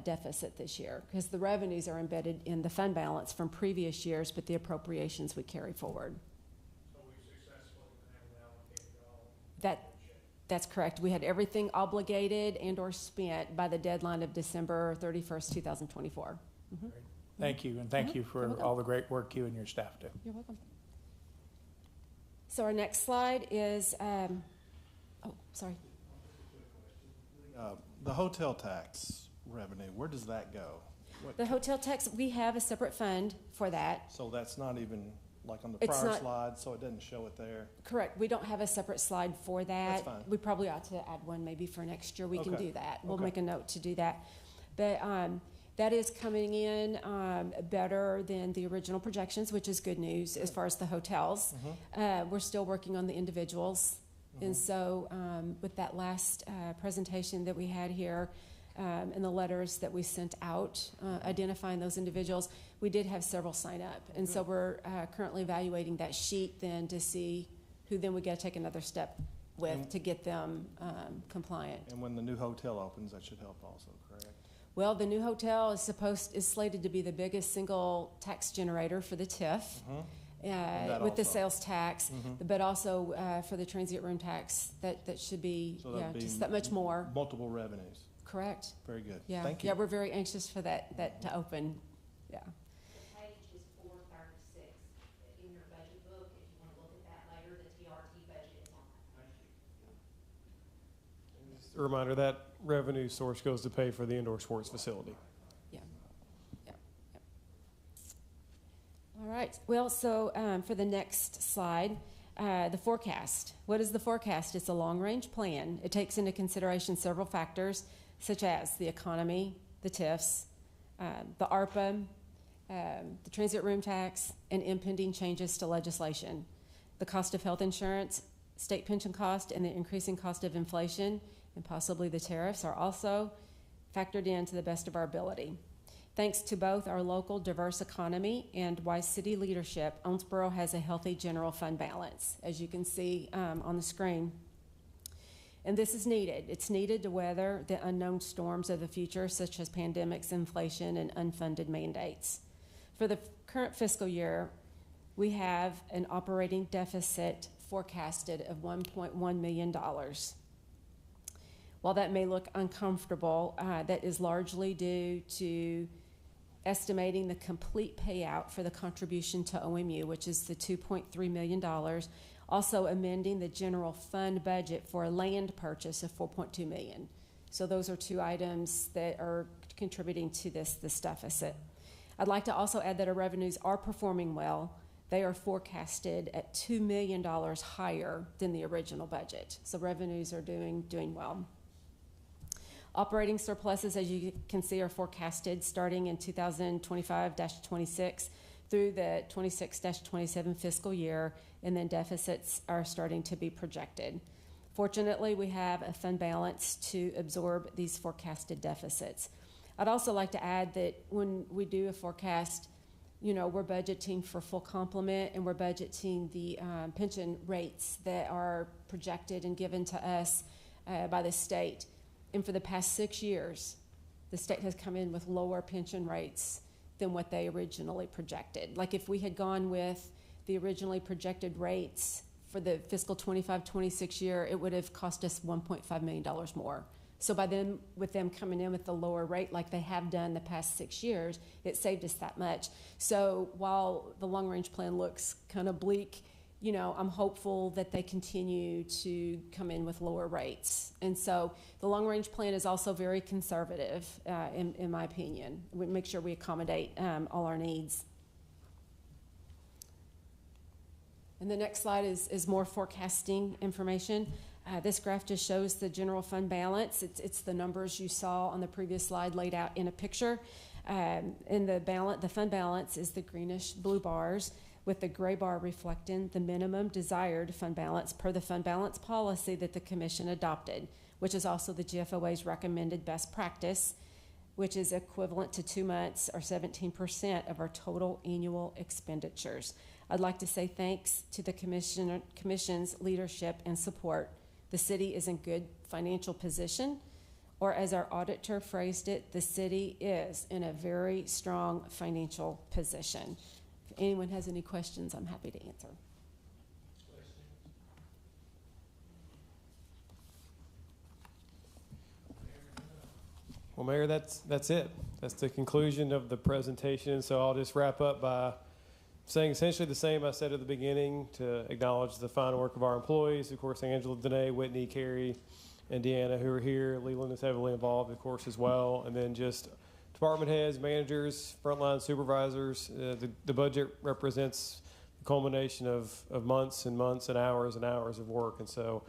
deficit this year, because the revenues are embedded in the fund balance from previous years, but the appropriations we carry forward. So we successfully been able to allocate it all. That's correct. We had everything obligated and or spent by the deadline of December 31st, 2024. Mm-hmm. Thank you, and thank you for all the great work you and your staff do. You're welcome. So our next slide is, sorry. The hotel tax revenue, where does that go? The hotel tax, we have a separate fund for that. So that's not even like on the It's prior not- slide, so it doesn't show it there. Correct. We don't have a separate slide for that. That's fine. We probably ought to add one maybe for next year. We can Okay. do that. We'll Okay. make a note to do that. But that is coming in better than the original projections, which is good news as far as the hotels. We're still working on the individuals. And so with that last presentation that we had here, and the letters that we sent out identifying those individuals, we did have several sign up. And so we're currently evaluating that sheet then to see who then we got to take another step with to get them compliant. And when the new hotel opens, that should help also, correct? Well, the new hotel is slated to be the biggest single tax generator for the TIF. With the also. sales tax, but also for the transient room tax, that should be, So that'd be just that much more. Multiple revenues. Correct. Very good. Yeah. Thank you. Yeah, we're very anxious for that to open. Yeah. Page is 436 in your budget book. If you want to look at that later, the TRT budget is on that. Just a reminder, that revenue source goes to pay for the indoor sports facility. All right. Well, so for the next slide, the forecast. What is the forecast? It's a long-range plan. It takes into consideration several factors, such as the economy, the TIFs, the ARPA, the transit room tax, and impending changes to legislation. The cost of health insurance, state pension cost, and the increasing cost of inflation, and possibly the tariffs are also factored in to the best of our ability. Thanks to both our local diverse economy and wise city leadership, Owensboro has a healthy general fund balance, as you can see on the screen. And this is needed. It's needed to weather the unknown storms of the future, such as pandemics, inflation, and unfunded mandates. For the current fiscal year, we have an operating deficit forecasted of $1.1 million. While that may look uncomfortable, that is largely due to estimating the complete payout for the contribution to OMU, which is the $2.3 million, also amending the general fund budget for a land purchase of $4.2 million. So those are two items that are contributing to this deficit. I'd like to also add that our revenues are performing well. They are forecasted at $2 million higher than the original budget. So revenues are doing well. Operating surpluses, as you can see, are forecasted starting in 2025-26 through the 26-27 fiscal year, and then deficits are starting to be projected. Fortunately, we have a fund balance to absorb these forecasted deficits. I'd also like to add that when we do a forecast, we're budgeting for full complement, and we're budgeting the pension rates that are projected and given to us by the state. And for the past 6 years, the state has come in with lower pension rates than what they originally projected. Like if we had gone with the originally projected rates for the fiscal 25-26 year, it would have cost us $1.5 million more. So by then, with them coming in with the lower rate like they have done the past 6 years, it saved us that much. So while the long-range plan looks kind of bleak, you know, I'm hopeful that they continue to come in with lower rates. And so the long-range plan is also very conservative, in my opinion. We make sure we accommodate all our needs. And the next slide is more forecasting information. This graph just shows the general fund balance. It's the numbers you saw on the previous slide laid out in a picture. And the fund balance is the greenish blue bars, with the gray bar reflecting the minimum desired fund balance per the fund balance policy that the Commission adopted, which is also the GFOA's recommended best practice, which is equivalent to 2 months or 17% of our total annual expenditures. I'd like to say thanks to the Commission's leadership and support. The city is in good financial position, or as our auditor phrased it, the city is in a very strong financial position. If anyone has any questions, I'm happy to answer. Well, Mayor, that's it. That's the conclusion of the presentation. So I'll just wrap up by saying essentially the same I said at the beginning, to acknowledge the fine work of our employees, of course, Angela, Danae, Whitney, Carrie, and Deanna, who are here. Leland is heavily involved, of course, as well. And then just department heads, managers, frontline supervisors. The budget represents the culmination of months and months and hours of work. And so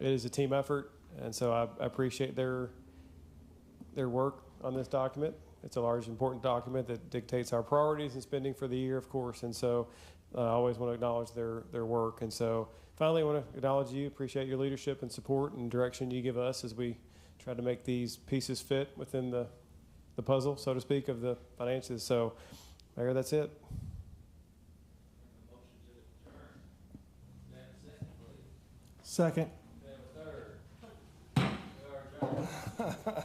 it is a team effort. And so I appreciate their work on this document. It's a large, important document that dictates our priorities and spending for the year, of course. And so I always want to acknowledge their work. And so finally, I want to acknowledge you, appreciate your leadership and support and direction you give us as we try to make these pieces fit within the puzzle, so to speak, of the finances. So, Mayor, that's it. Second.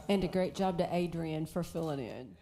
And a great job to Adrian for filling in.